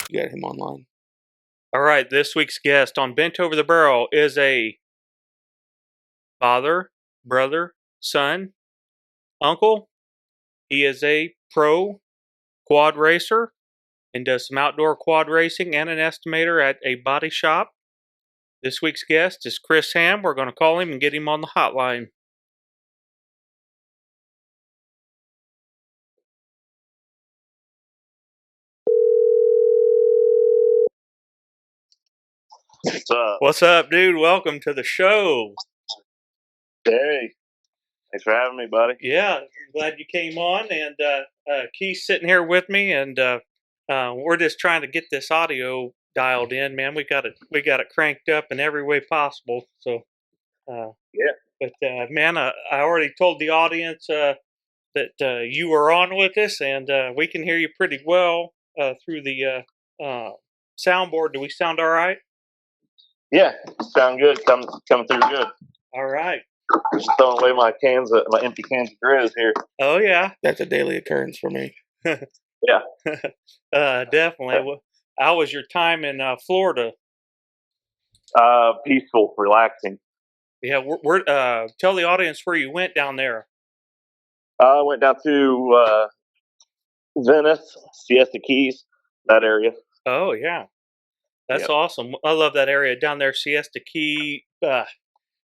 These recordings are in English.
You got him online. All right, this week's guest on Bent Over the Barrel is a father, brother, son, uncle. He is a pro quad racer and does some outdoor quad racing and an estimator at a body shop. This week's guest is Chris Ham. We're going to call him and get him on the hotline. What's up? What's up, dude? Welcome to the show. Hey, thanks for having me, buddy. Yeah, glad you came on. And Keith's sitting here with me, and we're just trying to get this audio dialed in, man. We got it cranked up in every way possible. So, Yeah. But man, I already told the audience that you were on with us, and we can hear you pretty well through the soundboard. Do we sound all right? Yeah, sound good. Coming through good. All right. Just throwing away my empty cans of Grizz here. Oh yeah, That's a daily occurrence for me. Yeah. Definitely. Well, how was your time in Florida? Peaceful, relaxing. Yeah, we're tell the audience where you went down there. I went down to Venice, Siesta Keys, that area. Oh yeah, that's Yep. awesome. I love that area down there, Siesta Key.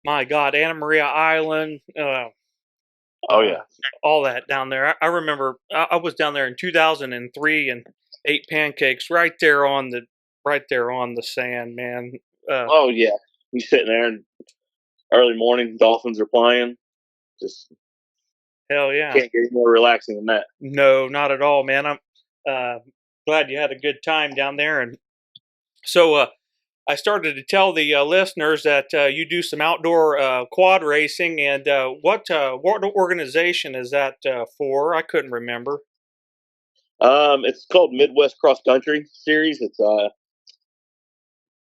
My God, Anna Maria Island. Oh yeah. All that down there. I remember I was down there in 2003 and ate pancakes right there on the sand, man. Oh yeah. You sitting there and early morning, dolphins are playing. Just Hell yeah. can't get any more relaxing than that. No, not at all, man. I'm glad you had a good time down there. And so I started to tell the listeners that you do some outdoor quad racing. And what organization is that for? I couldn't remember. It's called Midwest Cross Country Series. It's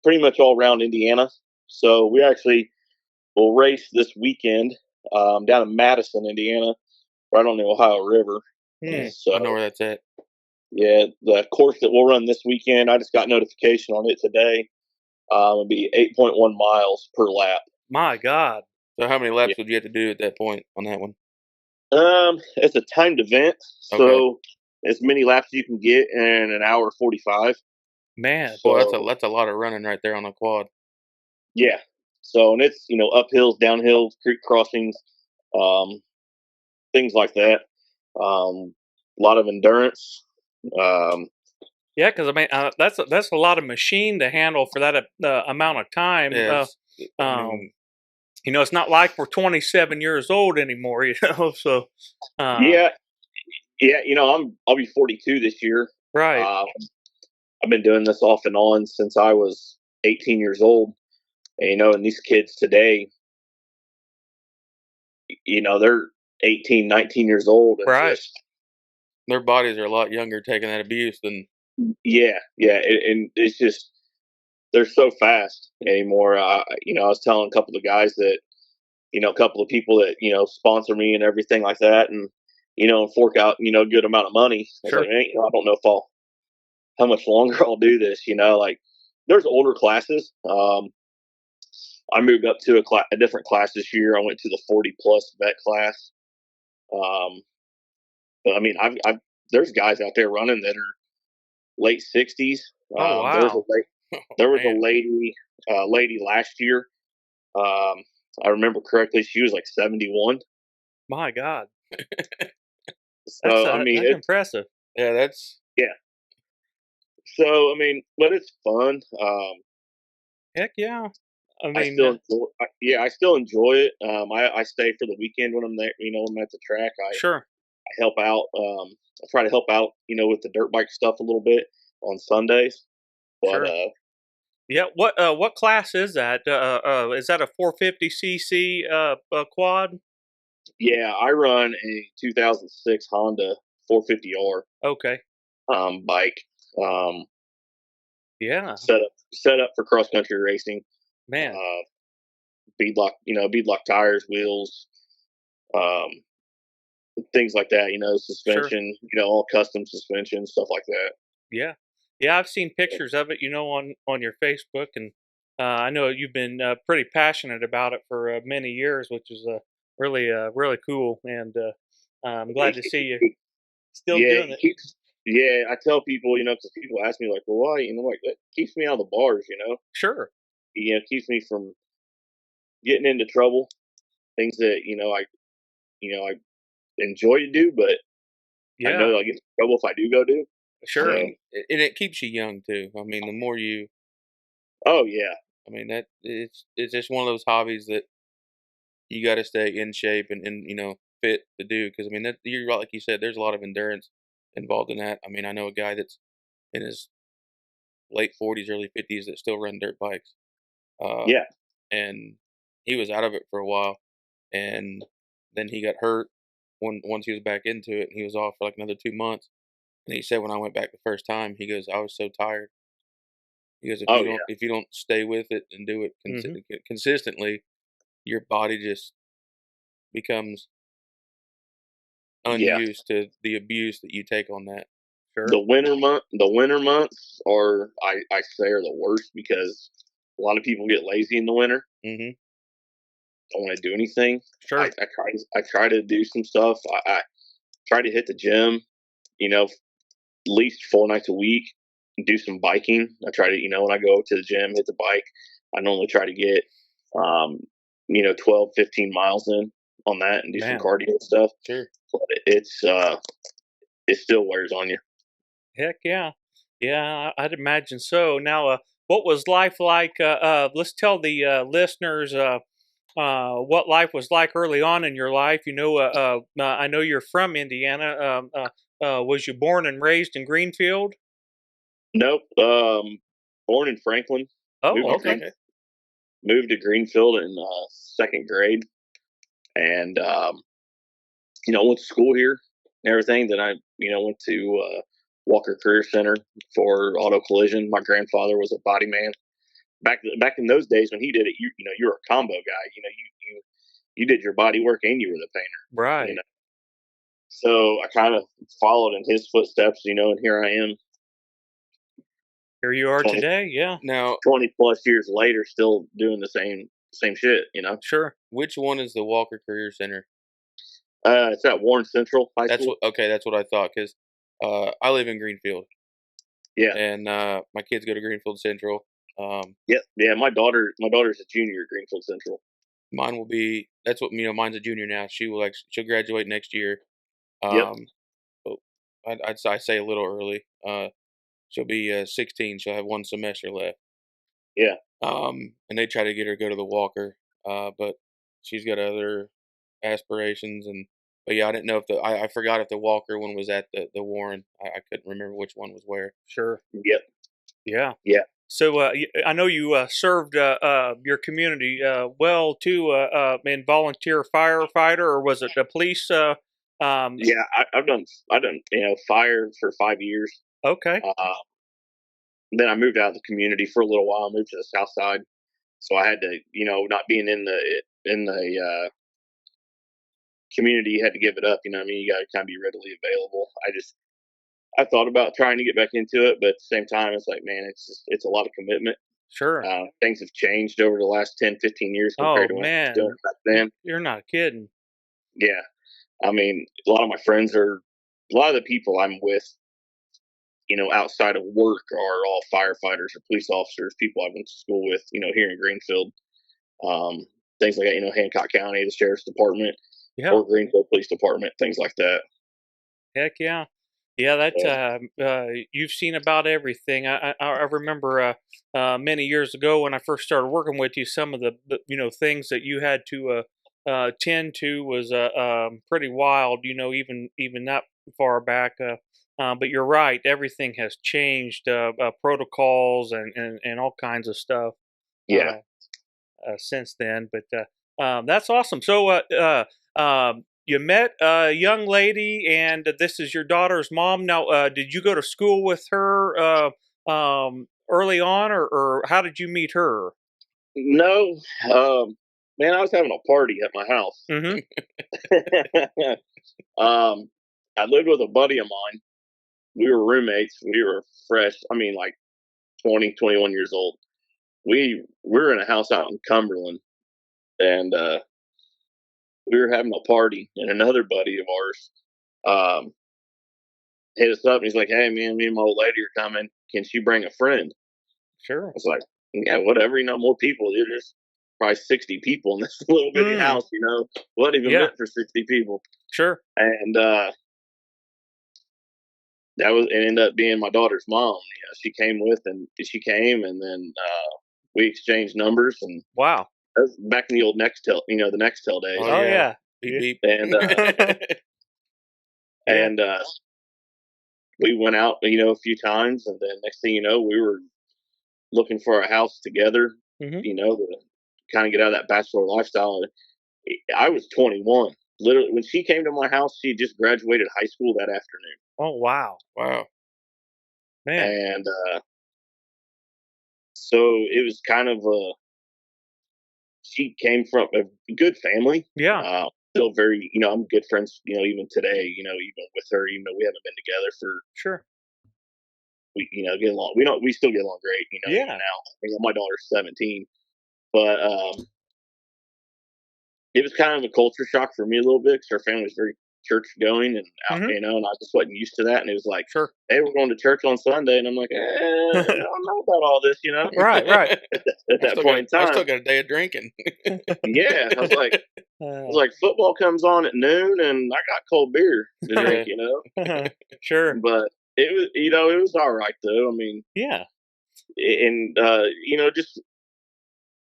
pretty much all around Indiana. So we actually will race this weekend down in Madison, Indiana, right on the Ohio River. So, I know where that's at. yeah, the course that we'll run this weekend, I just got notification on it today. It'll be 8.1 miles per lap. My God. So how many laps would you have to do at that point on that one? It's a timed event, so as many laps as you can get in an hour 45. Man. Well, that's a lot of running right there on a quad. Yeah. So, and it's, uphills, downhills, creek crossings, things like that. A lot of endurance. Yeah, because I mean that's a lot of machine to handle for that amount of time. Yeah, it's not like we're 27 years old anymore, So yeah, I'll be 42 this year. Right. I've been doing this off and on since I was 18 years old. And, and these kids today, they're 18, 19 years old. And right. Their bodies are a lot younger taking that abuse than. Yeah. And it's just, they're so fast anymore. I was telling a couple of guys that, a couple of people that, sponsor me and everything like that. And, fork out, a good amount of money. Sure. I was like, I don't know how much longer I'll do this, like there's older classes. I moved up to a different class this year. I went to the 40 plus vet class. But I mean, there's guys out there running that are late 60s. Oh, wow. There was a lady last year. I remember correctly, she was like 71. My God. So that's it's impressive. Yeah, yeah. So I mean, but it's fun. Heck yeah. I mean, I still enjoy it. I stay for the weekend when I'm there. When I'm at the track, sure. I help out. I try to help out, with the dirt bike stuff a little bit on Sundays. But sure. Yeah. What class is that? Is that a 450cc quad? Yeah, I run a 2006 Honda 450R. Okay. Bike. Yeah. Set up for cross country racing. Man. Beadlock tires, wheels, things like that. Suspension. Sure. All custom suspension, stuff like that. Yeah. Yeah, I've seen pictures of it, on your Facebook, and I know you've been pretty passionate about it for many years, which is really cool. And I'm glad to see you still Yeah, doing it it. keeps. Yeah, I tell people, because people ask me like, "Well, why?" Like that keeps me out of the bars. Sure. Keeps me from getting into trouble. Things that I enjoy to do, but I Yeah. know I'll get in trouble if I do go do. I Sure. So, mean, and it keeps you young too. I mean, the more you, oh yeah, I mean, that it's just one of those hobbies that you got to stay in shape and fit to do because I mean that you're right, like you said, there's a lot of endurance involved in that. I mean, I know a guy that's in his late 40s, early 50s that still run dirt bikes, uh, yeah. and he was out of it for a while, and then he got hurt once he was back into it, and he was off for like another 2 months. And he said when I went back the first time, he goes, I was so tired. He goes, Oh yeah, if you don't stay with it and do it Hmm. consistently, your body just becomes yeah. unused to the abuse that you take on that. Sure. The winter months I say are the worst because a lot of people get lazy in the winter. Mhm. Don't want to do anything. Sure. I try to do some stuff. I try to hit the gym. At least 4 nights a week. Do some biking. I try to when I go to the gym, hit the bike. I normally try to get 12, 15 miles in on that and do some Man. cardio stuff. Sure. But it still wears on you. Heck yeah. Yeah, I'd imagine so. Now, what was life like? Let's tell the listeners what life was like early on in your life. I know you're from Indiana. Was you born and raised in Greenfield? Nope. Born in Franklin, moved Oh, to okay. Green, moved to Greenfield in second grade, and went to school here and everything. Then I went to Walker Career Center for auto collision. My grandfather was a body man. Back in those days when he did it, you were a combo guy. You did your body work and you were the painter. You Right. know, so I kind of followed in his footsteps. And here I am, Here you are 20 today. Yeah, Now, 20 plus years later, still doing the same shit. sure. which one is the Walker Career Center? It's at Warren Central High That's School. what okay, that's what I thought because I live in Greenfield Yeah, and my kids go to Greenfield Central. yeah. My daughter's a junior at Greenfield Central. Mine will be that's what mine's a junior now. She'll graduate next year. Yep. Um, but I say a little early. She'll be 16. She'll have one semester left. Yeah. And they try to get her to go to the Walker, but she's got other aspirations. And but yeah, I didn't know if I forgot if the Walker one was at the Warren. I couldn't remember which one was where. Sure. Yep. Yeah. Yeah. So I know you served your community well too, in volunteer firefighter, or was it the police? Yeah. I've done fire for 5 years. Okay. Uh, then I moved out of the community for a little while. Moved to the south side, so I had to not being in the community, you had to give it up. What I mean, you got to kind of be readily available. I thought about trying to get back into it, but at the same time, it's like, man, it's a lot of commitment. Sure. Things have changed over the last 10, 15 years Oh compared to when I was doing man, it back then. you're not kidding. Yeah. I mean, a lot of the people I'm with, outside of work are all firefighters or police officers, people I went to school with, here in Greenfield. Um, Things like that, Hancock County, the Sheriff's Department, Yeah. or Greenfield Police Department, things like that. Heck yeah. Yeah, that Yeah. you've seen about everything. I remember many years ago when I first started working with you, some of the things that you had to tend to was pretty wild. Even that far back. But you're right, everything has changed. Protocols and all kinds of stuff Yeah. uh, since then. But that's awesome. So you met a young lady, and this is your daughter's mom. Now, did you go to school with her early on, or how did you meet her? No, man, I was having a party at my house. Mm-hmm. um, I lived with a buddy of mine we were roommates. We were fresh. I mean, like 20, 21 years old. We were in a house out in Cumberland, and we were having a party, and another buddy of ours hit us up, and he's like, "Hey, man, me and my old lady are coming. Can she bring a friend?" I Sure. was like, "Yeah, whatever. More people. Dude, there's probably 60 people in this little bitty house. Wasn't even Yeah. meant for 60 people." Sure. And it ended up being my daughter's mom. She came and then we exchanged numbers, and Wow. that was back in the old Nextel, the Nextel days. Oh yeah. Beep beep. And Yeah. and we went out, a few times, and then next thing you know, we were looking for a house together. Mhm. To kind of get out of that bachelor lifestyle. I was 21. Literally, when she came to my house, she just graduated high school that afternoon. Oh wow. Wow. Man. And so it was kind of she came from a good family. Yeah. Still very, I'm good friends, even today, even with her, even though we haven't been together for, Sure. we, get along. We still get along great, Yeah. even now. My daughter's 17, but it was kind of a culture shock for me a little bit because her family was very church going and out, Mhm. and I just wasn't used to that. And it was like, Sure. "Hey, we're going to church on Sunday," and I'm like, I don't know about all this, Right. Right. At that point in I time, still got a day of drinking. yeah, I was like, football comes on at noon, and I got cold beer to drink, Sure. But it was, it was all right though. I mean, Yeah. and just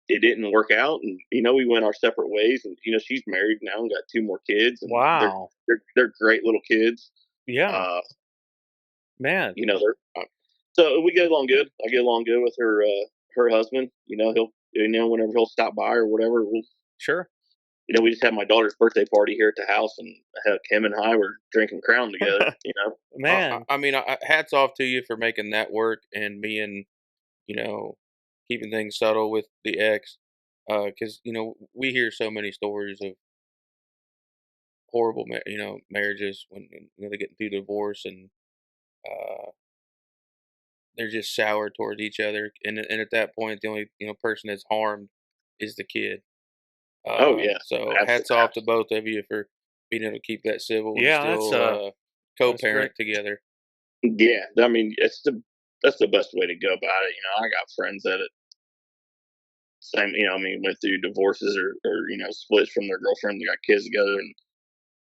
it didn't work out, and we went our separate ways, and she's married now and got 2 more kids, and Wow. they're great little kids. Yeah. Man. They're so we get along good. I get along good with her husband. He'll whenever he'll stop by or whatever. Sure. We just had my daughter's birthday party here at the house, and him and I were drinking Crown together. Man. I mean, hats off to you for making that work and being, keeping things subtle with the ex. Because we hear so many stories of horrible, marriages when they get through divorce and uh, they're just sour towards each other, and at that point, the only person that's harmed is the kid. Oh yeah, So hats absolutely. off to both of you for being able to keep that civil and Yeah, that's, still that's co-parent great. together. Yeah, I mean, that's the best way to go about it. I got friends that same, went through divorces or splits from their girlfriend. They got kids together and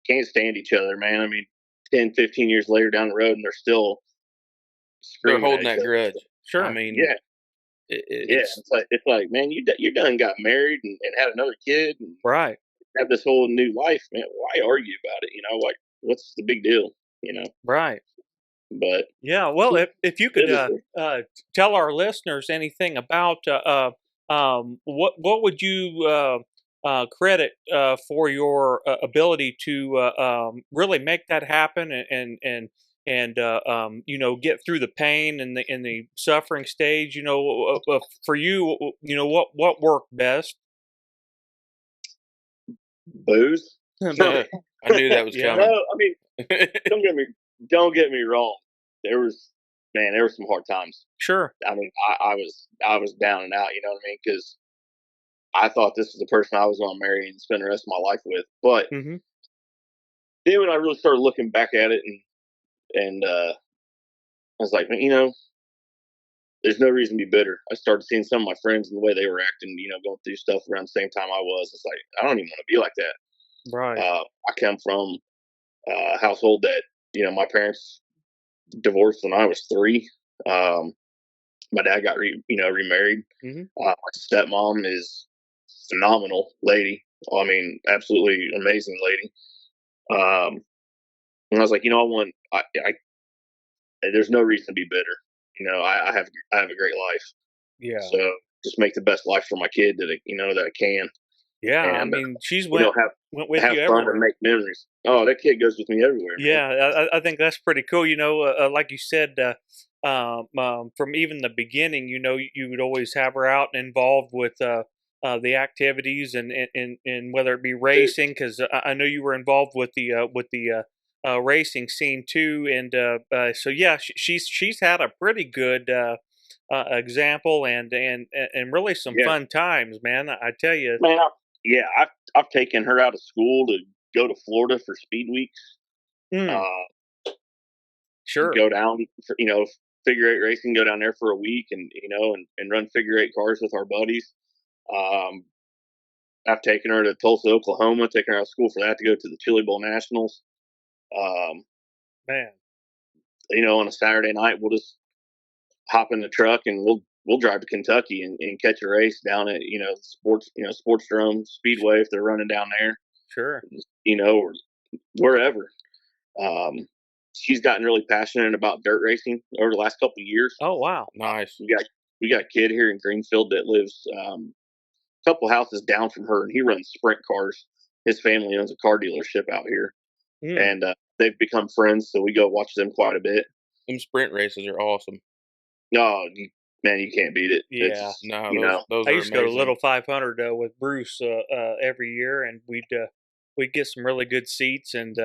can't stand each other, man. I mean, 10, 15 years later down the road, and they're still They're screaming holding at each that other. grudge. Sure. I mean, Yeah, yeah. it's It's like, man, you done got married and had another kid and Right. have this whole new life, man. Why argue about it? Like, what's the big deal? Right. But Yeah. Well, if you could it is, tell our listeners anything about what would you credit for your ability to really make that happen and get through the pain and the suffering stage. For you, what worked best. booze. Man. I knew that was Yeah. No, coming. I mean, don't get me wrong. There was some hard times. Sure. I mean, I was down and out. You know what I mean? Because I thought this was the person I was going to marry and spend the rest of my life with. But Mm-hmm. then when I really started looking back at it, and I was like, man, there's no reason to be bitter. I started seeing some of my friends and the way they were acting, going through stuff around the same time I was. It's like, I don't even want to be like that. Right. I come from a household that, my parents divorced when I was 3. My dad got remarried. Mm-hmm. My stepmom is phenomenal lady. I mean, absolutely amazing lady. And I was like, there's no reason to be bitter. I have a great life. Yeah. So just make the best life for my kid that I can. Yeah. I And mean, she's went with have you fun everywhere. and make memories. Oh, that kid goes with me everywhere. Man. Yeah, I think that's pretty cool. Like you said, from even the beginning, you would always have her out and involved with the activities and whether it be racing, because I know you were involved with the racing scene too, and so yeah, she's had a pretty good example and really some Yeah, fun times, man. I tell you. man. I've taken her out of school to go to Florida for speed weeks. Mm, Uh, sure. go down, for, figure eight racing. Go down there for a week, and and run figure eight cars with our buddies. Um, I've taken her to Tulsa, Oklahoma. Taken her out of school for that to go to the Chili Bowl Nationals. Um, Man. On a Saturday night, we'll just hop in the truck and we'll drive to Kentucky and catch a race down at Sportsdrome Speedway if they're running down there, Sure. or wherever. Um, she's gotten really passionate about dirt racing over the last couple of years. Oh wow. Nice. We got a kid here in Greenfield that lives a couple houses down from her, and he runs sprint cars. His family owns a car dealership out here, Mm. and they've become friends. So we go watch them quite a bit. Them sprint races are awesome. No, man, you can't beat it. Yeah. It's, No, those I are used to go to amazing. Little 500 with Bruce every year, and we'd get some really good seats. And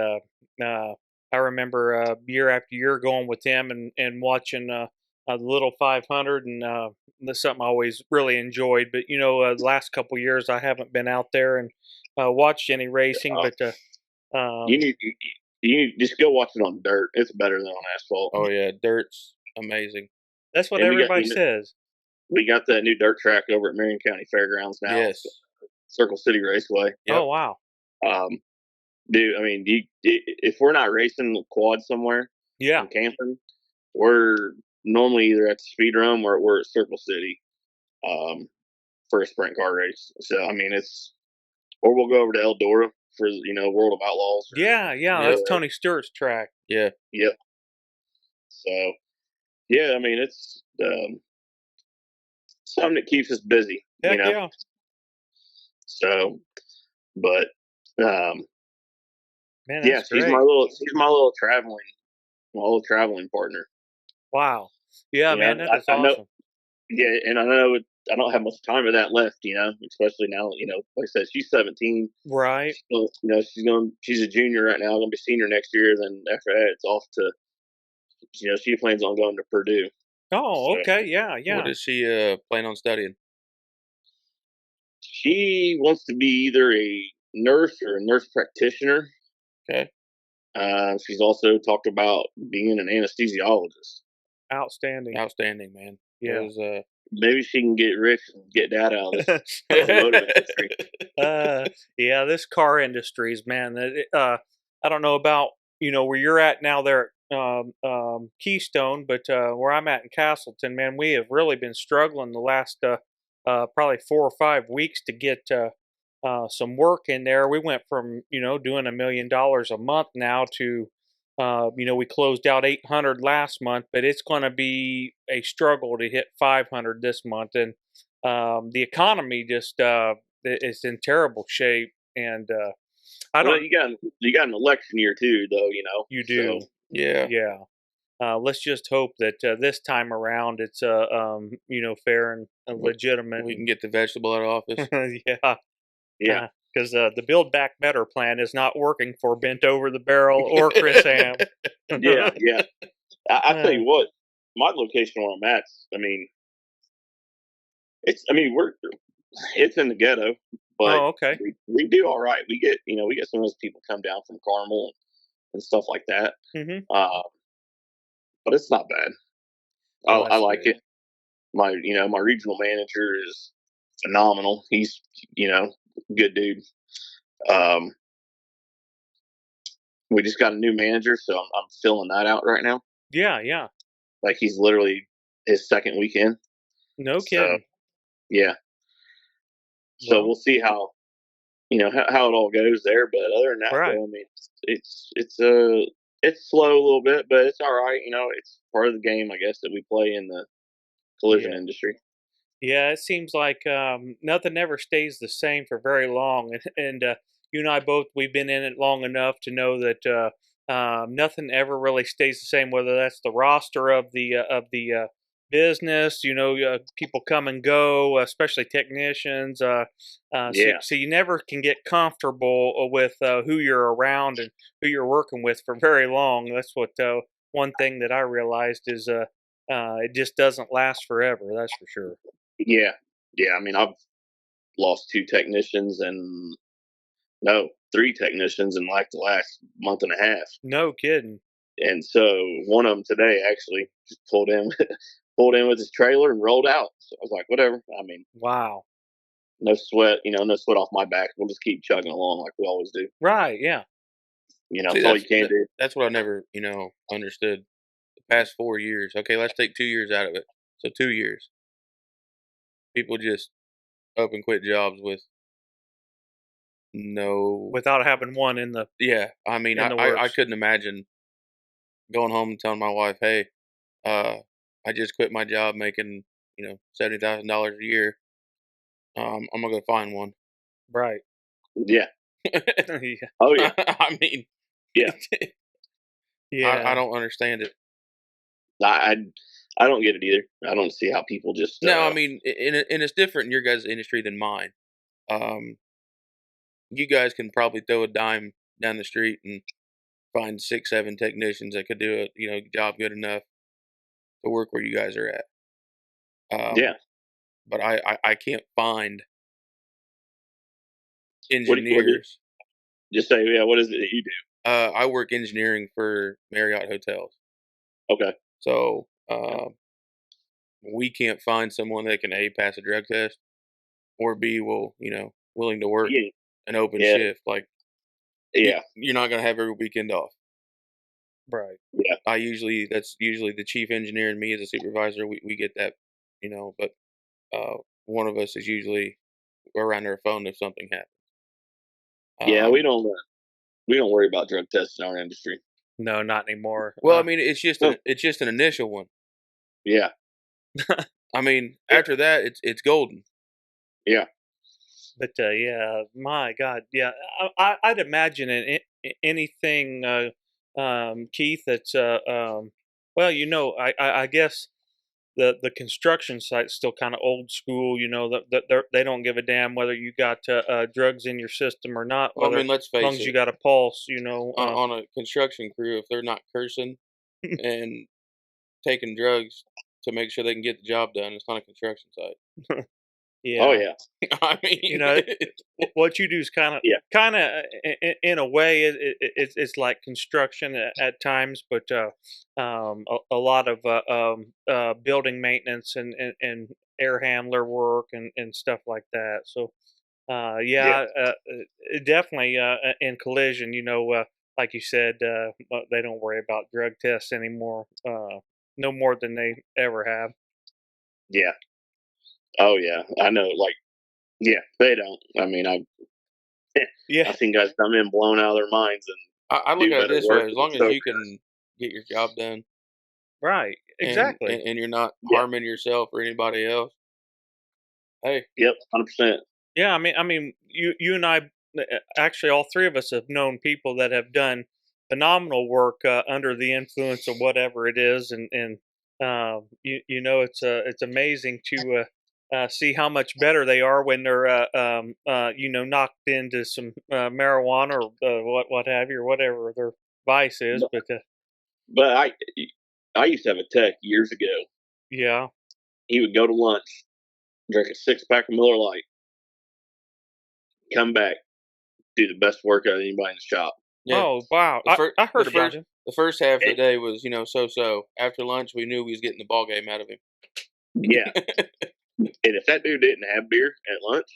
I remember year after year going with him and watching the Little 500, and that's something I always really enjoyed. But the last couple years I haven't been out there and watched any racing. But you need you just go watch it on dirt. It's better than on asphalt. Oh yeah, dirt's amazing. that's what And everybody says. we got that new dirt track over at Marion County Fairgrounds now. Yes. Circle City Raceway. Yep. Oh wow. Dude, I mean, if we're not racing quad somewhere Yeah. and camping, we're normally either at the speed run or we're at Circle City for a sprint car race. So I mean, or we'll go over to Eldora for World of Outlaws. Yeah. That's Tony Stewart's track. Yeah. Yep. So yeah, I mean, it's something that keeps us busy. Heck yeah. So, but Man, yeah, that's she's great. my little traveling partner. Wow. Yeah, man, that is I know. awesome. Yeah, and I know I don't have much time of that left. Especially now. Like I said, she's 17. Right. She's a junior right now. Going to be senior next year. Then after that, it's off to. She plans on going to Purdue. Oh, okay. Yeah. What does she plan on studying? She wants to be either a nurse or a nurse practitioner. Okay. She's also talked about being an anesthesiologist. Outstanding. Outstanding, man. Yeah. Those, Maybe she can get rich and get dad out of this automotive industry. Yeah, this car industries, man. I don't know about where you're at now there at Keystone, but where I'm at in Castleton, man, we have really been struggling the last probably 4 or 5 weeks to get some work in there. We went from doing $1 million a month now to we closed out 800 last month, but it's going to be a struggle to hit 500 this month. And the economy just is in terrible shape. And I don't. Well, you got an election year too, though. You do. So, yeah. Yeah. Let's just hope that this time around it's fair and legitimate. We can get the vegetable out of office. Yeah. Yeah. Because the Build Back Better plan is not working for Bent Over the Barrel or Chris Ham. Yeah. I tell you what, my location where I'm at, it's in the ghetto, but Oh, okay. we do all right. We get some of those people come down from Carmel and stuff like that. Mm-hmm. But it's not bad. Oh, I like good. it. My regional manager is phenomenal. He's good dude. We just got a new manager, so I'm filling that out right now. Yeah. Like he's literally his second weekend. No kidding. So, yeah. So Well, we'll see how how it all goes there. But other than that, Right. though, I mean, it's slow a little bit, but it's all right. It's part of the game, I guess, that we play in the collision Yeah. industry. Yeah, it seems like nothing ever stays the same for very long, and you and I both we've been in it long enough to know that nothing ever really stays the same. Whether that's the roster of the business. People come and go, especially technicians. So you never can get comfortable with who you're around and who you're working with for very long. That's what one thing that I realized is it just doesn't last forever. That's for sure. Yeah. Yeah. I mean, I've lost 2 technicians and no, 3 technicians in like the last month and a half. No kidding. And so one of them today actually just pulled in, pulled in with his trailer and rolled out. So I was like, whatever. I mean, Wow. no sweat, no sweat off my back. We'll just keep chugging along like we always do. Right. Yeah. See, That's all you can do. that's what I never, understood. The past 4 years. Okay, let's take 2 years out of it. So 2 years. People just up and quit jobs with no. Without having one in the Yeah, I mean, in the I works. couldn't imagine going home and telling my wife, "Hey, I just quit my job making $70,000 a year. I'm gonna go find one." Right. Yeah. Yeah. Oh yeah. I mean, Yeah. Yeah. I don't understand it. I don't get it either. I don't see how people just. No, I mean, and it's different in your guys' industry than mine. Um, you guys can probably throw a dime down the street and find 6, 7 technicians that could do a job good enough to work where you guys are at. Yeah. But I can't find What do you- engineers. Just say, yeah. What is it that you do? I work engineering for Marriott hotels, Okay. so we can't find someone that can A, pass a drug test, or B, willing to work Yeah. an open Yeah. shift. Like, Yeah. you're not gonna have every weekend off. Right. Yeah. That's usually the chief engineer and me as a supervisor. We get that, but one of us is usually around their phone if something happens. Yeah. Um, We don't worry about drug tests in our industry. No, not anymore. well, I mean, it's just No. it's just an initial one. Yeah. I mean, Yeah. after that, it's golden. Yeah. But yeah, my God, yeah, I'd imagine anything, Keith. That's well, I guess the construction site's still kind of old school. That they don't give a damn whether you got drugs in your system or not. Well, I Whether mean, let's as face long as you it. got a pulse, On a construction crew, if they're not cursing and taking drugs to make sure they can get the job done, it's not a construction site. yeah. Oh yeah. I mean, What you do is kind of, Yeah. in a way, it's like construction at times, but a lot of building maintenance and air handler work and stuff like that. So Yeah. definitely in collision, like you said, they don't worry about drug tests anymore, no more than they ever have. Yeah. Oh yeah. I know. Like, yeah, they don't. I mean, Yeah, I've seen guys come in blown out of their minds and I look do at it better this work way: as than long as so you can get your job done, right, and exactly. and you're not Yeah. harming yourself or anybody else, hey, Yep. 100%. Yeah, I mean, you and I, actually, all three of us have known people that have done phenomenal work under the influence of whatever it is, and it's amazing to see how much better they are when they're knocked into some marijuana or what have you, or whatever their vice is. But But I used to have a tech years ago. yeah, He would go to lunch, drink a 6-pack of Miller Lite, come back, do the best work out of anybody in the shop. yeah. oh wow, The fir- I heard the about first him. the first half of the day was so. After lunch, we knew we was getting the ball game out of him. Yeah. And if that dude didn't have beer at lunch,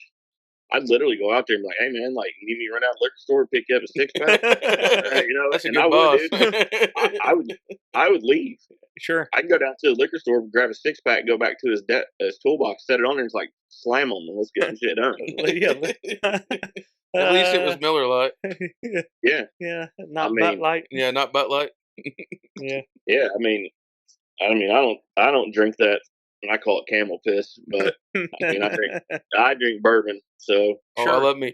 I'd literally go out there and be like, "Hey man, like, you need me to run out to the liquor store, pick you up a 6-pack?" That's a and good I boss. would, dude. I would leave. Sure. I'd go down to the liquor store, grab a 6-pack, go back to his toolbox, set it on there, and it's like slam on them. Let's get some shit done. At least it was Miller Lite. Yeah. Yeah, not mean, Bud Light. Yeah, not Butt Light. Yeah. Yeah. I don't drink that. And I call it camel piss, but I drink bourbon. So Oh, I love me.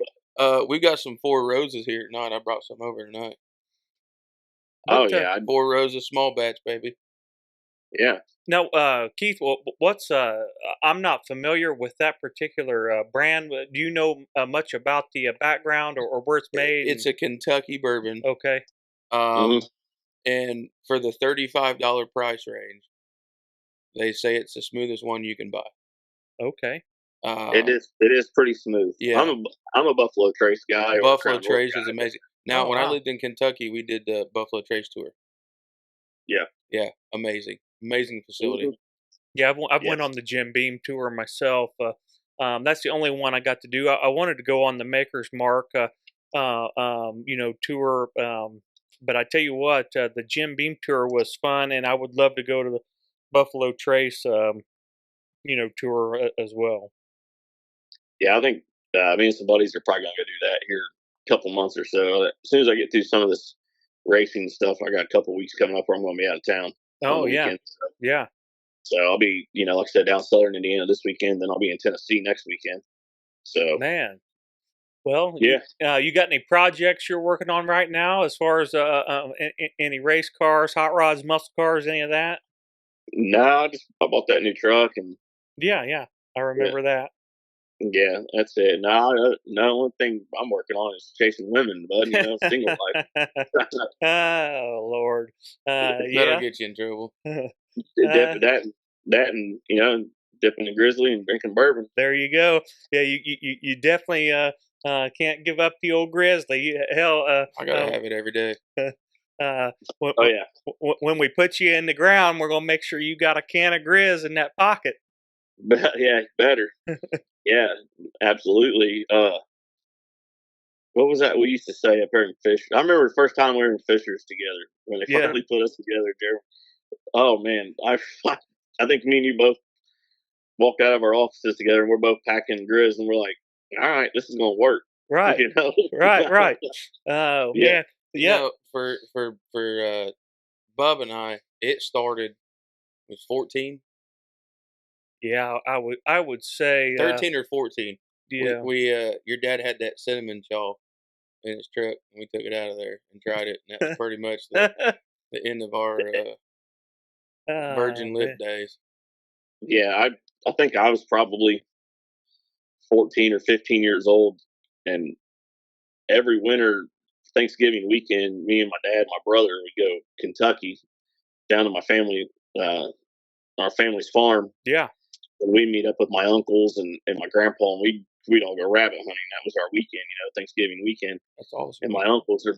We got some Four Roses here tonight. I brought some over tonight. oh But, yeah, 4 Roses, small batch, baby. yeah. Now, Keith, what's I'm not familiar with that particular brand. Do you know much about the background or where it's made? It's a Kentucky bourbon. Okay. Um, and for the $35 price range, they say it's the smoothest one you can buy. Okay. It is pretty smooth. Yeah. I'm a Buffalo Trace guy. or Buffalo Crown Royal Trace guy. is amazing. Now, Oh, when I wow. lived in Kentucky, we did the Buffalo Trace tour. Yeah. Yeah, amazing, amazing facility. Mhm. Yeah, I've went Yes. on the Jim Beam tour myself. That's the only one I got to do. I wanted to go on the Maker's Mark, tour. But I tell you what, the Jim Beam tour was fun, and I would love to go to the Buffalo Trace, tour as well. Yeah, I think me and some buddies are probably gonna go do that here in a couple months or so. As soon as I get through some of this racing stuff, I got a couple weeks coming up where I'm gonna be out of town on Oh the yeah, weekend. yeah, So I'll be, like I said, down southern Indiana this weekend. Then I'll be in Tennessee next weekend. So man. Well, yeah, you got any projects you're working on right now as far as any race cars, hot rods, muscle cars, any of that? no, I bought that new truck and Yeah, yeah, I yeah, remember that. yeah, that's it. No, one thing I'm working on is chasing women, bud. Single life. Oh Lord, That'll yeah. get you in trouble. Dip that, and dipping the grizzly and drinking bourbon. There you go. Yeah, you definitely can't give up the old grizzly. Hell, I gotta have it every day. uh, when, Oh yeah, when we put you in the ground, we're gonna make sure you got a can of Grizz in that pocket. yeah, better. Yeah, absolutely. What was that we used to say up here in Fisher? I remember the first time we were in Fishers together when they Yeah. finally put us together, Jeremy. Oh man, I think me and you both walked out of our offices together, and we're both packing Grizz, and we're like, all right, this is gonna work. Right, You know? right. Oh Yeah. man, yeah, For Bub and I, it started was 14, yeah. I would say 13 or 14. yeah. We your dad had that cinnamon chaw in his truck, and we took it out of there and tried it, and that was pretty much the end of our virgin lip Man. days. Yeah, I think I was probably 14 or 15 years old, and every winter Thanksgiving weekend, me and my dad, my brother, we go Kentucky down to my family, our family's farm, Yeah. and we meet up with my uncles and my grandpa, and we'd all go rabbit hunting. That was our weekend, Thanksgiving weekend. That's awesome. And my uncles are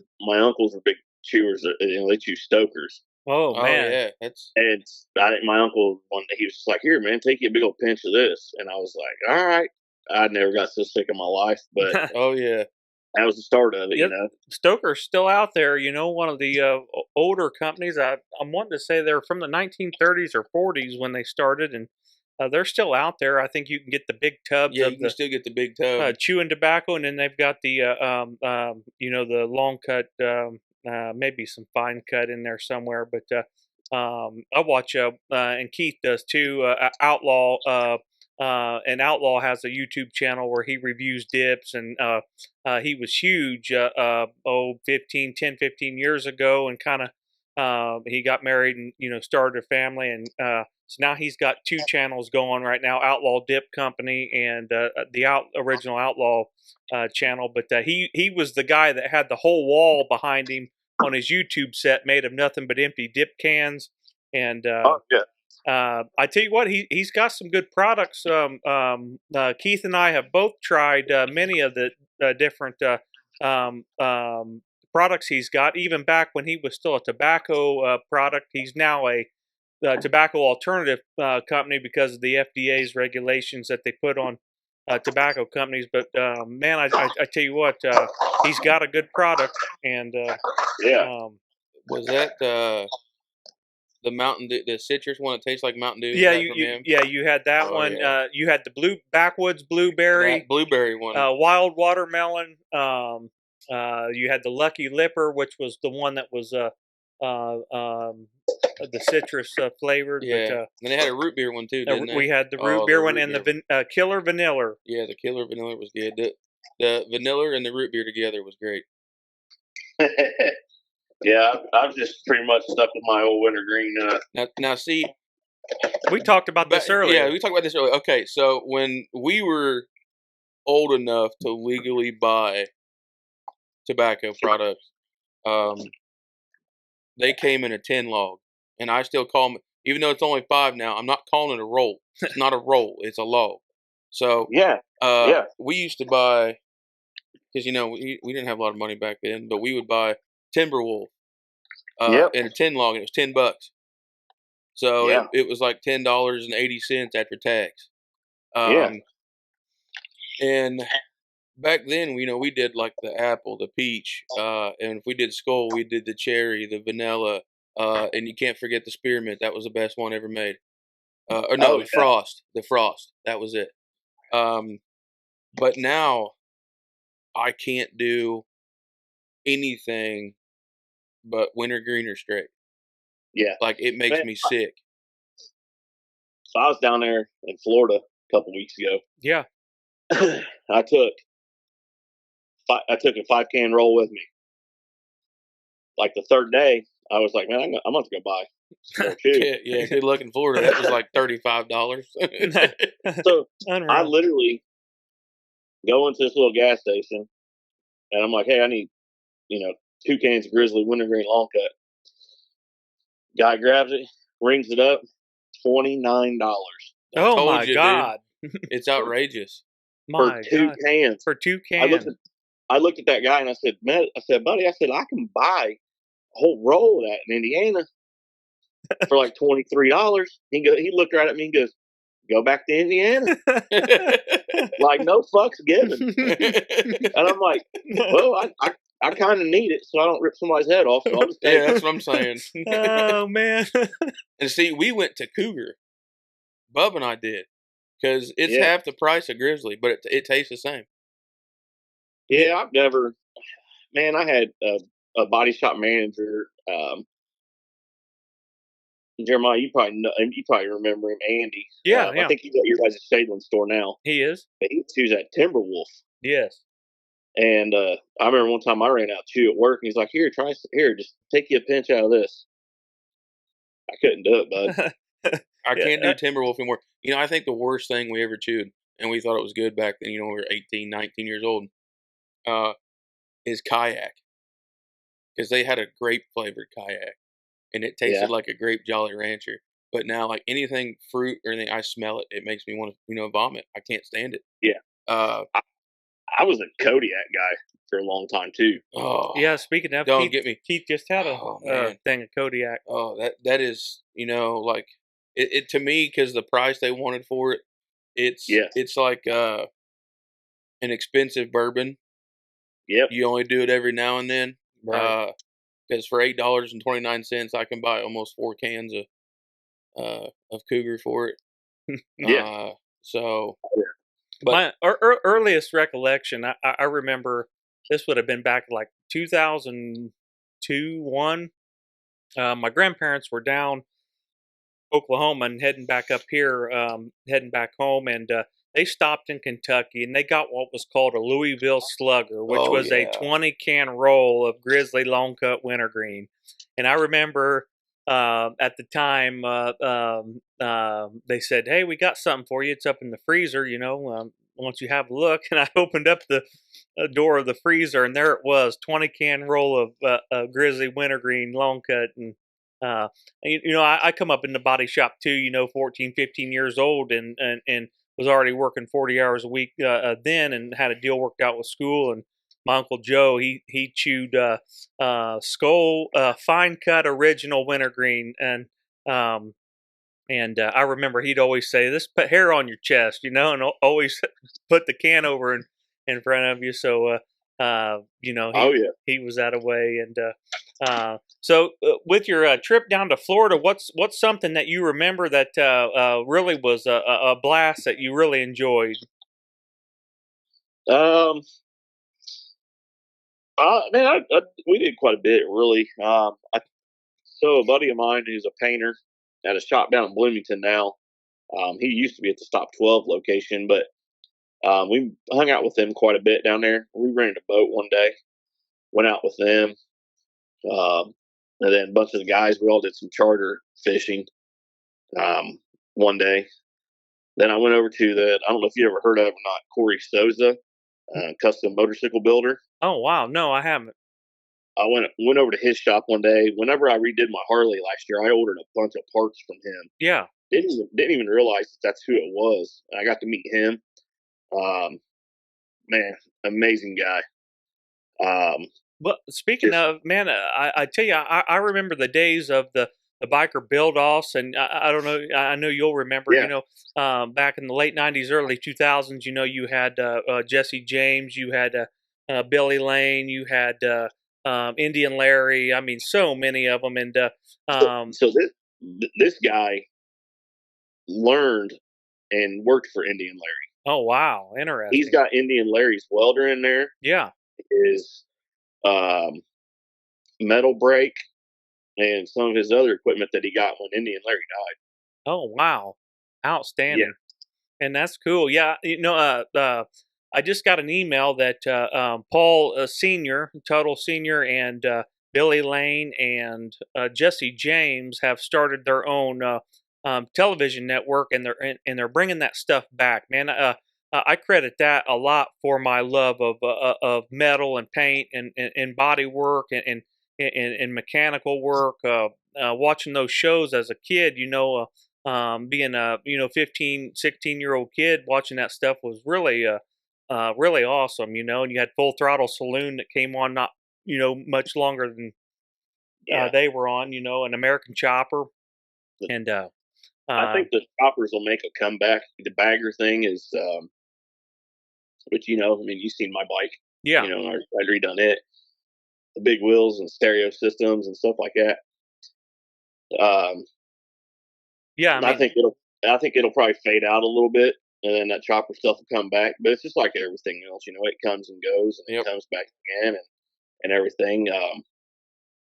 big chewers. They chew Stokers. Oh Oh man. yeah, that's And I think my uncle one day he was just like, "Here, man, take you a big old pinch of this." And I was like, "All right." I never got so sick in my life, but oh yeah. that was the start of it. Yep. Stoker's still out there. One of the older companies. I'm wanting to say they're from the 1930s or 40s when they started, and they're still out there. I think you can get the big tubs Yeah, of you can the still get the big tub. chewing tobacco, and then they've got the the long cut, maybe some fine cut in there somewhere. But I watch and Keith does too. Outlaw. And Outlaw has a YouTube channel where he reviews dips, and he was huge 15 years ago, and kind of he got married and started a family, and so now he's got two channels going right now: Outlaw Dip Company and the original Outlaw channel. But he was the guy that had the whole wall behind him on his YouTube set made of nothing but empty dip cans. And Oh yeah. I tell you what, he's got some good products. Keith and I have both tried many of the different products he's got. Even back when he was still a tobacco product, he's now a tobacco alternative company because of the FDA's regulations that they put on tobacco companies. But man, I tell you what, he's got a good product, and Yeah. Was that the Mountain Dew, the citrus one that tastes like Mountain Dew? yeah, Is that from him? you had that Oh, one. yeah. You had the backwoods blueberry, That blueberry one. wild watermelon. You had the Lucky Lipper, which was the one that was the citrus flavored. Yeah. But And they had a root beer one too, didn't they? we had the Oh, root the beer one root and beer the Killer Vanilla. Yeah, the killer vanilla was good. The vanilla and the root beer together was great. Yeah, I've just pretty much stuck with my old wintergreen. Now see, We talked about this earlier. Yeah, we talked about this earlier. Okay, so when we were old enough to legally buy tobacco products, they came in a 10 log, and I still call them, even though it's only 5 now, I'm not calling it a roll. It's not a roll, it's a log. So Yeah. we used to buy, because we didn't have a lot of money back then, but we would buy Timberwolf in a 10 log, and it was $10. So it was like $10.80 after tax. And back then, we did like the apple, the peach, and if we did Skull, we did the cherry, the vanilla, and you can't forget the spearmint. That was the best one ever made. Or no, the frost. That was it. But now I can't do anything but wintergreen or straight. Yeah. Like, it makes me sick. So I was down there in Florida a couple weeks ago. Yeah. I took a 5-can roll with me. Like the third day, I was like, man, I'm going to go buy some more too. Yeah, good luck in Florida. That was like $35. So I literally go into this little gas station, and I'm like, hey, I need 2 cans of Grizzly Wintergreen Long Cut. Guy grabs it, rings it up, $29. Oh my God! It's outrageous. For 2 cans. For 2 cans. I looked at that guy and I said, man, buddy, I can buy a whole roll of that in Indiana for like $23. He looked right at me and goes, go back to Indiana. Like, no fucks given. And I'm like, well, I kind of need it so I don't rip somebody's head off. So I'll just take it. That's what I'm saying. Oh, man. And see, we went to Cougar. Bub and I did. Because it's half the price of Grizzly, but it tastes the same. Yeah, I've never... Man, I had a body shop manager... Jeremiah, you probably remember him, Andy. Yeah, I think he's at your guys' Shadeland store now. He is. But he was at Timberwolf. Yes. And I remember one time I ran out of chew at work, and he's like, here, just take you a pinch out of this. I couldn't do it, bud. I can't do Timberwolf anymore. I think the worst thing we ever chewed, and we thought it was good back then, we were 18, 19 years old, is Kayak. Because they had a grape-flavored Kayak. And it tasted like a grape Jolly Rancher. But now, like anything fruit or anything, I smell it. It makes me want to, vomit. I can't stand it. Yeah. I was a Kodiak guy for a long time too. Oh yeah. Speaking of, Keith just had a thing of Kodiak. Oh, that is, like it to me, because the price they wanted for it, it's like an expensive bourbon. Yep. You only do it every now and then. Right. Because for $8.29, I can buy almost 4 cans of Cougar for it. Yeah. My earliest recollection, I remember this would have been back like 2002, 1. My grandparents were down Oklahoma and heading back up here, heading back home, and they stopped in Kentucky, and they got what was called a Louisville Slugger, which was a 20-can roll of Grizzly Long Cut Wintergreen. And I remember at the time they said, hey, we got something for you. It's up in the freezer, once you have a look. And I opened up the door of the freezer, and there it was, 20-can roll of Grizzly Wintergreen Long Cut. And I come up in the body shop too, 14, 15 years old, and was already working 40 hours a week then, and had a deal worked out with school. And my Uncle Joe, he chewed Skull fine cut original wintergreen, and I remember he'd always say, "This put hair on your chest," and always put the can over in front of you. So he was that way. And so with your trip down to Florida, what's something that you remember that really was a blast that you really enjoyed? We did quite a bit, really. So a buddy of mine who's a painter at a shop down in Bloomington now. He used to be at the Stop 12 location, but we hung out with them quite a bit down there. We rented a boat one day, went out with them, and then a bunch of the guys. We all did some charter fishing. one day. Then I went over to I don't know if you ever heard of it or not, Corey Souza, custom motorcycle builder. Oh, wow. No, I haven't. I went over to his shop one day. Whenever I redid my Harley last year, I ordered a bunch of parts from him. Yeah. Didn't even realize that's who it was. I got to meet him. Um, man, amazing guy. But speaking Just of, man, I tell you, I remember the days of the biker build offs, and I don't know, I know you'll remember, yeah, back in the late '90s, early 2000s, you had Jesse James, you had Billy Lane, you had Indian Larry. I mean, so many of them, and so this guy learned and worked for Indian Larry. oh wow, He's interesting. got Indian Larry's welder in there. Yeah. His um, metal brake and some of his other equipment that he got when Indian Larry died. Oh wow, Yeah, outstanding. And that's cool. Yeah, I just got an email that Paul Senior, Total Senior, and Billy Lane and Jesse James have started their own television network, and they're bringing that stuff back, man. I credit that a lot for my love of metal and paint and body work and mechanical work. Watching those shows as a kid, being a 15, 16-year-old kid, watching that stuff was really awesome, and you had Full Throttle Saloon that came on not much longer than yeah. they were on, an American Chopper, and I think the choppers will make a comeback. The bagger thing is, which I mean, you've seen my bike. yeah, I redone it, the big wheels and stereo systems and stuff like that. Um, yeah, I I mean, think it'll probably fade out a little bit, and then that chopper stuff will come back. But it's just like everything else, it comes and goes, and Yep. it comes back again, and everything.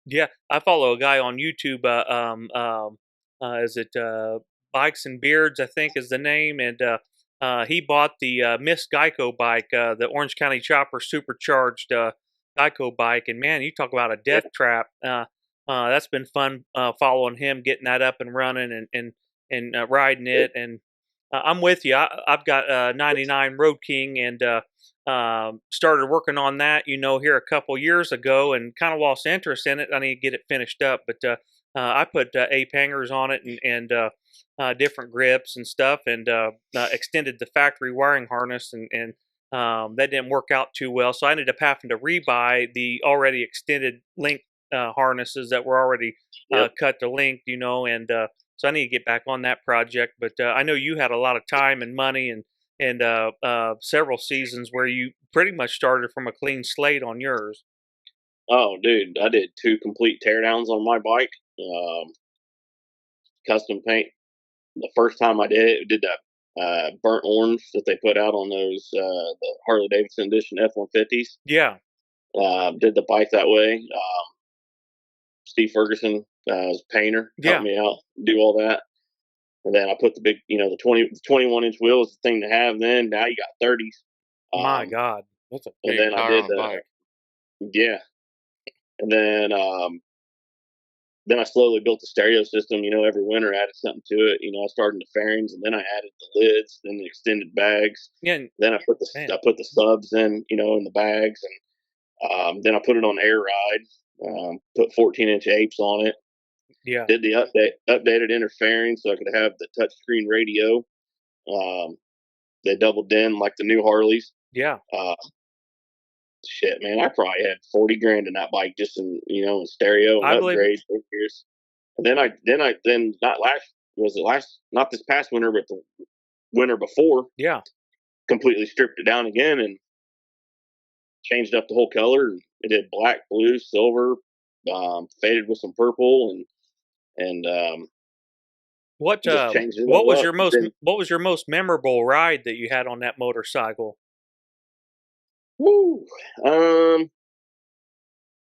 yeah, I follow a guy on YouTube. Is it Bikes and Beards? I think is the name, and he bought the Miss Geico bike, the Orange County Chopper supercharged Geico bike, and man, you talk about a Yeah. death trap. That's been fun following him, getting that up and running, and riding it. And I'm with you. I've got 99 Road King, and started working on that, here a couple years ago, and kind of lost interest in it. I need to get it finished up, but I put ape hangers on it and different grips and stuff, and extended the factory wiring harness, and that didn't work out too well. So I ended up having to rebuy the already extended link harnesses that were already Yep. cut to length, and so I need to get back on that project. But I know you had a lot of time and money and several seasons where you pretty much started from a clean slate on yours. Oh, dude, I did 2 complete teardowns on my bike. Custom paint. The first time I did that burnt orange that they put out on those the Harley Davidson edition F-150s. Yeah, Did the bike that way. Steve Ferguson, was a painter, helped yeah. me out do all that. And then I put the big, the 21-inch wheel is the thing to have. Then now you got 30s. My Um, God. That's a and big then I tire did on a bike. yeah, and then I slowly built the stereo system. Every winter I added something to it. I started in the fairings, and then I added the lids, then the extended bags. Yeah, and- Then man. I put the subs in, in the bags, and then I put it on air ride. Put 14-inch apes on it. Yeah, Did the updated interfering so I could have the touchscreen radio. They doubled in like the new Harleys. yeah. Uh, Shit, man, I probably had 40 grand in that bike just in stereo and I believe it. upgrades for years. And then not not this past winter, but the winter before, Yeah. completely stripped it down again and changed up the whole color. It did black, blue, silver, faded with some purple, and What just changed it what all was up. your most memorable ride that you had on that motorcycle? Woo, um,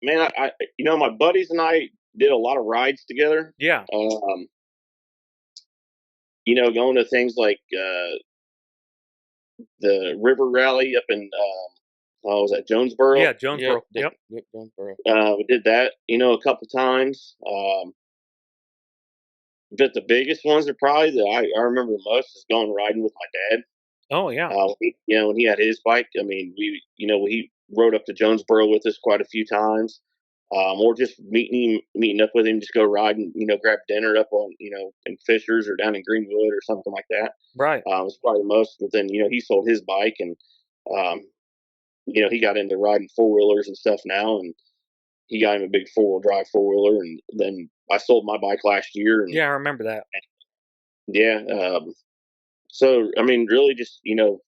man, my buddies and I did a lot of rides together. Yeah. Um, going to things like the River Rally up in was that Jonesboro? Yeah, Jonesboro. Yep. Yep, Jonesboro. We did that, a couple times. but the biggest ones are probably that I remember the most is going riding with my dad. Oh yeah. When he had his bike, I mean, he rode up to Jonesboro with us quite a few times, or just meeting up with him, just go riding, grab dinner up on, in Fishers or down in Greenwood or something like that. Right. It's probably the most. But then, he sold his bike and, um, he got into riding four wheelers and stuff now, and he got him a big four wheel drive four wheeler. And then I sold my bike last year, and Yeah, I remember that. yeah. So I mean, really, just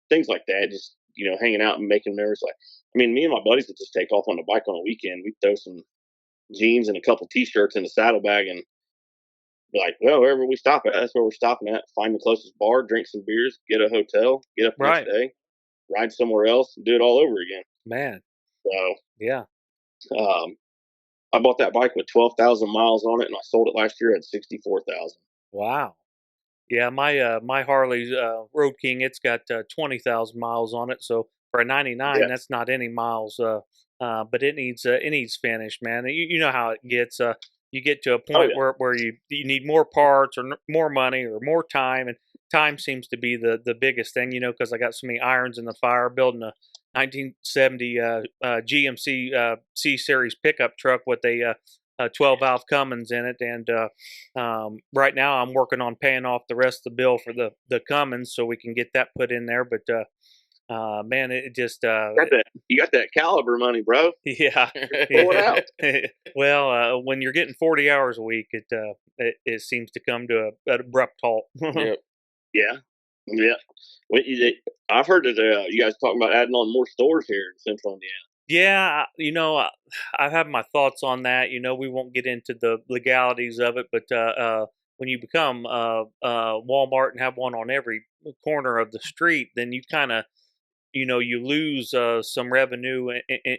things like that, just hanging out and making memories. Like, I mean, me and my buddies would just take off on the bike on a weekend. We'd throw some jeans and a couple t-shirts in the saddlebag and be like, well, wherever we stop at, that's where we're stopping at. Find the closest bar, drink some beers, get a hotel, get up the Right. next day, ride somewhere else, and do it all over again. Man. So Yeah. I bought that bike with 12,000 miles on it, and I sold it last year at 64,000. Wow. Yeah, my Harley Road King, it's got 20,000 miles on it. So for a 99, Yeah. that's not any miles. But it needs finish, man. You know how it gets. You get to a point yeah. where you need more parts or more money or more time, and time seems to be the biggest thing. Because I got so many irons in the fire building a 1970 GMC C Series pickup truck with a 12 valve Cummins in it, and right now I'm working on paying off the rest of the bill for the Cummins so we can get that put in there. But man, it just You got that caliber money, bro. yeah. Pull it out. Well, when you're getting 40 hours a week, it seems to come to an abrupt halt. Yep. Yeah. I've heard that you guys talking about adding on more stores here in Central Indiana. Yeah, I have my thoughts on that. We won't get into the legalities of it, but when you become Walmart and have one on every corner of the street, then you kind of, you lose some revenue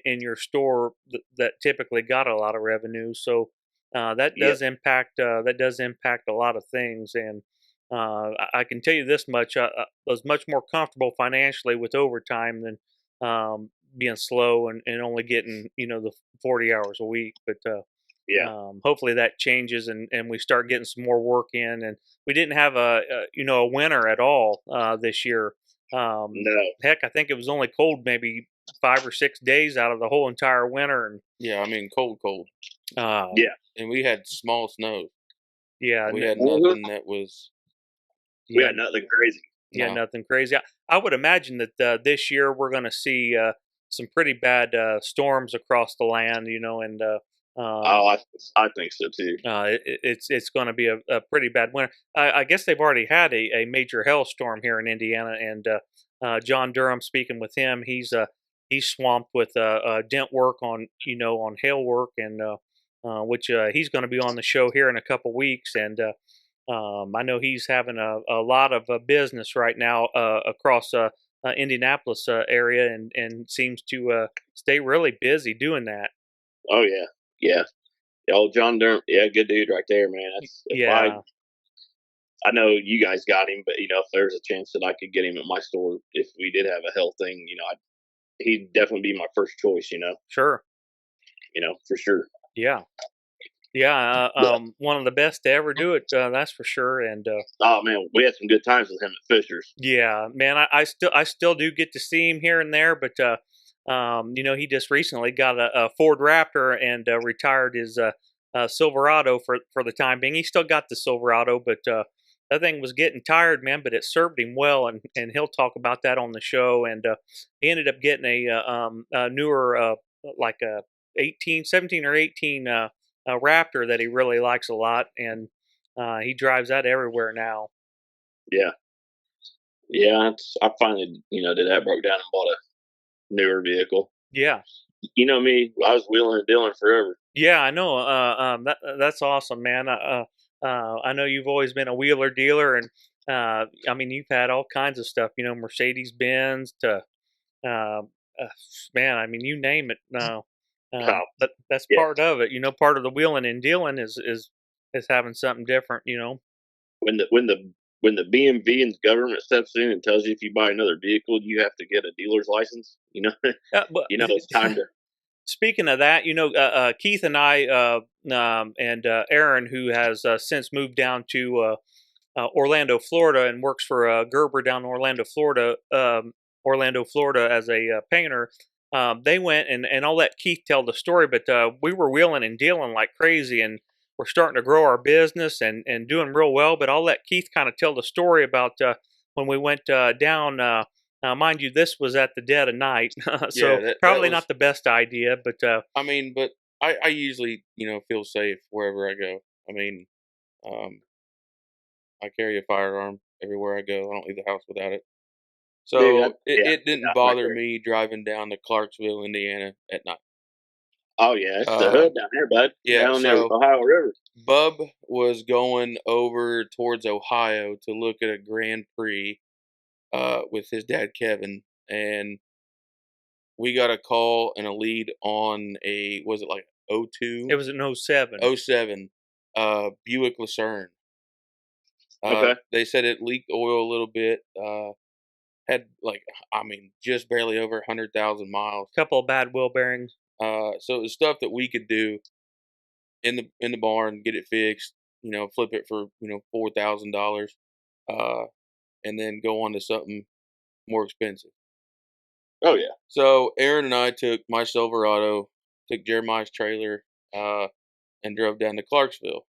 in your store that typically got a lot of revenue. So that does impact a lot of things. And I can tell you this much: I was much more comfortable financially with overtime than being slow and only getting the 40 hours a week. But hopefully that changes and we start getting some more work in. And we didn't have a winter at all this year. No. Heck, I think it was only cold maybe 5 or 6 days out of the whole entire winter. And Yeah, I mean, cold. Yeah. And we had small snow. Yeah, We had nothing that was. We had nothing crazy. Yeah, No. nothing crazy. I would imagine that this year we're going to see some pretty bad storms across the land, and I think so too. it's going to be a pretty bad winter. I guess they've already had a major hailstorm here in Indiana, and John Durham, speaking with him, he's swamped with dent work on on hail work, and which he's going to be on the show here in a couple weeks, and I know he's having a lot of business right now across Indianapolis area, and seems to stay really busy doing that. Oh yeah. Old John Durham, good dude right there, man. I know you guys got him, but if there's a chance that I could get him at my store, if we did have a health thing, he'd definitely be my first choice. Sure. For sure. Yeah. Yeah, one of the best to ever do it, that's for sure. And oh man, we had some good times with him at Fishers. Yeah, man, I still do get to see him here and there, but he just recently got a Ford Raptor and retired his Silverado for the time being. He still got the Silverado, but that thing was getting tired, man. But it served him well, and he'll talk about that on the show. And he ended up getting a newer, like a 17 or 18 Raptor that he really likes a lot, and he drives that everywhere now. Yeah, I finally did that, broke down and bought a newer vehicle. Yeah, me, I was wheeling and dealing forever. Yeah, I know. That's awesome, man. I know you've always been a wheeler dealer, and I mean you've had all kinds of stuff. Mercedes Benz to man. I mean you name it. But that's part of it. Part of the wheeling and dealing is having something different. When the BMV and the government steps in and tells you if you buy another vehicle, you have to get a dealer's license. But, it's time to. speaking of that, Keith and I and Aaron, who has since moved down to Orlando, Florida, and works for Gerber down in Orlando, Florida, as a painter. They went and I'll let Keith tell the story, but we were wheeling and dealing like crazy, and we're starting to grow our business and doing real well. But I'll let Keith kind of tell the story about when we went down. Mind you, this was at the dead of night, so Yeah, that probably was. not the best idea. But I mean, but I usually feel safe wherever I go. I mean, um, I carry a firearm everywhere I go. I don't leave the house without it. Dude, So it didn't that's my bother favorite. me driving down to Clarksville, Indiana at night. Oh yeah, it's the Uh, hood down there, bud. yeah, Down the so Ohio River. Bub was going over towards Ohio to look at a Grand Prix with his dad Kevin, and we got a call and a lead on a was it like it 02, was in '07. 07 Buick Lucerne. Okay. They said it leaked oil a little bit. Had like I mean just barely over 100,000 miles. Couple of bad wheel bearings. So it was stuff that we could do in the barn, get it fixed. Flip it for $4,000, uh, and then go on to something more expensive. Oh yeah. So Aaron and I took my Silverado, took Jeremiah's trailer, and drove down to Clarksville.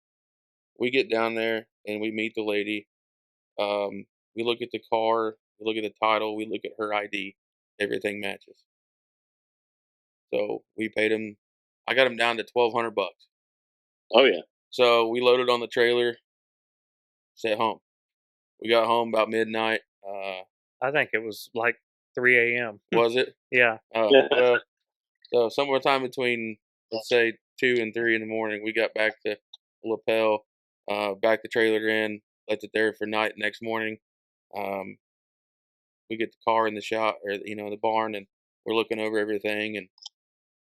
We get down there and we meet the lady. We look at the car, we look at the title, we look at her ID. Everything matches. So we paid him. I got him down to $1,200. Oh yeah. So we loaded on the trailer, set home. We got home about midnight. I think it was like 3 a.m. Was it? Yeah. Well, so somewhere time between let's say 2 and 3 in the morning, we got back to Lapel, back the trailer in, left it there for night. Next morning, um, we get the car in the shop or the barn, and we're looking over everything, and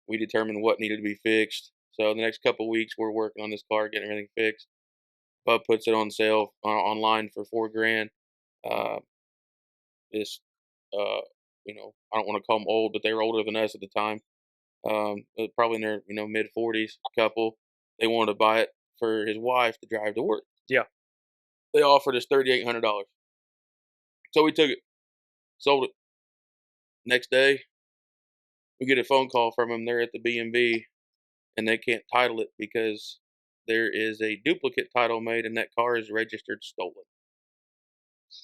we determined what needed to be fixed. So the next couple of weeks, we're working on this car, getting everything fixed. Bub puts it on sale online for $4,000. Uh, this, I don't want to call them old, but they were older than us at the time. Probably in their mid 40s couple. They wanted to buy it for his wife to drive to work. Yeah. They offered us $3,800. So we took it, sold it. Next day, we get a phone call from them. They're at the B&B, and they can't title it because there is a duplicate title made, and that car is registered stolen.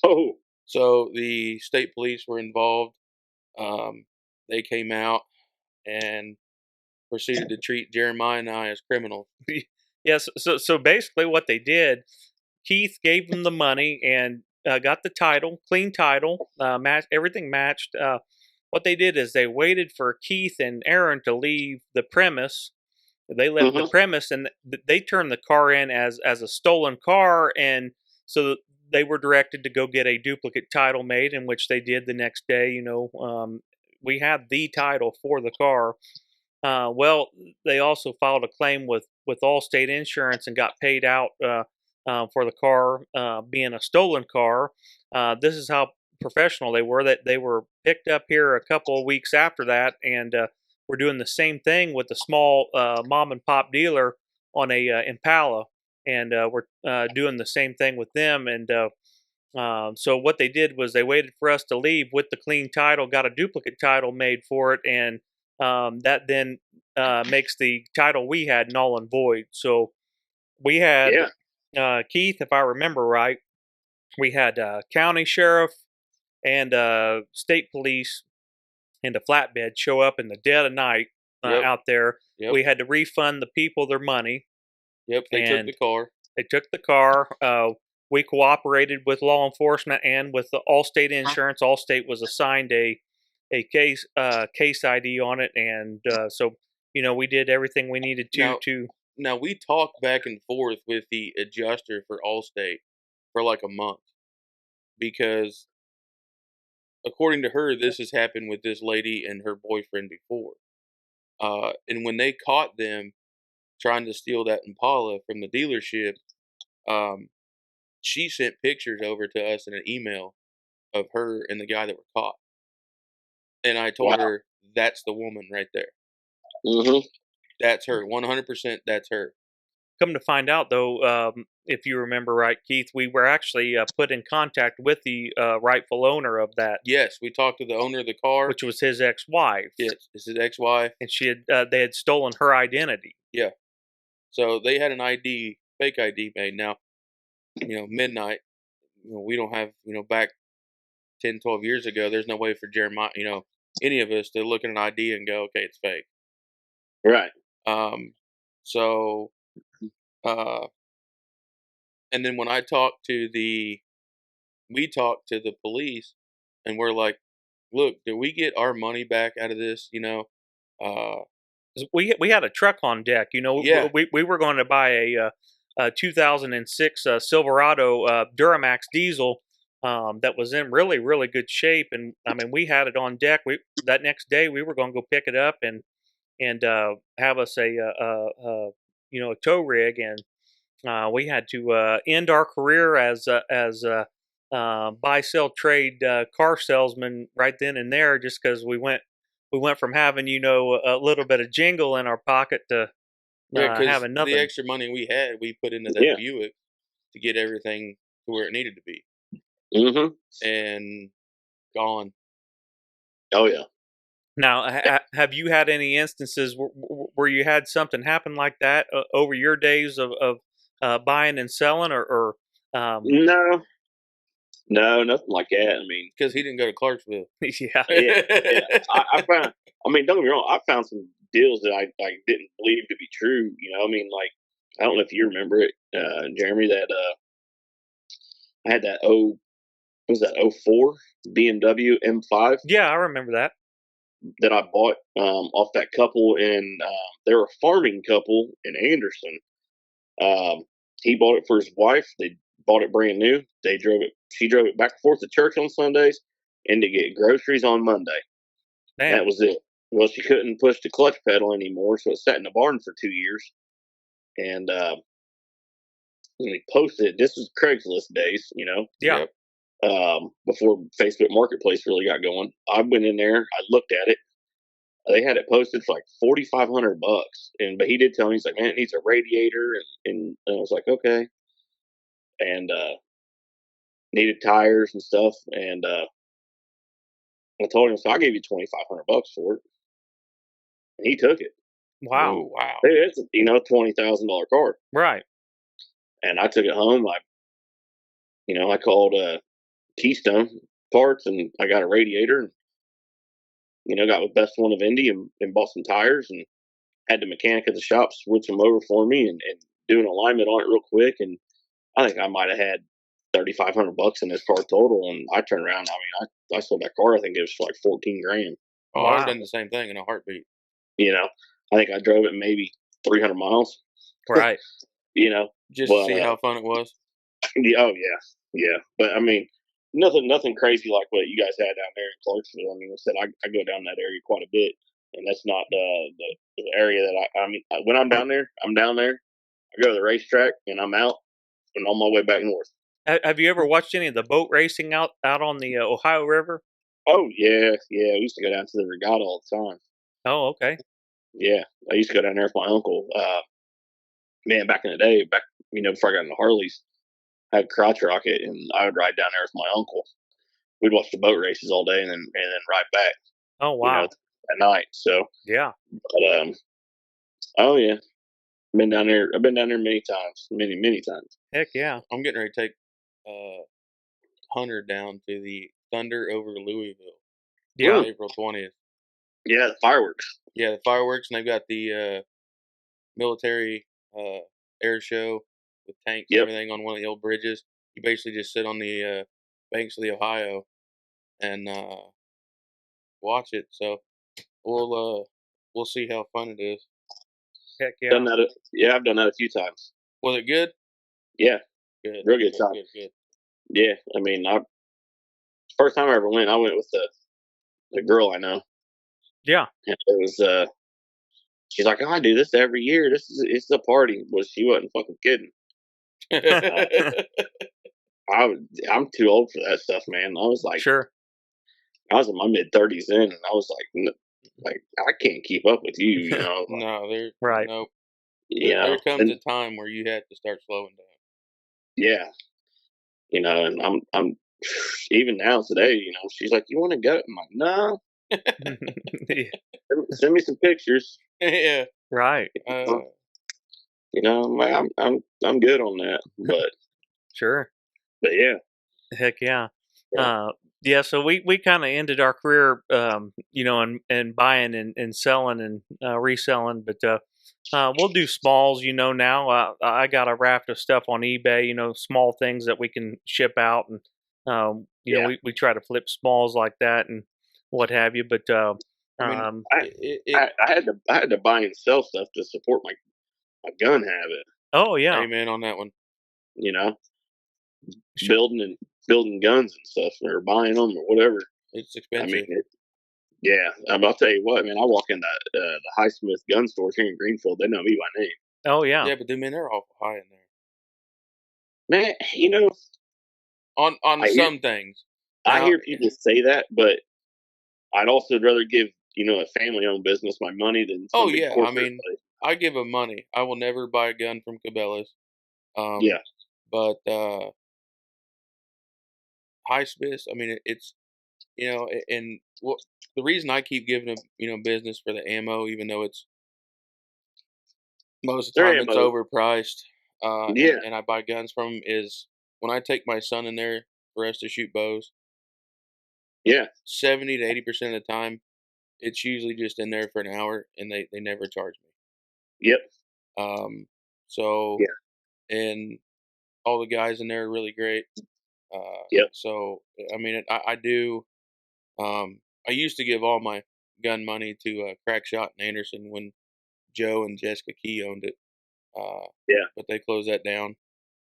Oh. So the state police were involved. They came out and proceeded to treat Jeremiah and I as criminals. Yes. So basically, what they did, Keith gave them the money and got the title, clean title, everything matched. What they did is they waited for Keith and Aaron to leave the premise. They left the premise and they turned the car in as a stolen car, and so they were directed to go get a duplicate title made, in which they did the next day. We had the title for the car. Well, they also filed a claim with Allstate Insurance and got paid out for the car being a stolen car. This is how professional they were. That they were picked up here a couple of weeks after that, and we're doing the same thing with a small mom and pop dealer on a Impala, and we're doing the same thing with them. And so what they did was they waited for us to leave with the clean title, got a duplicate title made for it, and that then makes the title we had null and void. So we had Keith, if I remember right, we had county sheriff and state police and a flatbed show up in the dead of night Yep. out there. Yep. We had to refund the people their money. Yep. They took the car. They took the car. We cooperated with law enforcement and with the Allstate Insurance. Allstate was assigned a case ID on it, and so we did everything we needed Now we talked back and forth with the adjuster for Allstate for like a month because, according to her, this has happened with this lady and her boyfriend before. And when they caught them trying to steal that Impala from the dealership, she sent pictures over to us in an email of her and the guy that were caught. And I told her, that's the woman right there. Mm-hmm. That's her. 100%. That's her. Come to find out, though, if you remember right, Keith, we were actually put in contact with the rightful owner of that, Yes, we talked to the owner of the car. which was his ex-wife. Yes, it's his ex-wife. And they had stolen her identity. Yeah. So they had an ID, fake ID made. Now, midnight. We don't have, back 10, 12 years ago, there's no way for Jeremiah, any of us to look at an ID and go, okay, it's fake. Right. So, and then when we talked to the police, and we're like, look, did we get our money back out of this? 'Cause we had a truck on deck. Yeah. We were going to buy a 2006 Silverado Duramax diesel that was in really, really good shape, and I mean we had it on deck. That next day we were going to go pick it up and have us a tow rig, and we had to end our career as buy sell trade car salesman right then and there, just because we went from having a little bit of jingle in our pocket to having nothing. The extra money we had, we put into that Yeah. Buick to get everything to where it needed to be, Mm-hmm. and gone. Oh yeah. Now, have you had any instances where you had something happen like that over your days of buying and selling, or No, nothing like that. I mean, Because he didn't go to Clarksville. yeah, yeah. I found. I mean, don't get me wrong. I found some deals that I didn't believe to be true. I mean, like I don't know if you remember it, Jeremy. That I had that was that 04 BMW M5 yeah, I remember that. that I bought off that couple, and they were a farming couple in Anderson. He bought it for his wife. They bought it brand new. They drove it. She drove it back and forth to church on Sundays and to get groceries on Monday. Damn. That was it. Well, she couldn't push the clutch pedal anymore, so it sat in the barn for 2 years. And when we posted, this was Craigslist days, Yeah. before Facebook Marketplace really got going. I went in there, I looked at it. They had it posted for like $4,500, but he did tell me, he's like, man, it needs a radiator, and I was like, okay, and needed tires and stuff, and I told him, so I'll give you $2,500 for it, and he took it. Wow. Oh, wow. It's $20,000 car, Right. and I took it home. I called Keystone Parts, and I got a radiator, and got the best one of Indy, and bought some tires, and had the mechanic at the shop switch them over for me, and do an alignment on it real quick. And I think I might have had $3,500 in this car total. And I turned around. I mean, I sold that car. I think it was for like 14 grand. Oh, Wow. I would have done the same thing in a heartbeat. I think I drove it maybe 300 miles. Right. Just to see how fun it was. Oh yeah. But I mean, nothing crazy like what you guys had down there in Clarksville. I mean, I said I go down that area quite a bit, and that's not the area that I mean. When I'm down there, I'm down there. I go to the racetrack, and I'm out, and on my way back north. Have you ever watched any of the boat racing out on the Ohio River? Oh yeah. We used to go down to the regatta all the time. Oh, okay. Yeah, I used to go down there with my uncle. Man, back in the day, before I got into Harleys, I had crotch rocket, and I would ride down there with my uncle. We'd watch the boat races all day, and then ride back. Oh, wow. At night. So Yeah. but oh yeah, been down there. I've been down there many times, many times. Heck yeah. I'm getting ready to take Hunter down to the Thunder over to Louisville. Yeah. On April 20th. Yeah, the fireworks. Yeah, the fireworks, and they've got the military air show with tanks and everything on one of the old bridges. You basically just sit on the banks of the Ohio and watch it. So we'll see how fun it is. Heck yeah. Done that. Yeah, I've done that a few times. Was it good? Yeah, Good. real good time. Good. Yeah, I mean, first time I ever went, I went with the girl I know. Yeah. And it was she's like, oh, I do this every year. It's a party. Well, she wasn't fucking kidding. I'm too old for that stuff, man. I was like, Sure. I was in my mid-30s then, and I was like, like I can't keep up with you, you know. Like, No, there Right. nope. you There know, comes and a time where you have to start slowing down. yeah, you know, and I'm even now today, you know, she's like, "You want to go?" I'm like, "No, Yeah, send me some pictures." Yeah. right. You know, I'm like, I'm good on that, Sure. but yeah, Heck yeah. yeah, Uh, yeah, so we kind of ended our career, and buying and selling and reselling, but we'll do smalls, now. I got a raft of stuff on eBay, small things that we can ship out. And, yeah. we try to flip smalls like that and what have you. But, I mean, um, I had to buy and sell stuff to support my gun habit. oh, yeah, amen on that one. You know, sure. building guns and stuff, or buying them or whatever. It's I mean, expensive. yeah. I'll tell you what, man. I walk in the Highsmith gun store here in Greenfield. They know me by name, Oh, yeah, Yeah, but then, man, they're awful high in there. man. You know, On I hear some things. I Now, hear people say that, but I'd also rather give a family owned business my money than oh some big yeah, I corporate mean, place. I give them money. I will never buy a gun from Cabela's. Yeah, But Highsmith, I mean, it's and what the reason I keep giving them business for the ammo, even though it's most of the their time it's ammo. overpriced, Yeah, and I buy guns from 'em is when I take my son in there for us to shoot bows, yeah, 70 to 80% of the time, it's usually just in there for an hour, and they never charge me. yep, Um, so yeah, and all the guys in there are really great. yep. So I mean, I do. I used to give all my gun money to Crackshot and Anderson when Joe and Jessica Key owned it, uh, Yeah, but they closed that down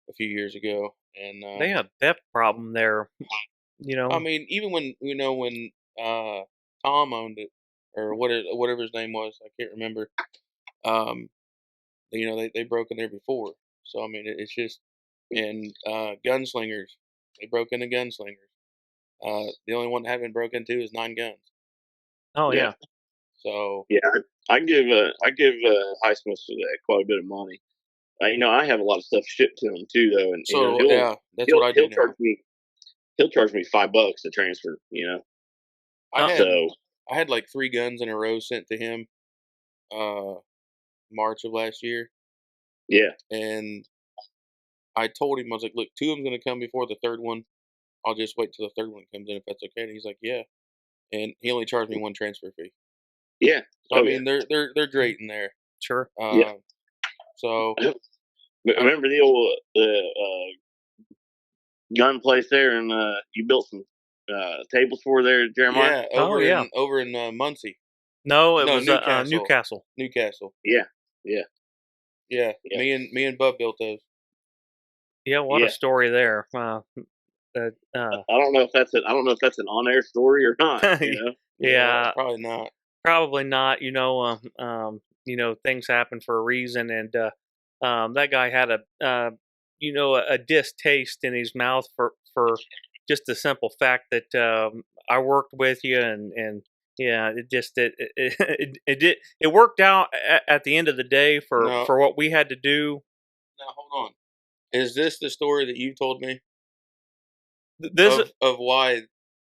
a few years ago. And they had a theft problem there, I mean, even when Tom owned it, or whatever his name was, I can't remember. Um, they broke in there before, so I mean, it's just and gunslingers. They broke into gunslingers. The only one that haven't broken into is Nine Guns. Oh, yeah, yeah, So yeah. I give Highsmith quite a bit of money. I have a lot of stuff shipped to him too, though, and yeah, that's what I do he'll now. charge me $5 to transfer. I uh, had So I had like 3 guns in a row sent to him, uh, March of last year, yeah, and I told him, I was like, "Look, 2 of them's gonna come before the 3rd one. I'll just wait till the 3rd one comes in if that's okay." And he's like, "Yeah." And he only charged me 1 transfer fee. yeah, So, I oh yeah, mean, they're great in there. sure. yeah. Uh, so, I'm Remember the old gun place there, and you built some tables for there, Jeremiah? yeah, Oh, yeah. over in, Muncie. No, it No, was Newcastle. Newcastle. Newcastle. Yeah, yeah, Yeah, yeah, me and Bub built those. Yeah, what a yeah. story there. I don't know if that's an on air story or not. Yeah, Yeah, probably not. probably not. Things happen for a reason, and that guy had a distaste in his mouth for just the simple fact that I worked with you, and yeah, it just it worked out at the end of the day No, for what we had to do. now hold on. Is this the story that you told me This, of why?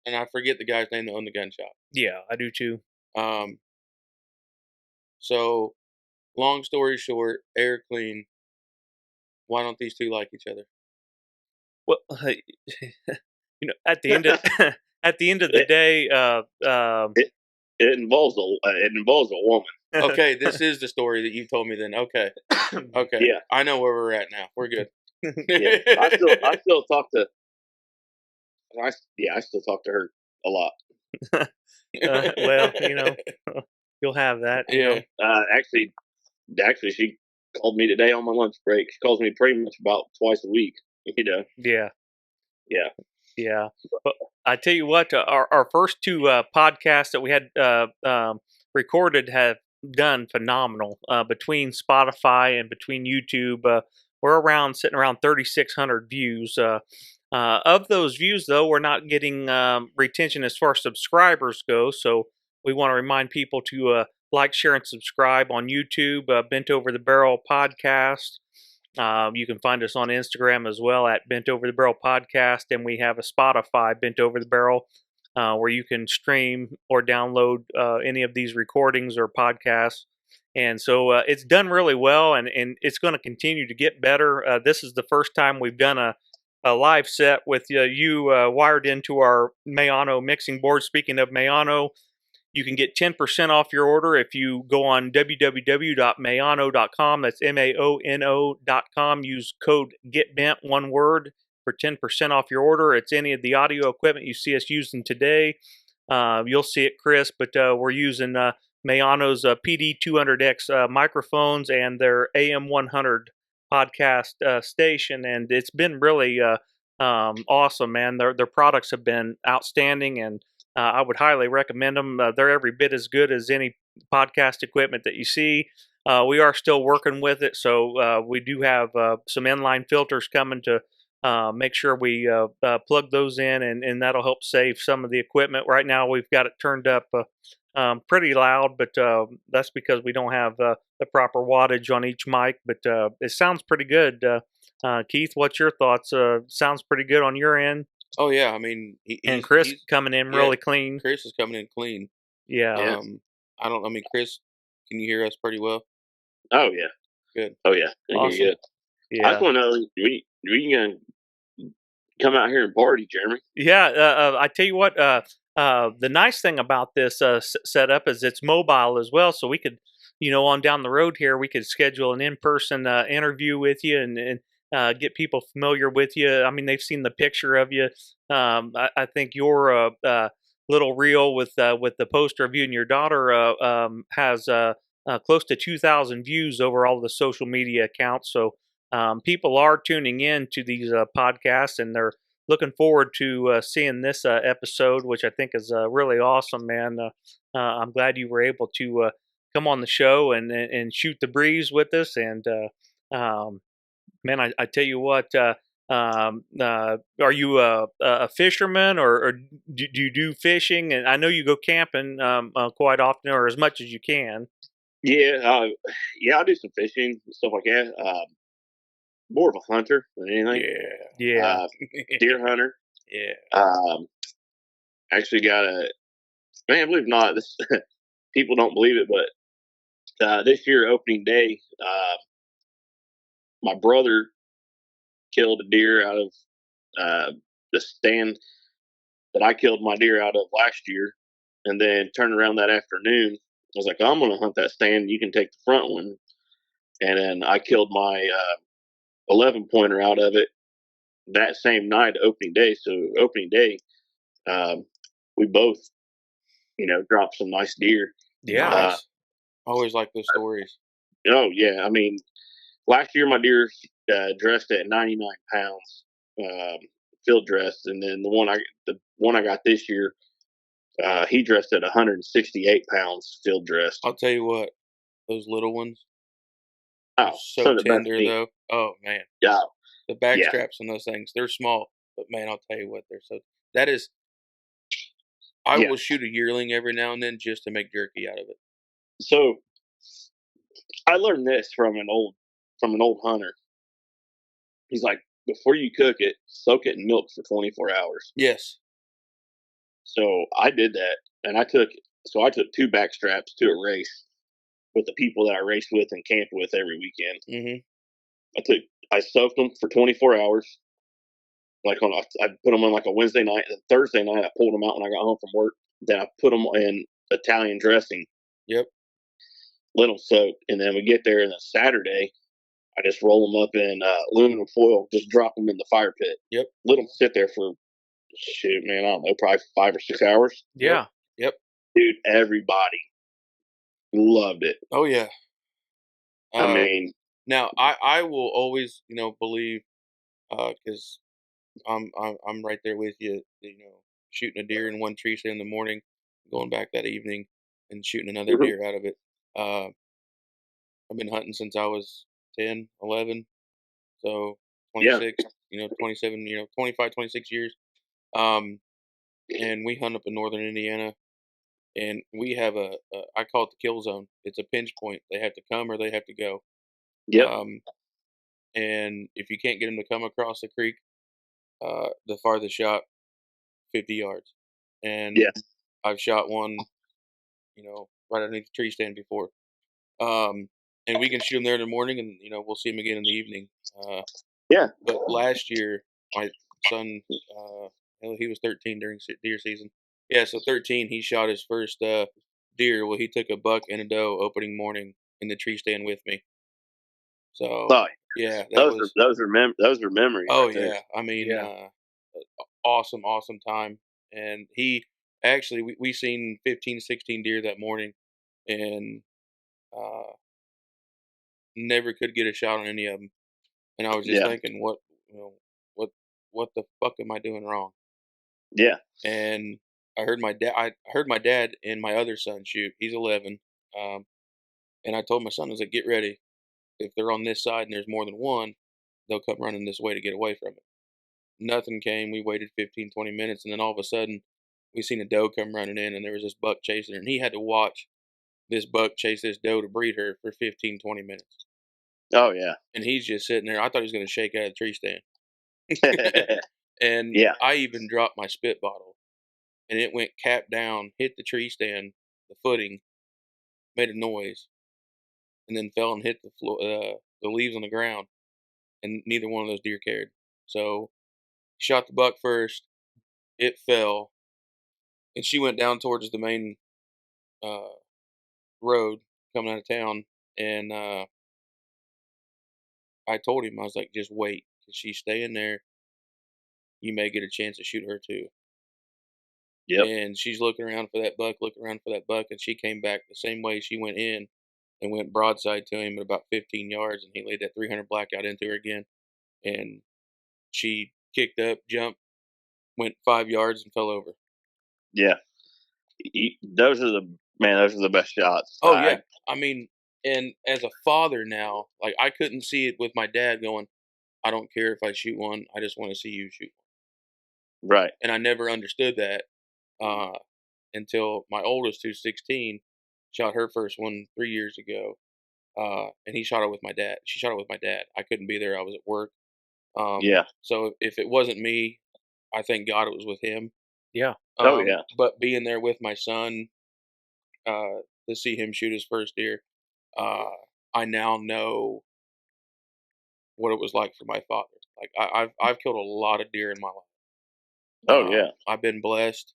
And I forget the guy's name that owned the gun shop. yeah, I do too. Um, so long story short, Air Clean. Why don't these two like each other? Well, at the end of at the end of the it, day, it it involves a woman. Okay, this is the story that you told me. Then okay, Yeah, I know where we're at now. We're good. yeah. I still talk to I still talk to her a lot. well, you'll have that. Yeah. Actually, she called me today on my lunch break. She calls me pretty much about twice a week. Yeah, Yeah, yeah. But I tell you what, our first two podcasts that we had recorded have done phenomenal. Between Spotify and between YouTube, we're sitting around 3,600 views. Of those views, though, we're not getting retention as far as subscribers go. So we want to remind people to like, share, and subscribe on YouTube, Bent Over the Barrel Podcast. You can find us on Instagram as well at Bent Over the Barrel Podcast, and we have a Spotify, Bent Over the Barrel, where you can stream or download any of these recordings or podcasts. And so it's done really well, and it's going to continue to get better. This is the first time we've done a live set with you wired into our Mayano mixing board. Speaking of Mayano, you can get 10% off your order if you go on www.mayano.com. That's MAONO.com. Use code GETBENT, one word, for 10% off your order. It's any of the audio equipment you see us using today. You'll see it, Chris, but we're using Mayano's PD200X microphones and their AM100 podcast station, and it's been really awesome, man. Their products have been outstanding, and I would highly recommend them. They're every bit as good as any podcast equipment that you see. We are still working with it, so we do have some inline filters coming to make sure we plug those in, and that'll help save some of the equipment. Right now, we've got it turned up pretty loud, but that's because we don't have the proper wattage on each mic, but it sounds pretty good. Keith, what's your thoughts? Sounds pretty good on your end. Oh yeah, I mean, And Chris coming in really clean. Chris is coming in clean. Yeah. I mean, Chris, can you hear us pretty well? Oh yeah. Good. Oh yeah. Awesome. Good. Yeah. I just want to know, we gonna come out here and party, Jeremy? Yeah. I tell you what. The nice thing about this setup is it's mobile as well, so we could, on down the road here, we could schedule an in-person interview with you and get people familiar with you. I mean, they've seen the picture of you. I think your little reel with the poster of you and your daughter has close to 2,000 views over all the social media accounts. So people are tuning in to these podcasts, and they're looking forward to seeing this episode, which I think is really awesome, man. I'm glad you were able to come on the show and shoot the breeze with us. And man, I tell you what, are you a fisherman, or do you do fishing? And I know you go camping quite often, or as much as you can. Yeah, yeah, I do some fishing and stuff like that. More of a hunter than anything. Yeah. Deer hunter. Yeah. Actually got man, believe it or not, this people don't believe it, but this year opening day, my brother killed a deer out of the stand that I killed my deer out of last year, and then turned around that afternoon. I was like, I'm going to hunt that stand. You can take the front one. And then I killed my 11 pointer out of it that same night, opening day. So opening day, we both, dropped some nice deer. Yeah. Nice. I always like those stories. Oh yeah, I mean, last year my deer dressed at 99 pounds, field dressed, and then the one I got this year, he dressed at 168 pounds field dressed. I'll tell you what, those little ones, Oh, so tender though. Oh man, yeah. The back straps on those things, they're small, but man, I'll tell you what, they're so. That is, I will shoot a yearling every now and then just to make jerky out of it. So, I learned this from an old hunter. He's like, before you cook it, soak it in milk for 24 hours. Yes. So I did that, and I took 2 back straps to a race with the people that I raced with and camped with every weekend. Mm-hmm. I soaked them for 24 hours. I put them on like a Wednesday night, and Thursday night I pulled them out when I got home from work. Then I put them in Italian dressing. Yep. Let them soak, and then we get there, and then Saturday I just roll them up in aluminum foil, just drop them in the fire pit. Yep. Let them sit there for, shoot, man, I don't know, probably 5 or 6 hours. Yeah. Yep. Dude, everybody loved it. Oh yeah. I mean, now I will always believe because I'm right there with you. Shooting a deer in one tree, say in the morning, going back that evening and shooting another deer out of it. I've been hunting since I was 10, 11, so 26, 27, 25, 26 years. And we hunt up in northern Indiana, and we have I call it the kill zone. It's a pinch point. They have to come or they have to go. Yep. Um, and if you can't get them to come across the creek, the farthest shot 50 yards. And Yeah. I've shot one, right underneath the tree stand before. And we can shoot them there in the morning, and we'll see them again in the evening. Uh, Yeah. but last year, my son, well, he was 13 during deer season. Yeah, so 13, he shot his first deer. Well, he took a buck and a doe opening morning in the tree stand with me. So Oh, yeah, that was. those are memories Oh right there. yeah, I mean, Yeah. awesome, awesome time. And he actually, we seen 15, 16 deer that morning, and uh, never could get a shot on any of them. And I was just Yeah. thinking, you know, what, what the fuck am I doing wrong? Yeah. And I heard my dad and my other son shoot. He's 11. Um, and I told my son, I was like, get ready. If they're on this side and there's more than one, they'll come running this way to get away from it. Nothing came. We waited 15, 20 minutes, and then all of a sudden, we seen a doe come running in, and there was this buck chasing her, and he had to watch this buck chase this doe to breed her for 15, 20 minutes. Oh yeah. And he's just sitting there. I thought he was going to shake out of the tree stand. And Yeah. I even dropped my spit bottle, and it went cap down, hit the tree stand, the footing, made a noise, and then fell and hit the floor, the leaves on the ground, and neither one of those deer cared. So shot the buck first. It fell, and she went down towards the main uh, road coming out of town, and I told him, I was like, just wait, if she's staying there, you may get a chance to shoot her too. Yep. And she's looking around for that buck, looking around for that buck, and she came back the same way she went in and went broadside to him at about 15 yards, and he laid that 300 blackout into her again, and she kicked up, jumped, went 5 yards, and fell over. Yeah. Those are the best shots. Oh yeah, I mean, and as a father now, like I couldn't see it with my dad going, I don't care if I shoot one, I just want to see you shoot one. Right. And I never understood that uh, until my oldest, who's 16, shot her first one 3 years ago, and he shot it with my dad. She shot it with my dad. I couldn't be there; I was at work. Yeah. So if it wasn't me, I thank God it was with him. Yeah. Oh yeah. But being there with my son to see him shoot his first deer, uh, I now know what it was like for my father. Like I've killed a lot of deer in my life. Oh yeah. I've been blessed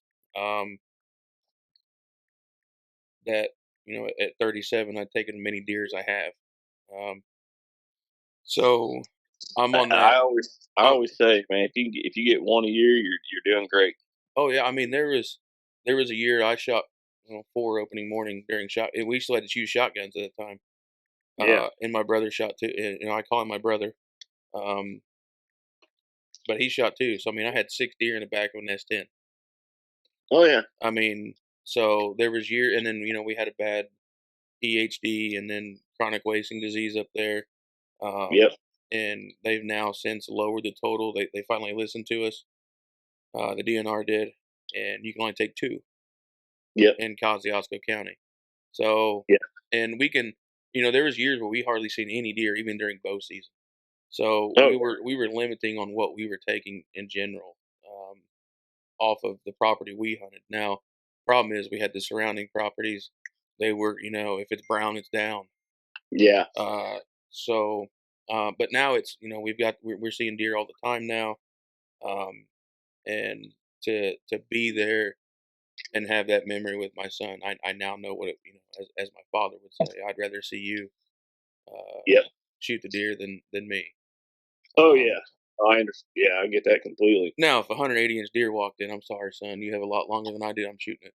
that at 37 I've taken many deers I have. Um, so I'm I, on I that. always I Uh, always say, man, if you get one a year, you're doing great. oh yeah, I mean there was a year I shot 4 opening morning during shot. And we still had to use shotguns at the time. Yeah. And my brother shot too. And, I call him my brother. Um, but he shot too. So I mean I had 6 deer in the back of an S10. Oh yeah. I mean, so there was and then we had a bad EHD and then chronic wasting disease up there. Yep. And they've now since lowered the total. They finally listened to us. The DNR did, and you can only take 2 Yep. in Kosciuszko County. So, Yeah. and we can, there was years where we hardly seen any deer even during bow season. So Oh we were limiting on what we were taking in general off of the property we hunted. Now, problem is we had the surrounding properties. They were, if it's brown, it's down. yeah. Uh, so, but now it's we're seeing deer all the time now, um, and to be there and have that memory with my son, I now know what it as my father would say, I'd rather see you uh, Yep. shoot the deer than me. Oh Um, yeah. I understand. Yeah, I get that completely. Now, if a 180-inch deer walked in, I'm sorry, son, you have a lot longer than I do. I'm shooting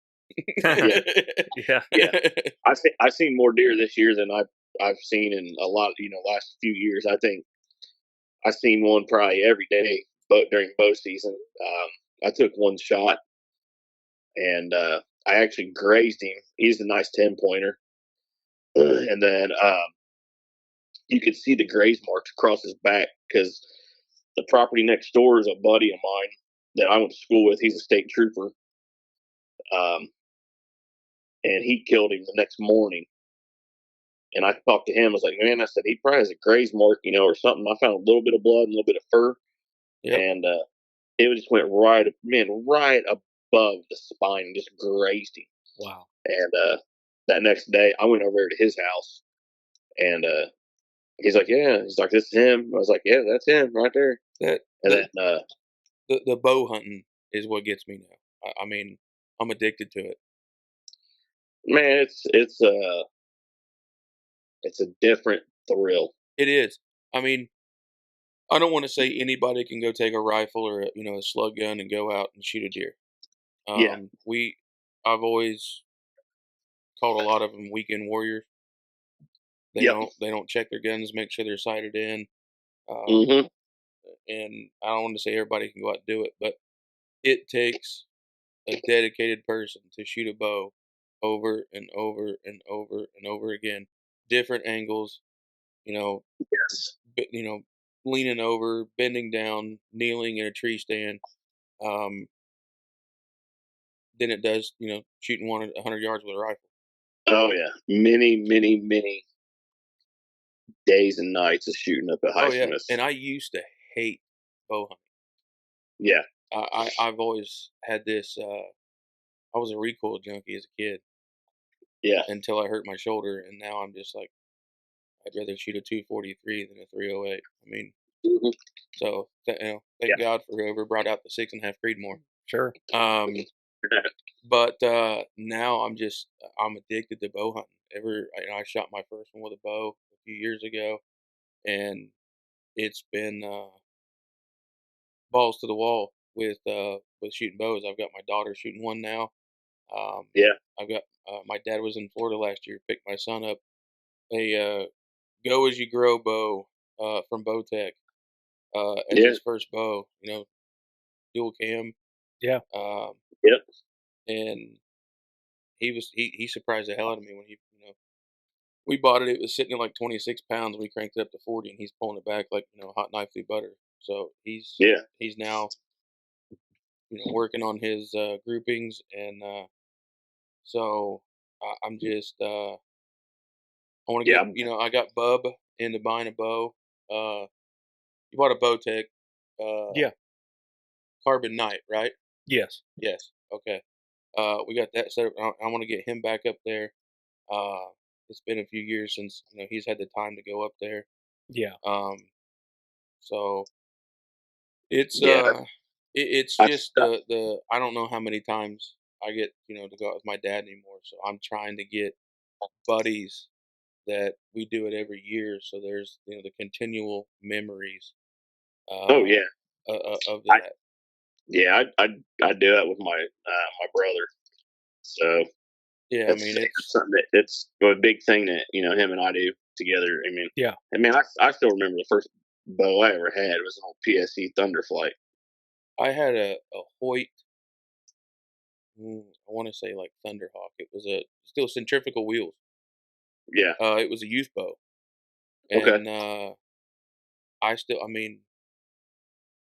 Yeah. Yeah. Yeah. I've seen more deer this year than I've seen in a lot. Last few years. I think I've seen one probably every day, but during bow season, I took one shot and I actually grazed him. He's a nice 10-pointer, and then you could see the graze marks across his back because the property next door is a buddy of mine that I went to school with. He's a state trooper. Um, and he killed him the next morning. And I talked to him. I was like, man, I said, he probably has a graze mark, or something. I found a little bit of blood and a little bit of fur. Yep. And it just went right above the spine and just grazed him. Wow. And that next day, I went over there to his house, and he's like, yeah. He's like, this is him. I was like, yeah, that's him right there. That And the, then, the bow hunting is what gets me now. I mean, I'm addicted to it. man, it's a different thrill. It is. I mean, I don't want to say anybody can go take a rifle or a slug gun and go out and shoot a deer. Yeah. I've always called a lot of them weekend warriors. They Yep. don't check their guns, make sure they're sighted in. Mm-hmm. And I don't want to say everybody can go out and do it, but it takes a dedicated person to shoot a bow over and over and over and over again, different angles. Yes. Leaning over, bending down, kneeling in a tree stand. Than it does, shooting 100 yards with a rifle. Oh yeah, many days and nights of shooting up at Oh yeah, Highsmith. and I used to hate bow hunting. Yeah. I've always had this. I was a recoil junkie as a kid. Yeah. Until I hurt my shoulder, and now I'm just like, I'd rather shoot a 243 than a 308. I mean, mm-hmm. So thank God for whoever brought out the 6.5 Creedmoor. Sure. But now I'm addicted to bow hunting. I shot my first one with a bow a few years ago, and it's been balls to the wall with shooting bows. I've got my daughter shooting one now. Yeah. I've got my dad was in Florida last year, picked my son up a Go As You Grow bow from Bowtech as his first bow. Dual cam. Yeah. Yep. And he surprised the hell out of me when we bought it. It was sitting at like 26 pounds. We cranked it up to 40, and he's pulling it back like hot knife through butter. So he's now working on his groupings, and so I'm just I want to get I got Bub into buying a bow. You bought a Bowtech Carbon Knight, right? Yes. Okay. We got that set up. I want to get him back up there. It's been a few years since he's had the time to go up there. Yeah. So it's it's just the I don't know how many times I get to go out with my dad anymore. So I'm trying to get buddies that we do it every year. So there's the continual memories. Oh yeah. Of that. I do that with my my brother. So yeah, I mean it's something it's a big thing that him and I do together. I mean, yeah. I mean, I still remember the first bow I ever had. It was an old PSE Thunderflight. I had a Hoyt. I want to say like Thunderhawk. It was still centrifugal wheels. Yeah. It was a youth bow. And I mean,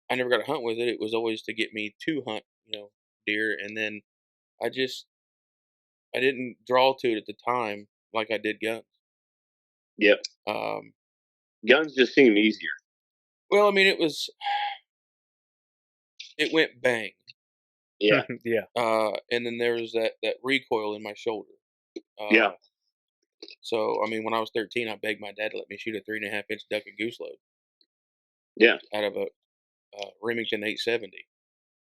I never got to hunt with it. It was always to get me to hunt, deer. And then I didn't draw to it at the time like I did guns. Yep. Guns just seem easier. Well, I mean, it went bang. Yeah. Yeah. And then there was that recoil in my shoulder. Yeah. So, I mean, when I was 13, I begged my dad to let me shoot a 3.5-inch duck and goose load. Yeah. Out of a Remington 870.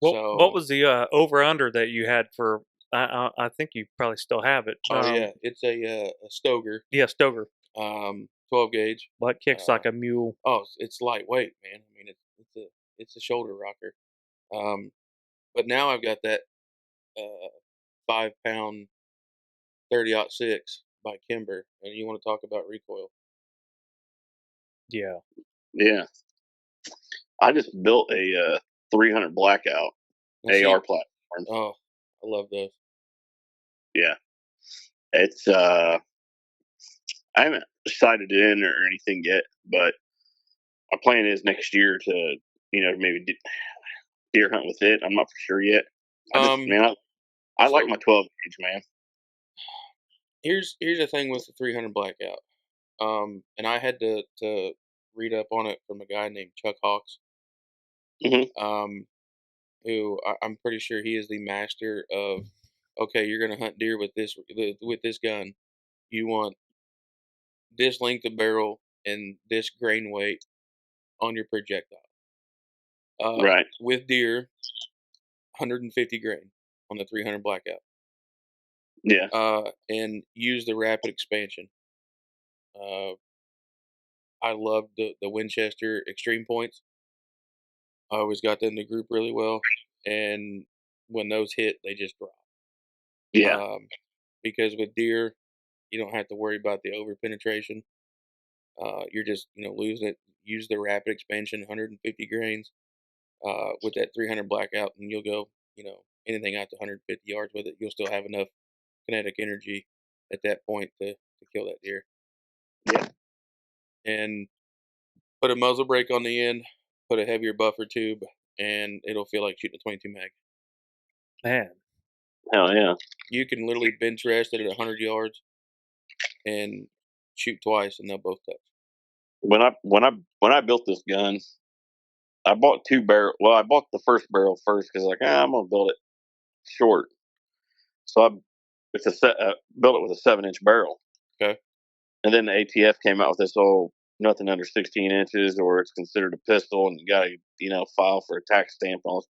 Well, what was the over under that you had for? I think you probably still have it. Yeah, it's a Stoeger. Yeah, Stoeger. 12 gauge. Well, it kicks like a mule. Oh, it's lightweight, man. I mean, it's a shoulder rocker. But now I've got that 5-pound 30-06 by Kimber, and you want to talk about recoil? Yeah. Yeah. I just built a 300 Blackout AR platform. Oh, I love those. Yeah. It's I haven't decided it in or anything yet, but my plan is next year to maybe deer hunt with it. I'm not for sure yet. I like my 12 gauge, man. Here's the thing with the 300 blackout. And I had to read up on it from a guy named Chuck Hawks. Hmm. Who I'm pretty sure he is the master of. Okay, you're gonna hunt deer with this gun. You want this length of barrel and this grain weight on your projectile. Right. With deer, 150 grain on the 300 blackout. Yeah. And use the rapid expansion. Uh, I loved the Winchester extreme points. I always got them to group really well, and when those hit, they just drop. Yeah. Because with deer, you don't have to worry about the over penetration. You're just losing it. Use the rapid expansion, 150 grains with that 300 blackout, and you'll go anything out to 150 yards with it. You'll still have enough kinetic energy at that point to kill that deer. Yeah. And put a muzzle brake on the end, put a heavier buffer tube, and it'll feel like shooting a 22 mag. Man. Hell yeah. You can literally bench rest it at 100 yards and shoot twice, and they'll both touch. When I built this gun, I bought two barrel. Well, I bought the first barrel first because I'm gonna build it short. So built it with a 7-inch barrel. Okay. And then the ATF came out with this whole nothing under 16 inches or it's considered a pistol and you got to file for a tax stamp on.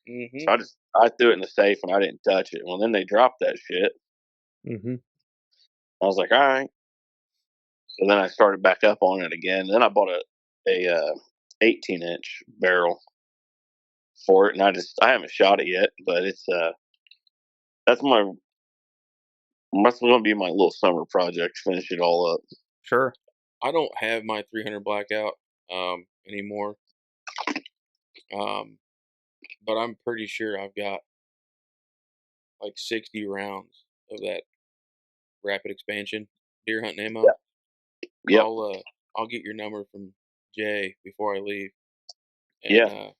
Mm-hmm. So I threw it in the safe and I didn't touch it. Well, then they dropped that shit. Mm-hmm. I was like, all right. So then I started back up on it again. Then I bought a 18-inch barrel for it, and I haven't shot it yet, but it's that's going to be my little summer project. Finish it all up. Sure. I don't have my 300 blackout anymore, but I'm pretty sure I've got like 60 rounds of that rapid expansion deer hunting ammo. Yep. I'll get your number from Jay before I leave, and Yeah.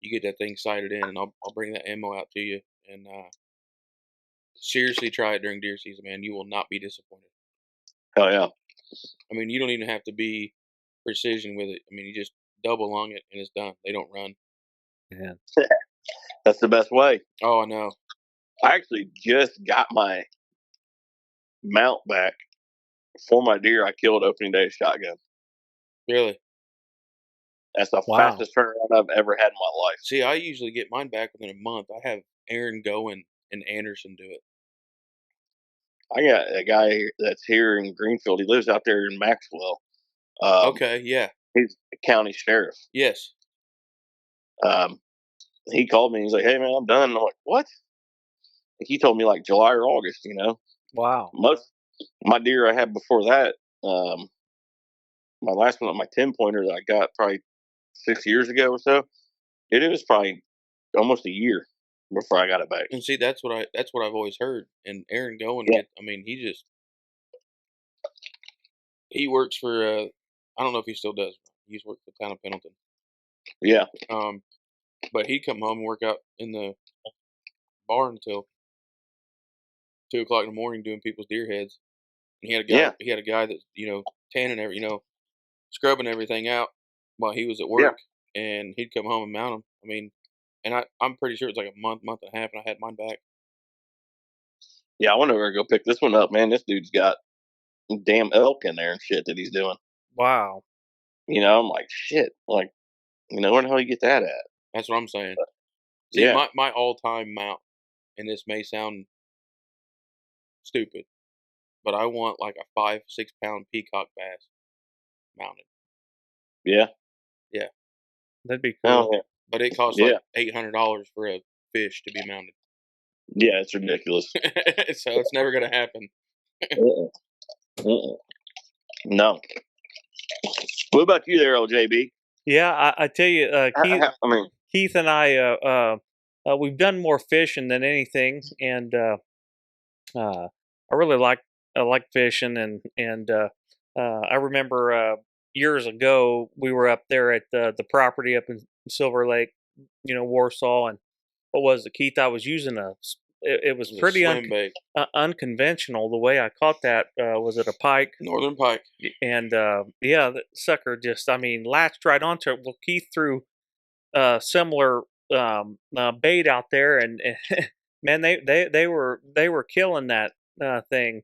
you get that thing sighted in, and I'll bring that ammo out to you. And seriously, try it during deer season, man. You will not be disappointed. Hell yeah. I mean, you don't even have to be precision with it. I mean, you just double lung it, and it's done. They don't run. Yeah. That's the best way. Oh, I know. I actually just got my mount back for my deer I killed opening day shotgun. Really? That's the Wow. fastest turnaround I've ever had in my life. See, I usually get mine back within a month. I have Aaron Goen and Anderson do it. I got a guy that's here in Greenfield. He lives out there in Maxwell. Okay, yeah. He's the county sheriff. Yes. He called me and he's like, "Hey man, I'm done." And I'm like, "What?" He told me like July or August. Wow. Most my deer I had before that, my last one, my 10-pointer that I got probably 6 years ago or so, it was probably almost a year before I got it back. And see, that's what I've always heard. And Aaron Goen, Yeah. I mean, he works for I don't know if he still does. He used to work for the town of Pendleton. Yeah. But he'd come home and work out in the barn until 2 o'clock in the morning doing people's deer heads. And he had a guy. Yeah. He had a guy that tanning scrubbing everything out while he was at Yeah. work, and he'd come home and mount them. I mean, and I'm pretty sure it's like a month and a half, and I had mine back. Yeah, I want to go pick this one up, man. This dude's got damn elk in there and shit that he's doing. Wow. I'm like, shit. Like, where the hell you get that at? That's what I'm saying. See, Yeah. my all-time mount, and this may sound stupid, but I want like a 5-6 pound peacock bass mounted. Yeah. Yeah. That'd be cool. Oh, yeah. But it costs like $800 for a fish to be mounted. Yeah, it's ridiculous. So it's never gonna happen. No. What about you there, LJB? Yeah, I tell you, Keith, I mean, Keith and I, we've done more fishing than anything, and I really like fishing, and I remember years ago we were up there at the property up in Silver Lake, Warsaw, and what was it, Keith? I was using it was It was a pretty slim bait. unconventional the way I caught that. Was it a pike? Northern pike. And yeah, the sucker just, I mean, latched right onto it. Well, Keith threw similar bait out there, and man, they were killing that thing.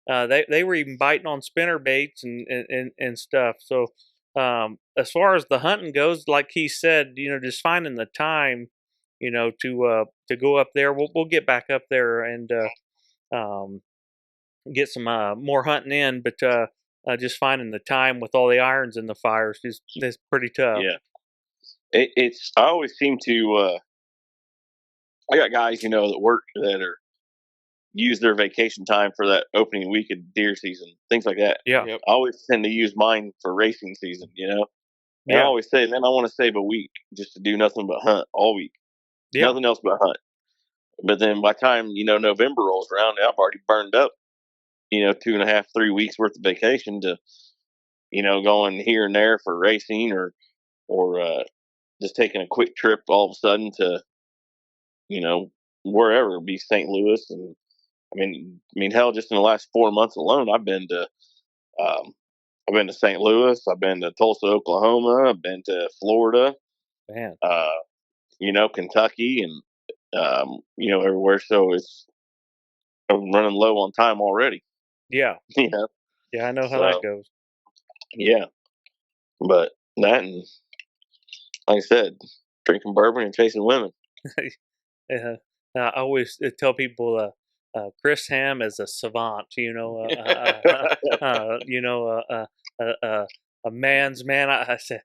They were even biting on spinner baits and stuff. So as far as the hunting goes, like he said, just finding the time, to go up there. We'll get back up there and um, get some more hunting in, but just finding the time with all the irons in the fires is pretty tough. Yeah. It's I always seem to I got guys that work that are use their vacation time for that opening week of deer season, things like that. Yeah, Yep. I always tend to use mine for racing season, and I yeah, always say, man, I want to save a week just to do nothing but hunt all week, yeah, nothing else but hunt. But then by the time November rolls around, I've already burned up 2.5, 3 weeks worth of vacation to going here and there for racing or just taking a quick trip all of a sudden to wherever, be St. Louis. And I mean hell, just in the last 4 months alone, um, I've been to St. Louis, I've been to Tulsa, Oklahoma, I've been to Florida, man, Kentucky, and everywhere. So I'm running low on time already. yeah, you know yeah. I know how that so goes. yeah, but that, and like I said, drinking bourbon and chasing women. I always tell people Chris Ham is a savant. A man's man. I said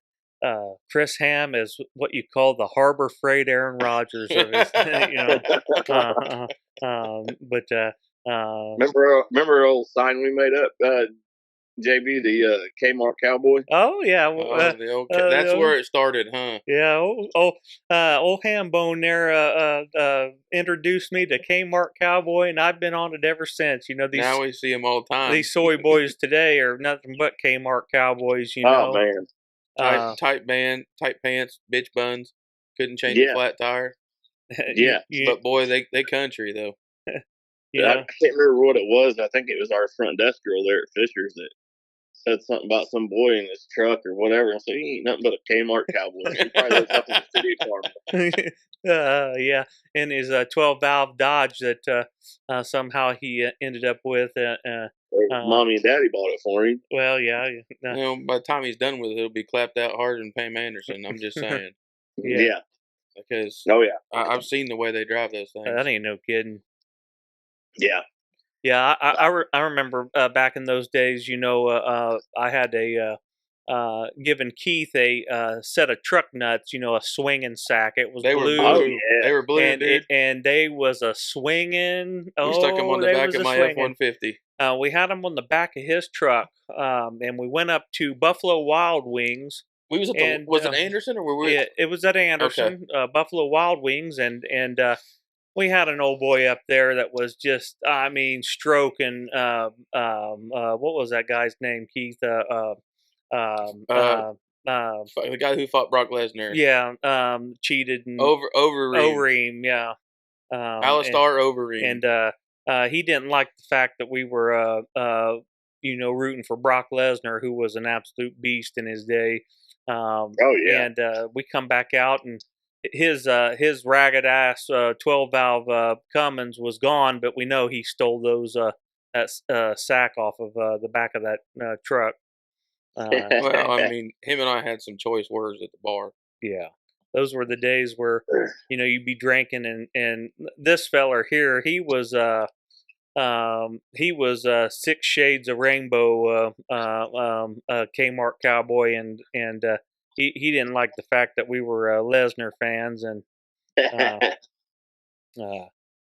Chris Ham is what you call the Harbor Freight Aaron Rodgers of his. But remember old sign we made up, JB, the Kmart Cowboy. oh yeah, Oh, the old that's where it started, huh? yeah, old Hambone there introduced me to Kmart Cowboy, and I've been on it ever since. Now we see them all the time. These soy boys today are nothing but Kmart Cowboys. Oh man, Tight band, tight pants, bitch buns. Couldn't change a yeah, flat tire. yeah. But boy, they country though. I can't remember what it was. I think it was our front desk girl there at Fisher's that said something about some boy in his truck or whatever. I said, he ain't nothing but a Kmart Cowboy. He probably lives up in the city farm. yeah, and his 12-valve Dodge that somehow he ended up with. Mommy and Daddy bought it for him. Well, yeah, By the time he's done with it, it'll be clapped out harder than Pam Anderson. I'm just saying. Yeah. Because Oh yeah. I've seen the way they drive those things. that ain't no kidding. Yeah. Yeah, I remember back in those days. I had given Keith a set of truck nuts. A swinging sack. It was They were blue. blue. Oh yeah. They were blue, and dude. and they was a swinging. We stuck them on the back of my F-150. We had them on the back of his truck, and we went up to Buffalo Wild Wings. We was at the, was it Anderson or were we? Yeah, it was at Anderson, Buffalo Wild Wings, and we had an old boy up there that was just, I mean, stroking. What was that guy's name, Keith? The guy who fought Brock Lesnar. Yeah, cheated and Overeem. Yeah. Alistar Overeem. And he didn't like the fact that we were, rooting for Brock Lesnar, who was an absolute beast in his day. Oh yeah. And we come back out, and his ragged ass 12-valve Cummins was gone, but we know he stole those that sack off of the back of that truck. Well, I mean, him and I had some choice words at the bar. Yeah, those were the days where you'd be drinking, and this feller here, he was 6 shades of rainbow Kmart Cowboy, and he didn't like the fact that we were Lesnar fans, and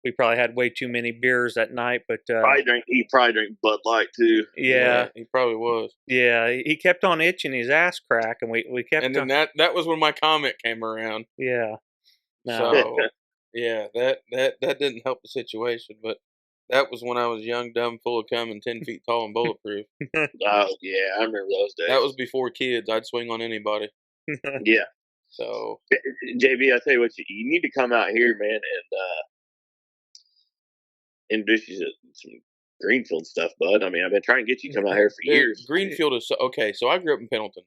we probably had way too many beers that night. But he probably drank Bud Light too. Yeah, he probably was. Yeah, he kept on itching his ass crack, and we kept. And then that was when my comment came around. Yeah. So yeah, that didn't help the situation, but that was when I was young, dumb, full of cum, and 10 feet tall and bulletproof. Oh yeah, I remember those days. That was before kids. I'd swing on anybody. Yeah. So JB, I tell you what, you need to come out here, man, and introduce you to some Greenfield stuff, bud. I mean, I've been trying to get you to come out here for years. Greenfield is okay. So I grew up in Pendleton.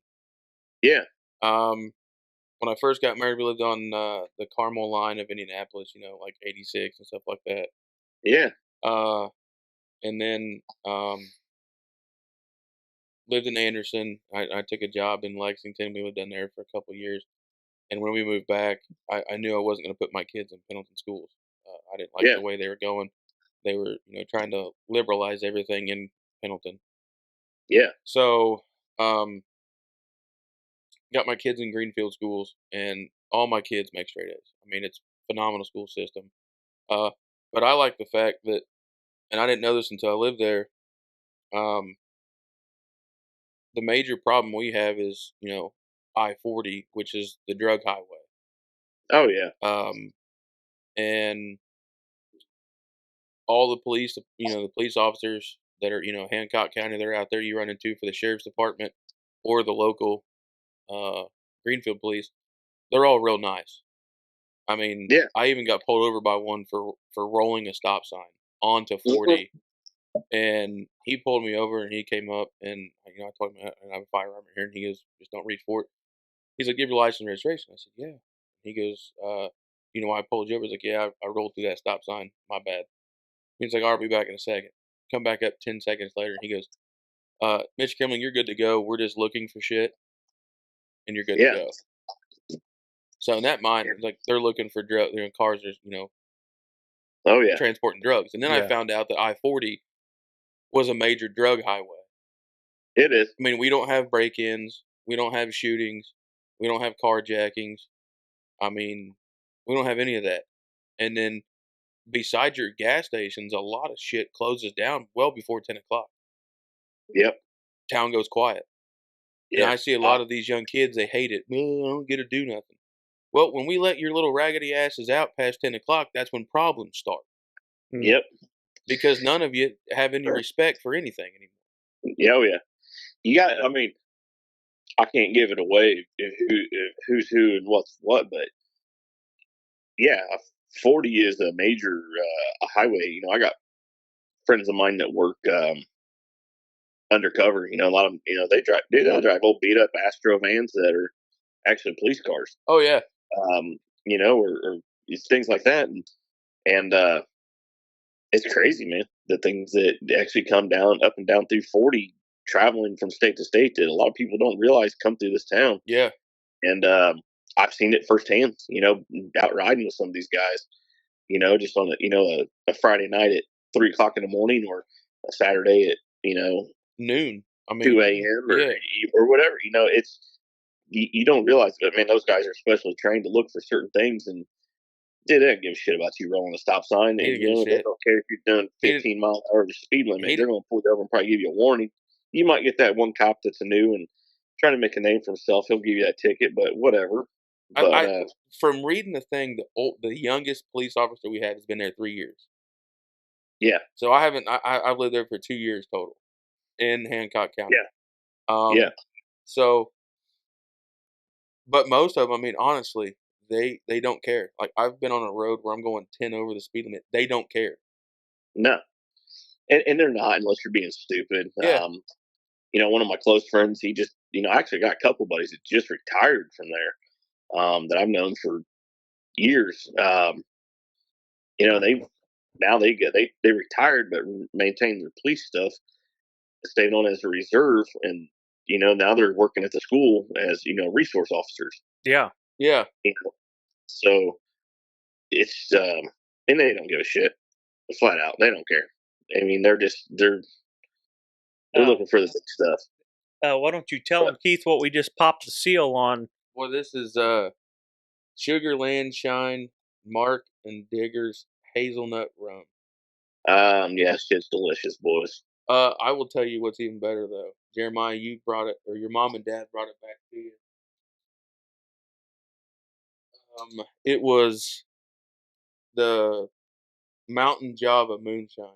Yeah, When I first got married, we lived on the Carmel line of Indianapolis. Like 86 and stuff like that. yeah, And then lived in Anderson. I took a job in Lexington. We lived down there for a couple of years. And when we moved back, I knew I wasn't going to put my kids in Pendleton schools. I didn't like yeah, the way they were going. They were, trying to liberalize everything in Pendleton. yeah, So, got my kids in Greenfield schools, and all my kids make straight A's. I mean, it's a phenomenal school system. But I like the fact that, and I didn't know this until I lived there. The major problem we have is, I-40, which is the drug highway. oh yeah, And all the police, the police officers that are, Hancock County, they're out there you run into for the sheriff's department or the local Greenfield police. They're all real nice. I mean, yeah. I even got pulled over by one for rolling a stop sign onto Mhm. 40, and he pulled me over and he came up and I told him I have a firearm here, and he goes, "Just don't reach for it." He's like, "Give your license and registration." I said, "Yeah." He goes, "You know why I pulled you over?" I was like, "Yeah, I rolled through that stop sign. My bad." He's like, "I'll be back in a second." Come back up 10 seconds later, and he goes, "Mitch Kimling, you're good to go. We're just looking for shit, and you're good to Yeah, go." So in that mind, like they're looking for drug, cars are, oh yeah, transporting drugs. And then I Yeah. found out that I-40 was a major drug highway. it is. I mean, we don't have break-ins, we don't have shootings, we don't have carjackings. I mean, we don't have any of that. And then besides your gas stations, a lot of shit closes down well before 10 o'clock. Yep. Town goes quiet. And Yeah. I see a lot of these young kids, they hate it. "Well, I don't get to do nothing." Well, when we let your little raggedy asses out past 10 o'clock, that's when problems start. Yep. Because none of you have any respect for anything anymore. Yeah. Oh yeah. You got. I mean, I can't give it away who's who and what's what, but yeah, 40 is a major highway. I got friends of mine that work undercover. A lot of them, they drive. Dude, they'll drive old beat up Astro vans that are actually police cars. Oh, yeah. Or it's things like that, and it's crazy, man. The things that actually come down up and down through 40, traveling from state to state, that a lot of people don't realize come through this town. Yeah. And I've seen it firsthand. Out riding with some of these guys. Just on a Friday night at 3 o'clock in the morning, or a Saturday at Noon. I mean, 2 a.m. yeah. or whatever. It's you don't realize it. I mean, those guys are specially trained to look for certain things, and they don't give a shit about you rolling a stop sign. He And didn't give a they shit. don't care if you're doing He 15 miles an hour the speed limit. he They're going to pull you over and probably give you a warning. You might get that one cop that's new and trying to make a name for himself. He'll give you that ticket, but whatever. But from reading the thing, the youngest police officer we had has been there 3 years. yeah, So I haven't. I've lived there for 2 years total in Hancock County. Yeah. Yeah. So, but most of them, I mean, honestly, they don't care. Like I've been on a road where I'm going 10 over the speed limit. They don't care. no, and they're not unless you're being stupid. Yeah. One of my close friends, he just, I actually got a couple buddies that just retired from there, that I've known for years. They retired but maintained their police stuff, stayed on as a reserve, and now they're working at the school as resource officers. Yeah. Yeah. So it's and they don't give a shit, flat out. They don't care. I mean, they're looking for the big stuff. Why don't you tell them, Keith, what we just popped the seal on? Well, this is Sugar Land Shine Mark and Digger's hazelnut rum. Yeah, shit's delicious, boys. I will tell you what's even better though. Jeremiah, you brought it, or your mom and dad brought it back to you. It was the Mountain Java moonshine.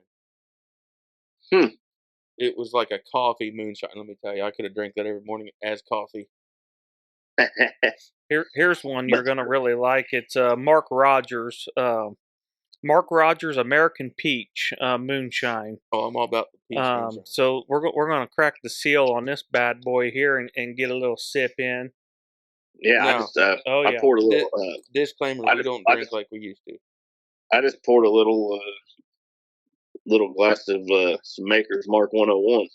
It was like a coffee moonshine. Let me tell you, I could have drank that every morning as coffee. Here's one you're gonna really like. It's Mark Rogers. Mark Rogers American Peach moonshine. Oh, I'm all about the peach moonshine. So we're gonna crack the seal on this bad boy here and get a little sip in. Yeah, I Now, just Oh I yeah. poured a little. Disclaimer: I we just don't I drink just like we used to. I just poured a little little glass of some Maker's Mark 101.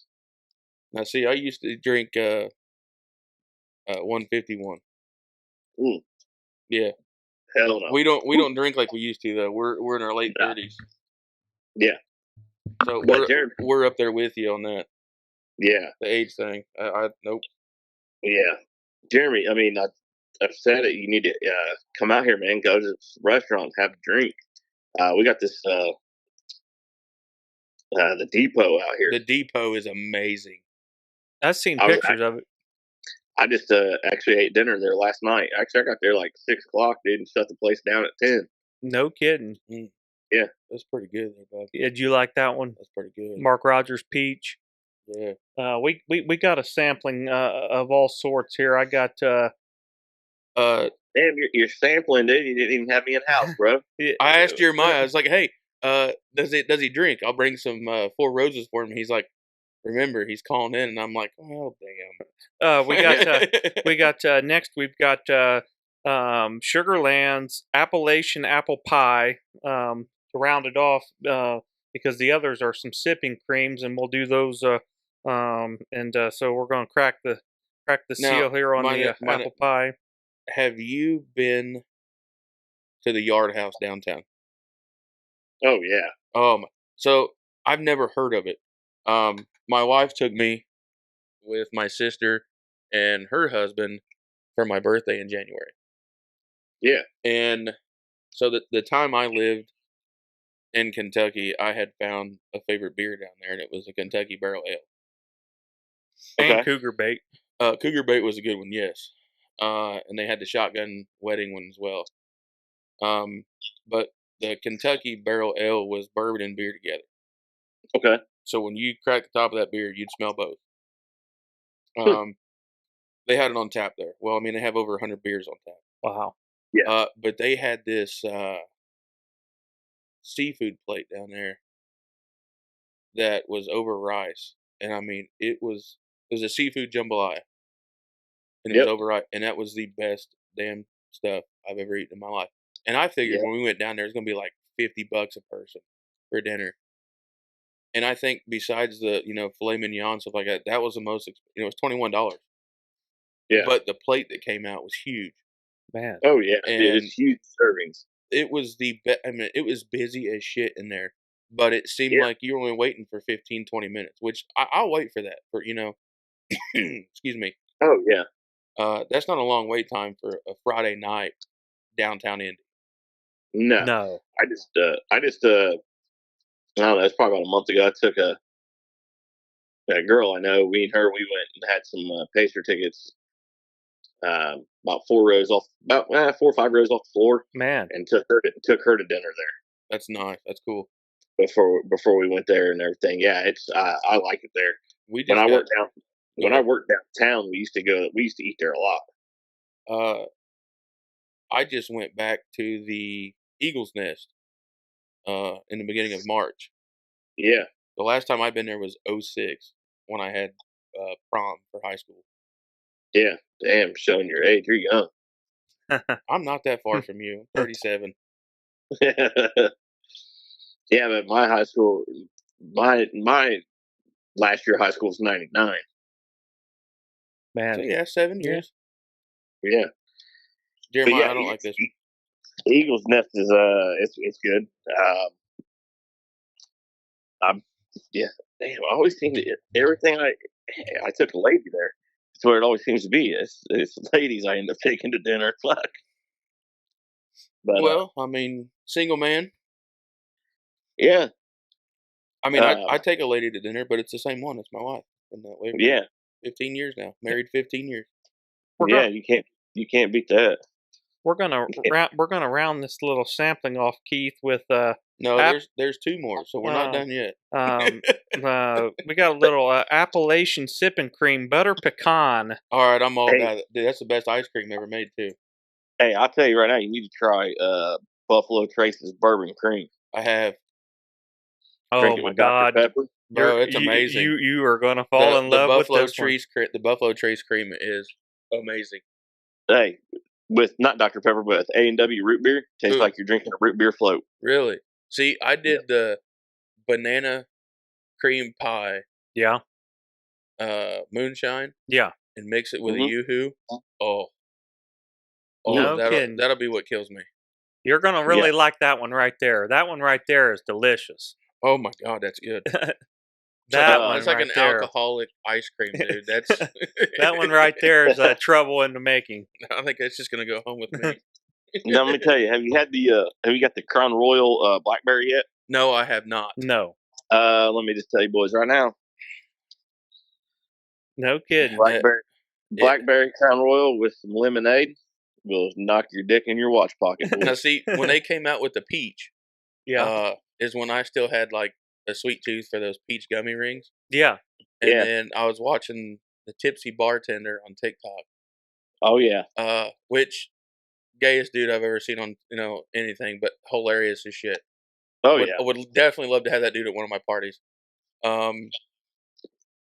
Now, see, I used to drink 151. Mm, Yeah, hell no. we don't drink like we used to though. We're in our late Nah. 30s, Yeah, so but Jeremy, we're up there with you on that. yeah, The age thing. I nope. yeah, Jeremy. I mean, I've said it. You need to come out here, man. Go to this restaurant, have a drink. We got this the depot out here. The depot is amazing. I've seen I was- pictures of it. I just actually ate dinner there last night. Actually, I got there like 6 o'clock, dude, and shut the place down at 10. No kidding. That's pretty good, there, bud. Did you like that one? That's pretty good. Mark Rogers Peach. Yeah. We got a sampling of all sorts here. I got Damn, you're sampling, dude. You didn't even have me in house, bro. I asked Jeremiah. I was like, "Hey, does he drink? I'll bring some Four Roses for him." He's like, "Remember, he's calling in," and I'm like, "Oh damn." we got next we've got Sugarland's Appalachian apple pie to round it off because the others are some sipping creams and we'll do those so we're going to crack the Now, seal here on the apple pie. Have you been to the Yard House downtown? Oh yeah. So I've never heard of it. My wife took me with my sister and her husband for my birthday in January. Yeah. And so the time I lived in Kentucky, I had found a favorite beer down there, and it was a Kentucky Barrel Ale. And Okay. Cougar Bait. Cougar Bait was a good one, yes. And they had the Shotgun Wedding one as well. But the Kentucky Barrel Ale was bourbon and beer together. Okay. So when you crack the top of that beer, you'd smell both. Hmm. They had it on tap there. Well, I mean, they have over 100 beers on tap. Wow. But they had this seafood plate down there that was over rice, and I mean, it was a seafood jambalaya, and it was Yep. over rice, and that was the best damn stuff I've ever eaten in my life. And I figured Yeah. when we went down there, it was gonna be like $50 a person for dinner. And I think besides the filet mignon stuff like that, that was the most. It was $21. Yeah. But the plate that came out was huge. Man. Oh yeah. Dude, And it's huge servings. it was I mean, it was busy as shit in there, but it seemed Yeah. like you were only waiting for 15, 20 minutes, which I'll wait for that for, excuse me. Oh yeah. That's not a long wait time for a Friday night downtown Indy. No. No. I just I don't know, it's probably about a month ago. I took a girl I know, we and her, we went and had some Pacer tickets, about 4 or 5 rows off the floor, Man. and took her to dinner there That's nice. That's cool. before we went there and everything. Yeah, it's I like it there. We just When I got, worked downtown, we used to eat there a lot. I just went back to the Eagle's Nest in the beginning of March. Yeah. The last time I've been there was 06 when I had prom for high school. Yeah. Damn, showing your age. You're young. I'm not that far from you. I'm 37. Yeah, but my high school, my last year of high school was 99. Man. So yeah, 7 Yeah. years. Yeah. Jeremiah, yeah, I don't like this one. Eagle's Nest is it's good. Yeah. Damn, I always seem to everything I took a lady there. That's where it always seems to be. It's ladies I end up taking to dinner. Fuck. But Well, I mean, single man. yeah, I mean, Uh, I take a lady to dinner, but it's the same one. It's my wife. Been that way for yeah, 15 years now. Married 15 years. We're yeah. gonna You can't beat that. we're gonna round this little sampling off, Keith, with No, App- there's 2 more, so we're not uh, done yet. we got a little Appalachian sipping cream butter pecan. All right, I'm all Hey. about it. Dude, that's the best ice cream ever made, too. Hey, I'll tell you right now, you need to try Buffalo Trace's bourbon cream. I have, Drink Oh it my with Dr. God. Pepper. bro. It's You amazing. you are gonna fall in The love with Buffalo this one. the Buffalo Trace cream is amazing. Hey, with not Dr. Pepper, but with A&W root beer, tastes Ooh. like you're drinking a root beer float. Really? See, I did the banana cream pie Yeah, moonshine yeah. and mix it with a Mhm. Yoo-hoo. Oh, No that'll kidding. that'll be what kills me. You're gonna really like that one right there. That one right there is delicious. Oh my god, that's good. That Uh, one It's like right an there. alcoholic ice cream, dude. That's That one right there is trouble in the making. I think that's just gonna go home with me. Now let me tell you, have you got the Crown Royal blackberry yet? No, I have not. No, Let me just tell you boys right now, no kidding. blackberry Crown Royal with some lemonade will knock your dick in your watch pocket. Now, Boys. see, when they came out with the peach, Yeah, is when I still had like a sweet tooth for those peach gummy rings. yeah. And Yeah. then I was watching the Tipsy Bartender on TikTok, Oh yeah. which gayest dude I've ever seen on anything, but hilarious as shit. Oh I yeah. would definitely love to have that dude at one of my parties.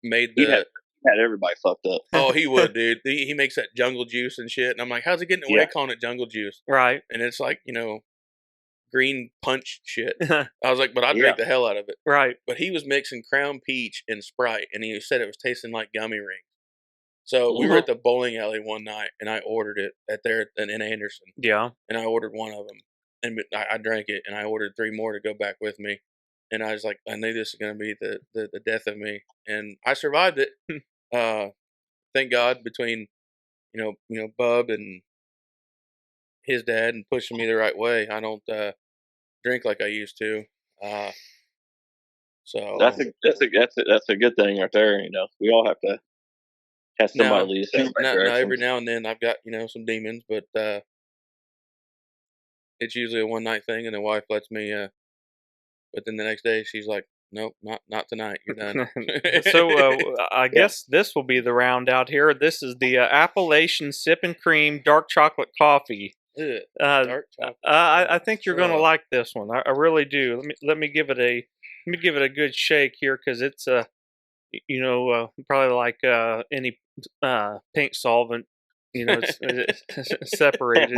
Made He'd the had everybody fucked up. oh he would, dude. He makes that jungle juice and shit, and I'm like, how's he getting away Yeah. calling it jungle juice? Right. And it's like green punch shit. Right. I was like, but I Yeah. drank the hell out of it. But he was mixing Crown Peach and Sprite, and he said it was tasting like gummy rings. So we were Mhm. at the bowling alley one night, and I ordered it in Anderson, Yeah. and I ordered one of them, and I drank it, and I ordered 3 more to go back with me, and I was like, I knew this was gonna be the death of me, and I survived it. Thank God, between Bub and his dad and pushing me the right way, I don't drink like I used to. So That's a good thing right there. You know, we all have to have somebody lead us in the right now direction. every now and then I've got some demons, but it's usually a one night thing, and the wife lets me. But then the next day she's like, "Nope, not tonight. You're done." So I guess this will be the round out here. This is the Appalachian Sip and Cream Dark Chocolate Coffee. Ugh, Dark chocolate. I think you're going to Ugh. like this one. I really do. Let me give it a good shake here because it's probably like any paint solvent. It's separated.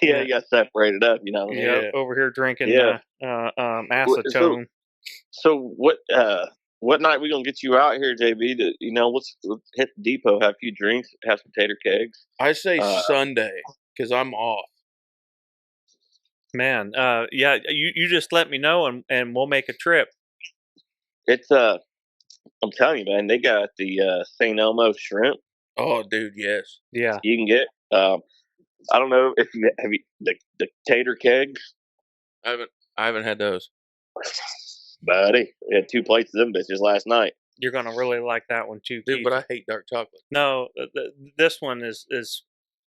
Yeah, you got separated up. You know. Yeah, Yeah. over here drinking Yeah. acetone. So what night we gonna get you out here, JB? To let's hit the depot, have a few drinks, have some tater kegs. I say Sunday because I'm off. Man, yeah, you just let me know and we'll make a trip. It's I'm telling you, man, they got the St. Elmo shrimp. Oh, dude, yes. Yeah. You can get. I don't know if you have the tater kegs, I haven't had those. buddy. We had 2 plates of them bitches last night. You're gonna really like that one too, Dude, Keith. but I hate dark chocolate. No, this one is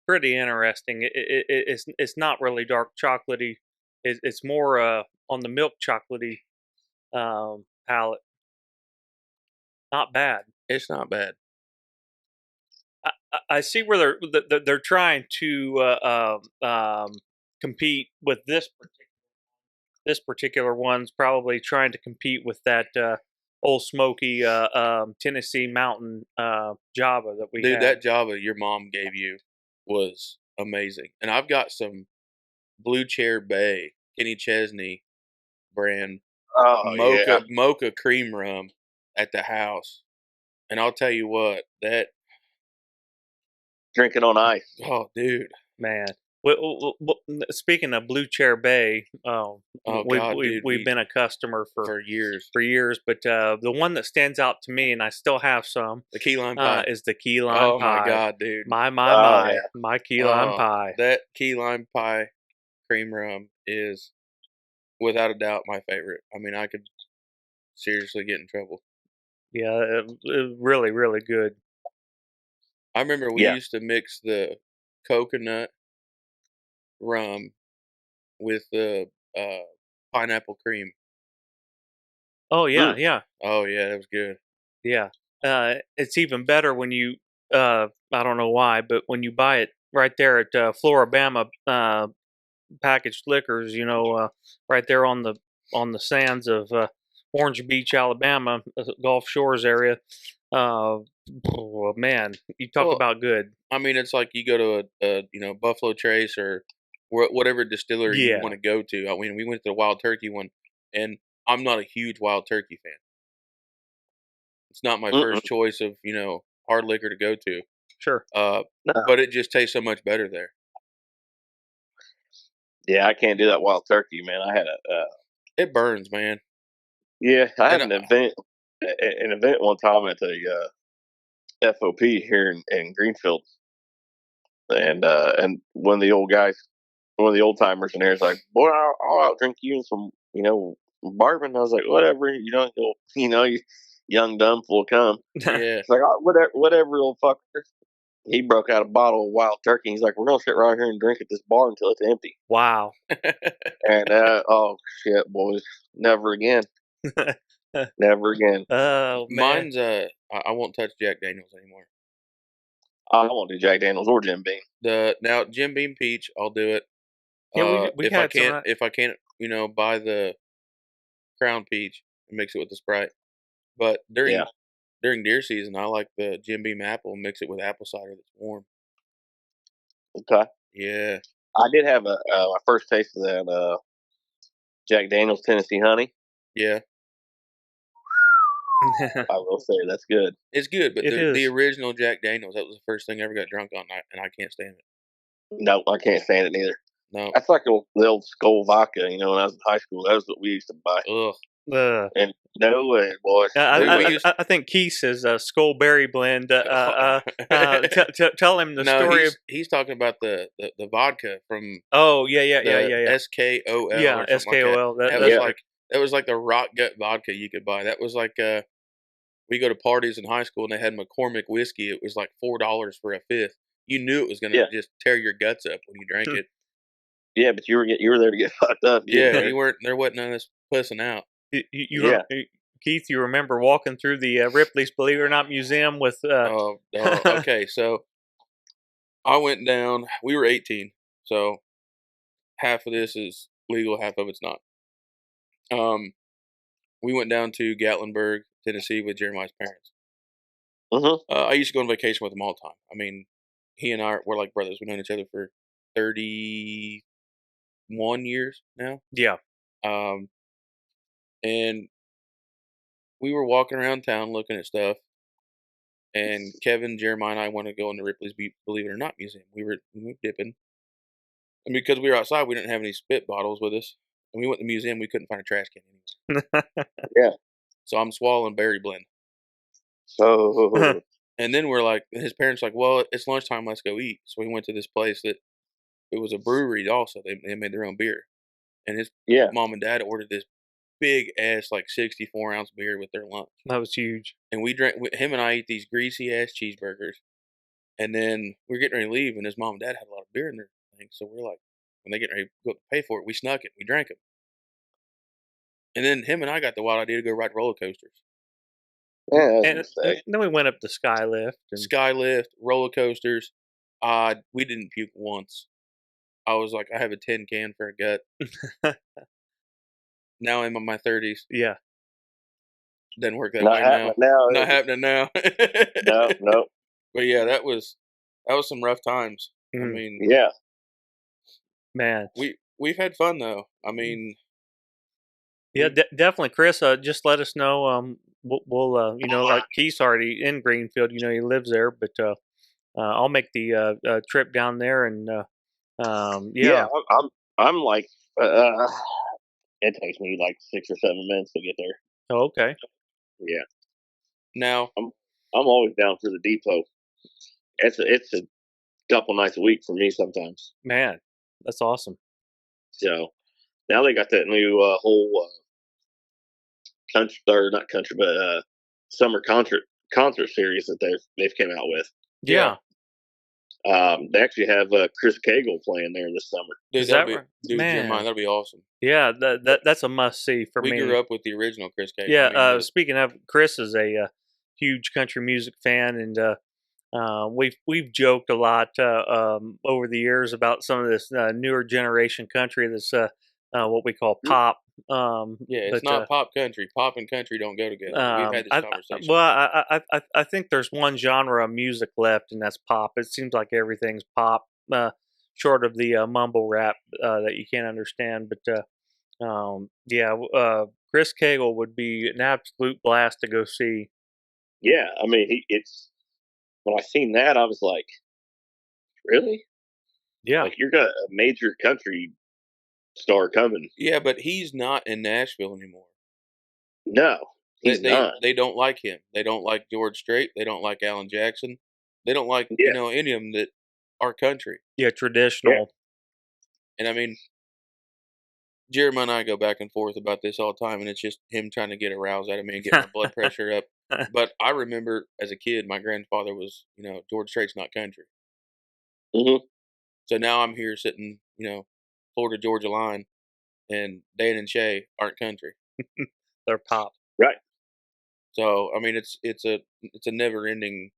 pretty interesting. It's not really dark chocolatey. It's more on the milk chocolatey palette. Not bad. It's not bad. I see where they're trying to compete with this particular one's probably trying to compete with that Old Smoky Tennessee Mountain Java that we Dude, had. that Java your mom gave you was amazing. And I've got some Blue Chair Bay, Kenny Chesney brand mocha cream rum at the house. And I'll tell you what, that Drinking on ice. oh dude. Man. Well, speaking of Blue Chair Bay, we've been a customer for years. But the one that stands out to me, and I still have some, The key lime pie is the key lime pie. Oh my god, dude! My key lime pie. That key lime pie cream rum is without a doubt my favorite. I mean, I could seriously get in trouble. Yeah, it really, really good. I remember we used to mix the coconut rum with the pineapple cream. Oh yeah, yeah. Oh yeah, that was good. Yeah. It's even better when you I don't know why, but when you buy it right there at Floribama packaged liquors. Right there on the sands of Orange Beach, Alabama, Gulf Shores area. Oh, man, you talk Well, about good. I mean, it's like you go to a Buffalo Trace or whatever distillery you Yeah, want to go to. I mean, we went to the Wild Turkey one, and I'm not a huge Wild Turkey fan. It's not my Mm-mm. first choice of hard liquor to go to. sure. No. But it just tastes so much better there. Yeah, I can't do that Wild Turkey, man. I had It burns, man. I had And an event one time at the FOP here in Greenfield, and one of the old guys, one of the old timers in there is like, "Boy, I'll drink you some, bourbon." I was like, "Whatever, you young dumb full of cum." yeah, It's like, "Oh, whatever, old fucker." He broke out a bottle of Wild Turkey. He's like, "We're gonna sit right here and drink at this bar until it's empty." Wow. And oh shit, boys, never again, never again. Oh man. mine's I won't touch Jack Daniels anymore. I won't do Jack Daniels or Jim Beam. Now Jim Beam Peach, I'll do it. Yeah, we had some. If I can't, buy the Crown Peach and mix it with the Sprite. But Yeah. during deer season, I like the Jim Beam apple and mix it with apple cider that's warm. Okay. Yeah, I did have my first taste of that Jack Daniels Tennessee Honey. yeah, I will say that's good. it's good. But It the is. original Jack Daniels, that was the first thing I ever got drunk on, and I can't stand it. No, I can't stand it neither. No, That's like the old Skull vodka. When I was in high school, that was what we used to buy. ugh. And no way, boys. I think Keith says Skullberry blend. Tell him the No, story. he's talking about the vodka from Oh yeah. SKOL. Yeah, or something SKOL. Like that. Yeah. That was like the rock gut vodka you could buy. That was like we go to parties in high school and they had McCormick whiskey. It was like $4 for a fifth. You knew it was gonna Yeah. just tear your guts up when you drank it. Yeah, but you were there to get fucked up. Yeah, you weren't. There wasn't none of this pussing out. Keith, you remember walking through the Ripley's Believe It or Not Museum with? Okay, so I went down. We were 18, so half of this is legal, half of it's not. We went down to Gatlinburg, Tennessee, with Jeremiah's parents. I used to go on vacation with him all the time. I mean, he and I we're like brothers. We've known each other for 31 years now. Yeah. And we were walking around town looking at stuff, and Kevin, Jeremiah, and I want to go in the Ripley's Believe It or Not Museum. We were dipping, and because we were outside, we didn't have any spit bottles with us. And we went to the museum, we couldn't find a trash can anywhere. Yeah. So I'm swallowing berry blend. So And then we're like, his parents were like, well, it's lunchtime, let's go eat. So we went to this place that it was a brewery also. They made their own beer. And his yeah, mom and dad ordered this big ass, like 64-ounce beer with their lunch. That was huge. And him and I ate these greasy ass cheeseburgers. And then we're getting ready to leave, and his mom and dad had a lot of beer in their thing. So we're like, when they get ready to go pay for it, we snuck it. We drank them. And then him and I got the wild idea to go ride roller coasters. yeah. And then we went up the Skylift. Skylift, roller coasters. We didn't puke once. I was like, I have a tin can for a gut. Now I'm in my 30s. Yeah. Doesn't work that Not way now. happening now. Not happening now. No. But yeah, that was some rough times. I Mhm. mean, Yeah. Man. we've had fun though. I mean, Yeah, definitely, Chris. Just let us know. We'll like Keith's already in Greenfield. He lives there, but I'll make the trip down there and Yeah. I'm like, it takes me like 6 or 7 minutes to get there. Oh, okay. Yeah. now I'm always down for the depot. It's a couple nights a week for me sometimes. Man, that's awesome. So now they got that new whole country, or not country, but summer concert series that they've came out with. Yeah. They actually have Chris Cagle playing there this summer. dude, Is that that'll be, right? dude, Man. Jeremiah, that'll be awesome. Yeah, that's a must see for We me. grew up with the original Chris Cage. Yeah. I mean, Speaking of, Chris is a huge country music fan, and we've joked a lot over the years about some of this newer generation country that's what we call pop. Yeah, it's But not pop country. Pop and country don't go together. We've had this conversation well, before. I think there's one genre of music left, and that's pop. It seems like everything's pop, short of the mumble rap that you can't understand. But yeah, Chris Cagle would be an absolute blast to go see. Yeah, I mean, it's when I seen that, I was like, really? Yeah, Like you're got a major country star coming? Yeah, but he's not in Nashville anymore. No, They he's they not. they don't like him. They don't like George Strait. They don't like Alan Jackson. They don't like Yeah, any of them that are country. yeah, yeah, traditional. And I mean, Jeremiah and I go back and forth about this all the time, and it's just him trying to get a rouse out of me and get my blood pressure up. But I remember as a kid, my grandfather was, George Strait's not country. hmm So now I'm here sitting, Florida Georgia line, and Dan and Shay aren't country. They're pop. right. So I mean, it's a never ending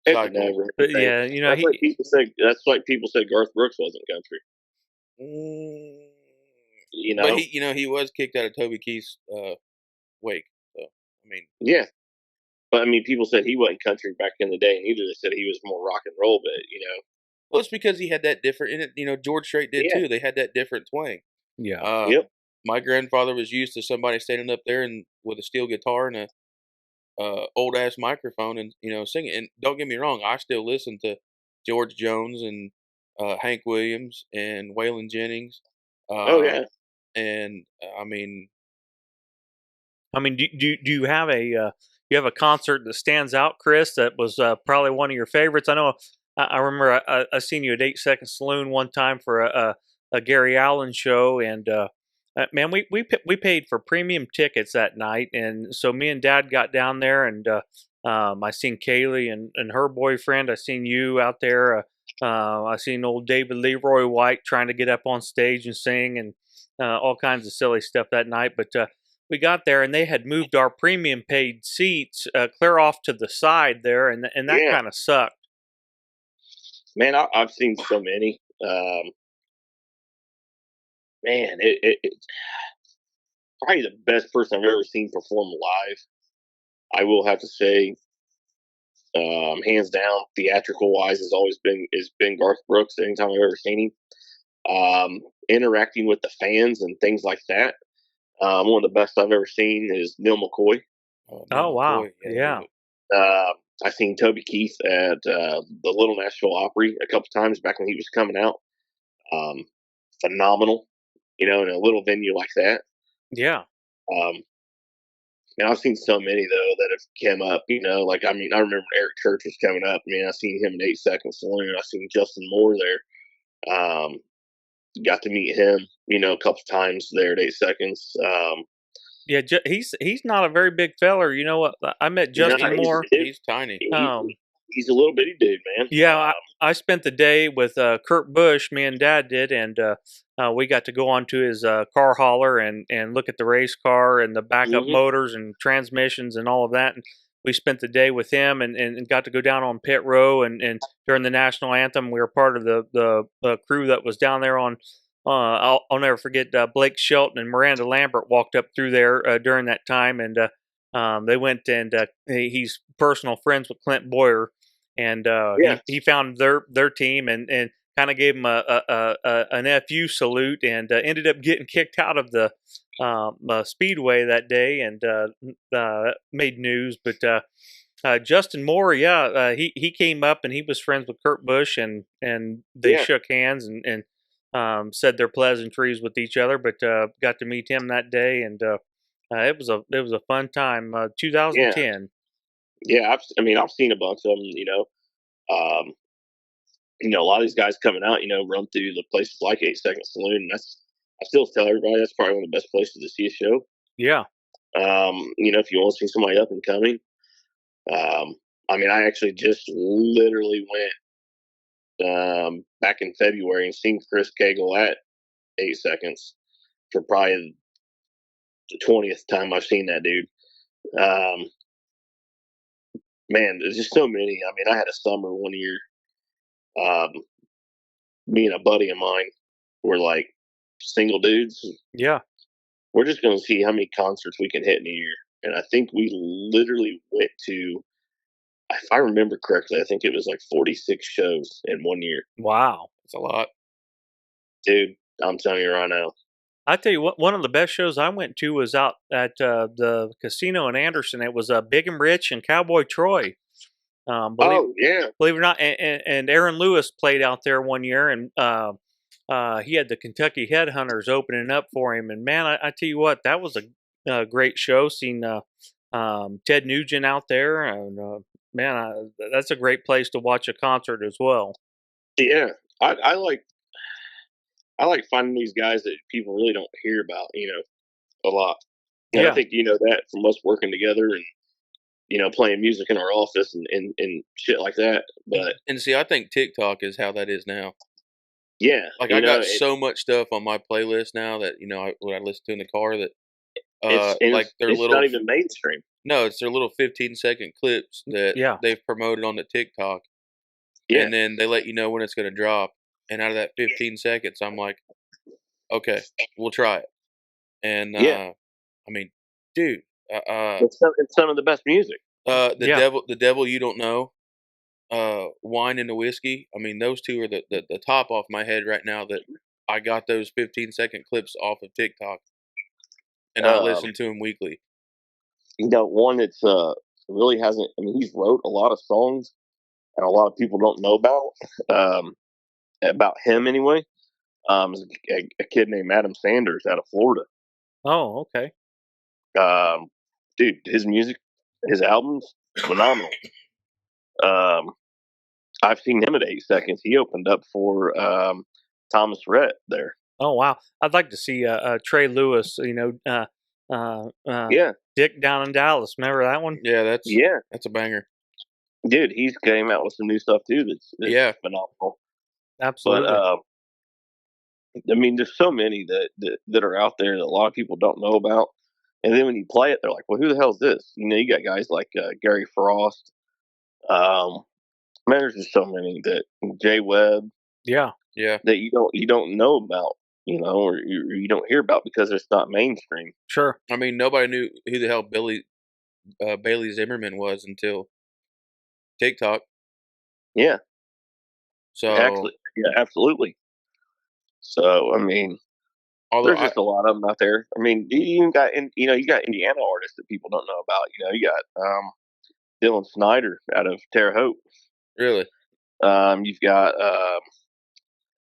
It's a cycle. never But thing. yeah, That's like people say. That's like people said Garth Brooks wasn't country. Mm, You but know? he was kicked out of Toby Keith's wake. So I mean, Yeah, but I mean, people said he wasn't country back in the day, and either they said he was more rock and roll. But well, it's because he had that different. And George Strait did yeah, too. They had that different twang. yeah. Uh, yep, my grandfather was used to somebody standing up there and with a steel guitar and a old ass microphone and singing. And don't get me wrong, I still listen to George Jones and Hank Williams and Waylon Jennings. oh Uh, yeah, and I mean, I mean, do you have a concert that stands out, Chris? That was probably one of your favorites. I know. I remember I seen you at 8 Second Saloon one time for a Gary Allen show, and man, we paid for premium tickets that night, and so me and Dad got down there, and I seen Kaylee and her boyfriend. I seen you out there. I seen old David Leroy White trying to get up on stage and sing, and all kinds of silly stuff that night, but. We got there and they had moved our premium paid seats clear off to the side there, and that yeah. kind of sucked. Man, I've seen so many. Man, it's probably the best person I've ever seen perform live. I will have to say, hands down, theatrical wise, has been Garth Brooks. Anytime I've ever seen him, interacting with the fans and things like that. One of the best I've ever seen is Neil McCoy. Neil Oh wow, McCoy, yeah, yeah, Uh, I've seen Toby Keith at the Little Nashville Opry a couple times back when he was coming out. Um, Phenomenal, in a little venue like that. yeah, Um, and I've seen so many though that have come up. Like I mean, I remember Eric Church was coming up. I mean, I seen him in 8 Second Saloon. I seen Justin Moore there. Got to meet him, a couple times there at 8 Seconds. yeah. He's not a very big feller. You know what? I met Justin Moore. he's tiny. He's a little bitty dude, man. Yeah, I spent the day with Kurt Busch. Me and Dad did, and we got to go onto his car hauler and look at the race car and the backup Mhm. motors and transmissions and all of that. And we spent the day with him and got to go down on pit row and during the national anthem, we were part of the crew that was down there on. I'll never forget Blake Shelton and Miranda Lambert walked up through there during that time, and they went and he's personal friends with Clint Boyer, and Yeah. he found their team and kind of gave them an FU salute, and ended up getting kicked out of the speedway that day, and made news. But Justin Moore, yeah, he came up and he was friends with Kurt Busch, and they Yeah. shook hands and said their pleasantries with each other. But got to meet him that day, and it was a fun time. Yeah. 2010. Yeah. I've seen a bunch of them. Um, a lot of these guys coming out, run through the places like 8 Second Saloon. And I still tell everybody that's probably one of the best places to see a show. Yeah. If you want to see somebody up and coming. I actually just literally went back in February and seen Chris Cagle at 8 Seconds for probably the 20th time I've seen that dude. man, there's just so many. I mean, I had a summer one year. Um, Me and a buddy of mine were like single dudes. Yeah. We're just going to see how many concerts we can hit in a year. And I think we literally went to, if I remember correctly, I think it was like 46 shows in one year. Wow. It's a lot. Dude, I'm telling you right now. I tell you what, one of the best shows I went to was out at the casino in Anderson. It was Big and Rich and Cowboy Troy. Oh, yeah. Believe it or not, and Aaron Lewis played out there one year, and he had the Kentucky Headhunters opening up for him. And man, I tell you what, that was a great show. Seeing Ted Nugent out there, and man, that's a great place to watch a concert as well. Yeah. I like finding these guys that people really don't hear about, a lot. And Yeah. I think you know that from us working together and playing music in our office and shit like that. But And see, I think TikTok is how that is now. yeah, Like I got so much stuff on my playlist now that what I listen to in the car that like their it's little not even mainstream. no, it's their little 15-second clips that Yeah. they've promoted on the TikTok, Yeah, and then they let you know when it's going to drop. And out of that 15 seconds, I'm like, okay, we'll try it. And Yeah. I mean, dude, it's some of the best music. Yeah. the devil you don't know, wine and the whiskey. I mean, those two are the top off my head right now. That I got those 15-second clips off of TikTok, and I listen to them weekly. One that's really hasn't. I mean, he's wrote a lot of songs, and a lot of people don't know about him anyway. Is a kid named Adam Sanders out of Florida. Oh, okay. Dude, his music, his albums, phenomenal. I've seen him at 8 Seconds. He opened up for Thomas Rhett there. Oh, wow. I'd like to see Trey Lewis. Yeah, Dick down in Dallas. Remember that one? Yeah, yeah, that's a banger. dude. He's came out with some new stuff too. That's Yeah. phenomenal. Absolutely. But I mean, there's so many that are out there that a lot of people don't know about. And then when you play it, they're like, "Well, who the hell is this?" You got guys like Gary Frost. Man, there's just so many that Jay Webb yeah. Yeah, that you don't know about, or you don't hear about because it's not mainstream. Sure. I mean, nobody knew who the hell Bailey Zimmerman was until TikTok. Yeah, So actually, yeah, absolutely. So I mean, although there's just a lot of them out there. I mean, you even got you got Indiana artists that people don't know about. You got Dylan Snyder out of Terre Haute. really, You've got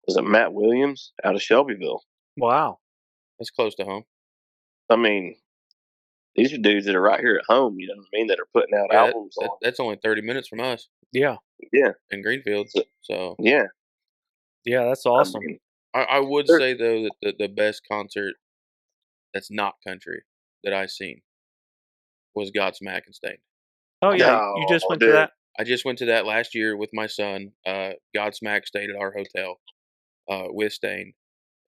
was it Matt Williams out of Shelbyville? Wow. that's close to home. I mean, these are dudes that are right here at home. You know what I mean? That are putting out Yeah, albums on. that's only 30 minutes from us Yeah. Yeah, in Greenfield. So yeah. Yeah, that's I awesome. mean, I would There- say though that the best concert that's not country that I seen was Godsmack and Stain. Oh, yeah. You just No, went to dude. that? I just went to that last year with my son. Godsmack stayed at our hotel with Stain,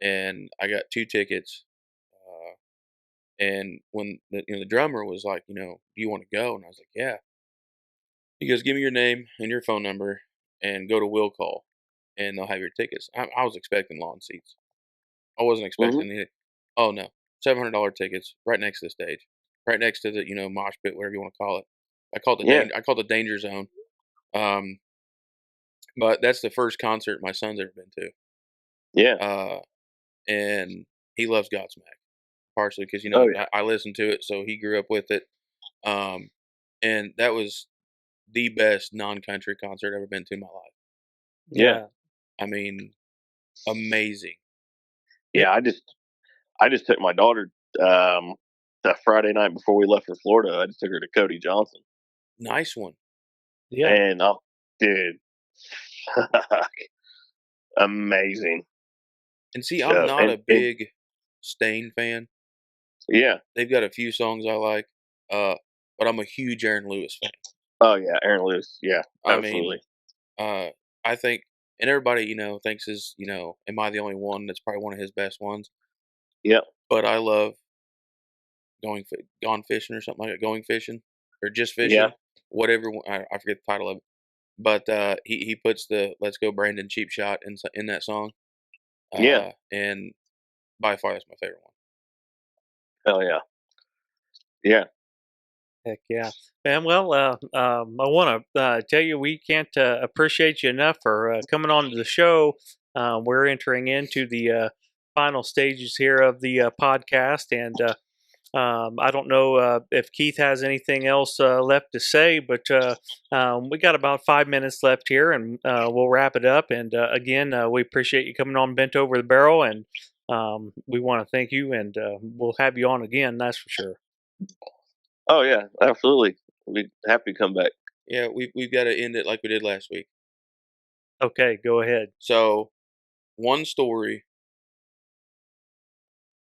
and I got 2 tickets. And when the drummer was like, do you want to go? And I was like, yeah. He goes, give me your name and your phone number, and go to Will Call, and they'll have your tickets. I was expecting lawn seats. I wasn't expecting it. Oh no, $700 tickets right next to the stage, right next to the mosh pit, whatever you want to call it. I call it Yeah. I call it the danger zone. But that's the first concert my son's ever been to. Yeah, And he loves Godsmack, partially because Oh, yeah. I listened to it, so he grew up with it. And that was the best non-country concert I've ever been to in my life. Yeah. I mean, amazing. yeah. I just took my daughter that Friday night before we left for Florida. I just took her to Cody Johnson, Nice one. Yeah. and dude, amazing. And see, So, I'm not a and- big Stain fan. Yeah. They've got a few songs I like, but I'm a huge Aaron Lewis fan. Oh yeah, Aaron Lewis. Yeah, I absolutely. mean, I think, and everybody thinks am I the only one? That's probably one of his best ones. Yep. But I love gone fishing or something like that. Going fishing or just fishing. Yeah. whatever I forget the title of it, but he puts the "Let's Go Brandon" cheap shot in that song, Yeah. and by far that's my favorite one. Hell yeah. Yeah. Heck yeah, man. Well, I want to tell you we can't appreciate you enough for coming on to the show. We're entering into the final stages here of the podcast, and I don't know if Keith has anything else left to say, but we got about 5 minutes left here, and we'll wrap it up. And again, we appreciate you coming on Bent Over the Barrel, and we want to thank you, and we'll have you on again, that's for sure. Oh yeah, absolutely. We'd happy to come back. Yeah, we've got to end it like we did last week. Okay, go ahead. So, one story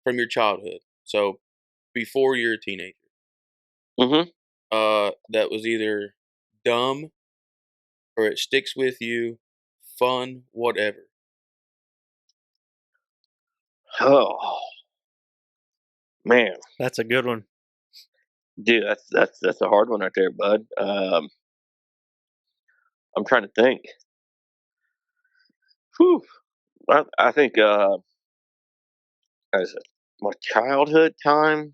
from your childhood. So, before you're a teenager, Mm-hmm. that was either dumb or it sticks with you, fun, whatever. Oh man, That's a good one. dude, that's a hard one right there, bud. I'm trying to think. Whew. I think as my childhood time,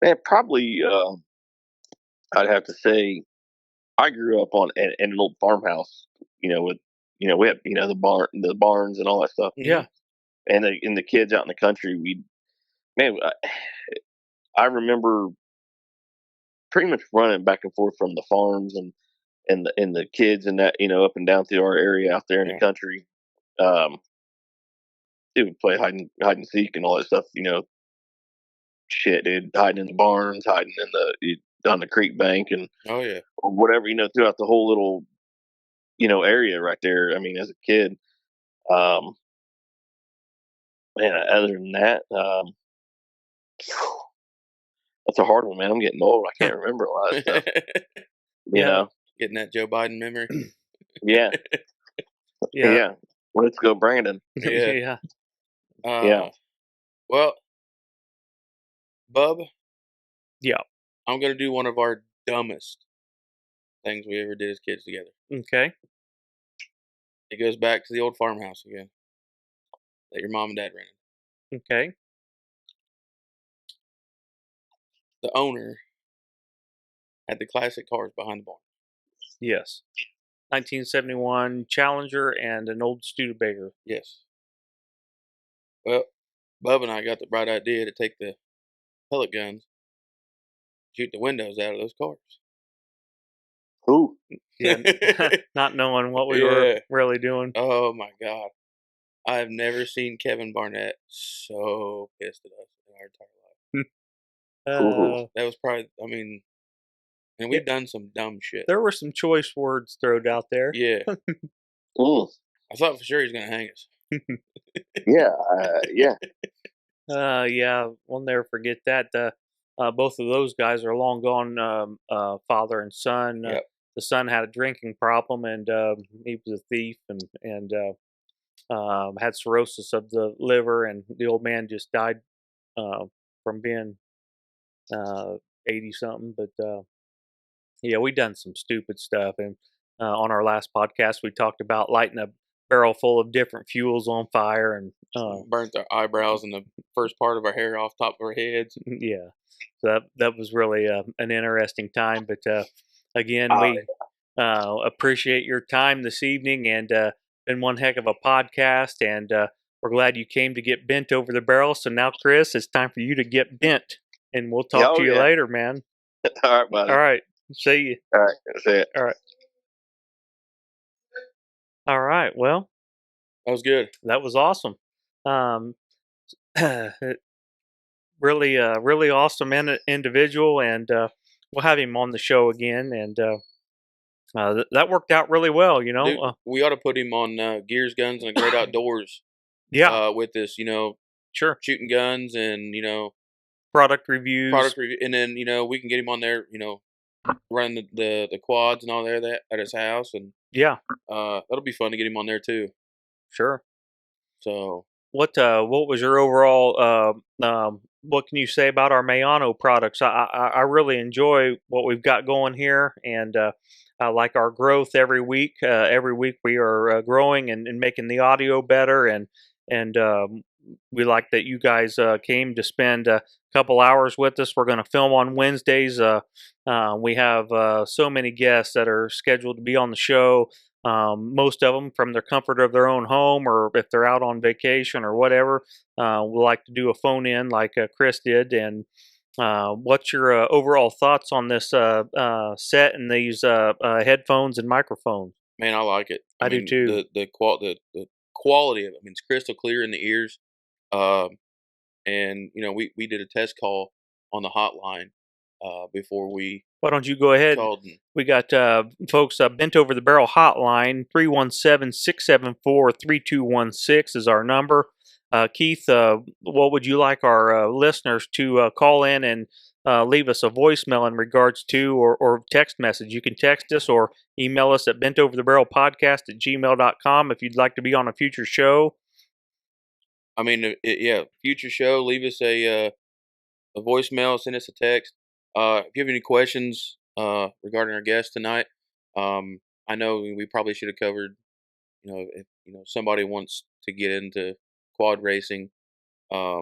man, probably I'd have to say I grew up in an old farmhouse. With we have the barns and all that stuff, Yeah. and the kids out in the country. Man, I remember pretty much running back and forth from the farms and the kids and that up and down through our area out there in the Yeah. country. Um, Dude, we play hide and seek and all that stuff. Shit, dude, hiding in the barns, hiding on the creek bank and Oh yeah. or whatever, throughout the whole little area right there. I mean, as a kid, um, man. Other than that, that's a hard one, man. I'm getting old. I can't remember a lot of stuff. You Yeah. know, Getting that Joe Biden memory. yeah, Yeah. yeah. Let's go, Brandon. Yeah. Yeah. Yeah. Well, Bub, Yeah. I'm gonna do one of our dumbest things we ever did as kids together. Okay. It goes back to the old farmhouse again that your mom and dad rented. Okay. The owner had the classic cars behind the barn. Yes. 1971 Challenger and an old Studebaker. Yes. Well, Bub and I got the bright idea to take the pellet guns, shoot the windows out of those cars. Who? Yeah. Not knowing what we were Yeah. really doing. Oh my God. I have never seen Kevin Barnett so pissed at us in our entire life. Uh, That was probably, I mean, and we've done some dumb shit. there were some choice words thrown out there. Yeah. Mm. I thought for sure he was going to hang us. Yeah, yeah. Yeah, we'll never forget that. Both of those guys are long gone, father and son. Yep. The son had a drinking problem, and he was a thief, and had cirrhosis of the liver, and the old man just died from being 80 something. But yeah, we done some stupid stuff, and on our last podcast, we talked about lighting a barrel full of different fuels on fire, and Burnt our eyebrows and the first part of our hair off top of our heads. yeah, so that was really an interesting time. But again, Oh, we appreciate your time this evening, and been one heck of a podcast. And we're glad you came to get bent over the barrel. So now, Chris, it's time for you to get bent, and we'll talk to you yeah. later, man. All right, buddy. All right, see you. All right, that's it. All right. All right. Well, That was good. that was awesome. Really, really awesome individual, and we'll have him on the show again. And that worked out really well, you know. Dude, we ought to put him on Gears, Guns, and the Great Outdoors. Yeah, With this, sure. shooting guns and, Product reviews. product review. And then, we can get him on there, running the quads and all there that at his house. And Yeah, that'll be fun to get him on there too. sure. So what was your overall what can you say about our Mayano products? I really enjoy what we've got going here, and I like our growth every week. Every week we are growing and making the audio better, and we like that you guys came to spend a couple hours with us. We're going to film on Wednesdays. We have so many guests that are scheduled to be on the show. Most of them from the comfort of their own home, or if they're out on vacation or whatever. We like to do a phone in like Chris did. And what's your overall thoughts on this set and these headphones and microphones? Man, I like it. I do too. The quality of it. I mean, it's crystal clear in the ears. Um, and we did a test call on the hotline before we Why don't you go ahead? called. And We got folks Bent Over the Barrel hotline, 317-674-3216 is our number. Keith, what would you like our listeners to call in and leave us a voicemail in regards to, or text message? You can text us or email us at bentoverthebarrelpodcast@gmail.com if you'd like to be on a future show. I mean, yeah, future show. Leave us a voicemail. Send us a text. If you have any questions regarding our guest tonight, I know we probably should have covered. If somebody wants to get into quad racing, Yeah,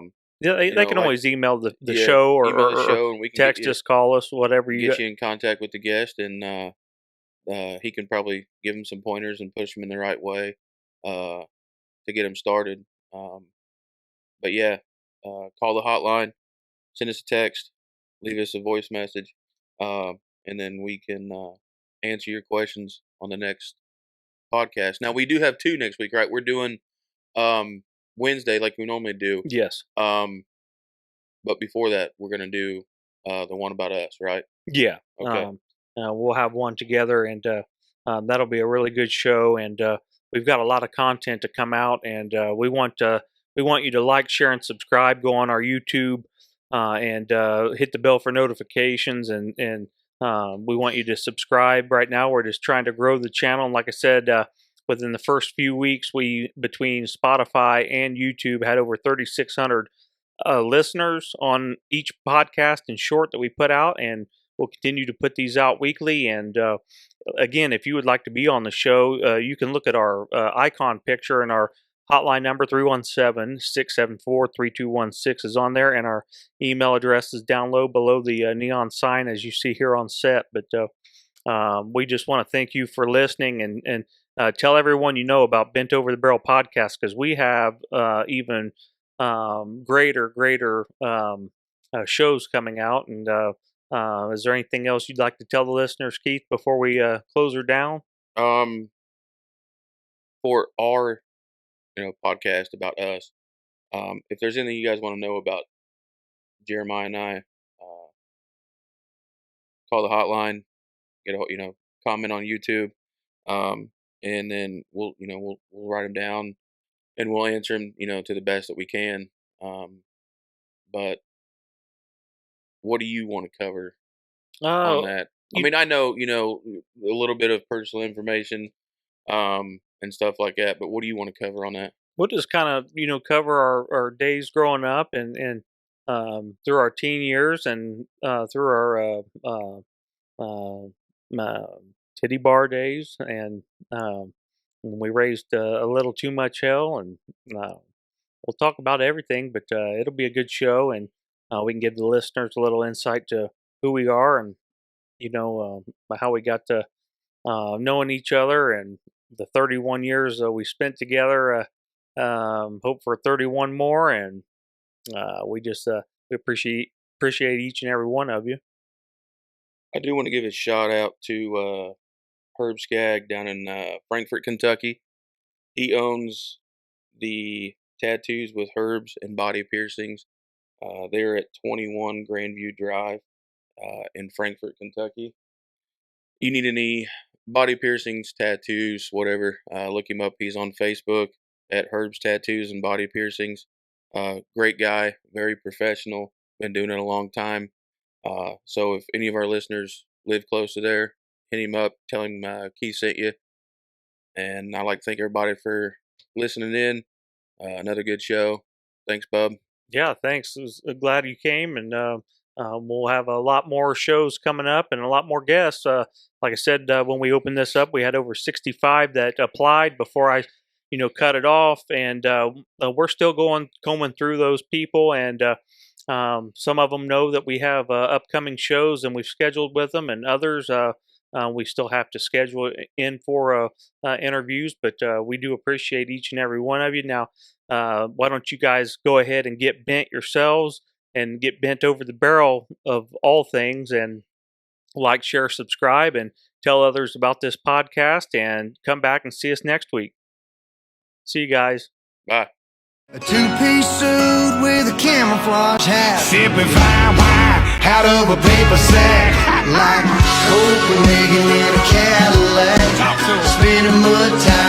they can like, always email the yeah, show or, email the or show, and we can text us, call us, whatever you get got. you in contact with the guest, and he can probably give him some pointers and push him in the right way to get him started. But yeah, call the hotline, send us a text, leave us a voice message, and then we can answer your questions on the next podcast. Now we do have two next week, right? We're doing Wednesday like we normally do. Yes. But before that, we're gonna do the one about us, right? Yeah. Okay. We'll have one together, and that'll be a really good show. And we've got a lot of content to come out, and we want you to like, share, and subscribe. Go on our YouTube and hit the bell for notifications, and we want you to subscribe. Right now, we're just trying to grow the channel, and like I said, within the first few weeks, we between Spotify and YouTube had over 3,600 listeners on each podcast and short that we put out, and we'll continue to put these out weekly. And again, if you would like to be on the show, you can look at our icon picture, and our hotline number 317-674-3216 is on there, and our email address is down low below the neon sign as you see here on set. But we just want to thank you for listening, and tell everyone you know about Bent Over the Barrel podcast, because we have even greater shows coming out. And is there anything else you'd like to tell the listeners, Keith, before we close her down? For our podcast about us, if there's anything you guys want to know about Jeremiah and I, call the hotline, get a comment on YouTube, and then we'll write them down, and we'll answer them to the best that we can. But what do you want to cover on that? I mean, I know a little bit of personal information and stuff like that, but what do you want to cover on that? We'll just kind of cover our days growing up, and through our teen years, and through our titty bar days, and when we raised a little too much hell. And we'll talk about everything, but it'll be a good show, and we can give the listeners a little insight to who we are, and how we got to knowing each other, and the 31 years we spent together. Hope for 31 more, and we appreciate each and every one of you. I do want to give a shout out to Herb Skaggs down in Frankfort, Kentucky. He owns the Tattoos with Herbs and Body Piercings. They're at 21 Grandview Drive in Frankfort, Kentucky. You need any body piercings, tattoos, whatever, look him up. He's on Facebook at Herb's Tattoos and Body Piercings. Great guy, very professional, been doing it a long time. So if any of our listeners live close to there, hit him up, tell him Keith sent you. And I'd like to thank everybody for listening in. Another good show. Thanks, bub. Yeah, thanks. Glad you came, and we'll have a lot more shows coming up and a lot more guests. Like I said, when we opened this up, we had over 65 that applied before I, cut it off, and we're still combing through those people, and some of them know that we have upcoming shows and we've scheduled with them, and others we still have to schedule in for interviews. But we do appreciate each and every one of you. Now, why don't you guys go ahead and get bent yourselves and get bent over the barrel of all things, and like, share, subscribe, and tell others about this podcast, and come back and see us next week. See you guys. Bye. A two-piece suit with a camouflage hat, sipping fine wine out of a paper sack, like Copenhagen in a Cadillac, spinning mud time.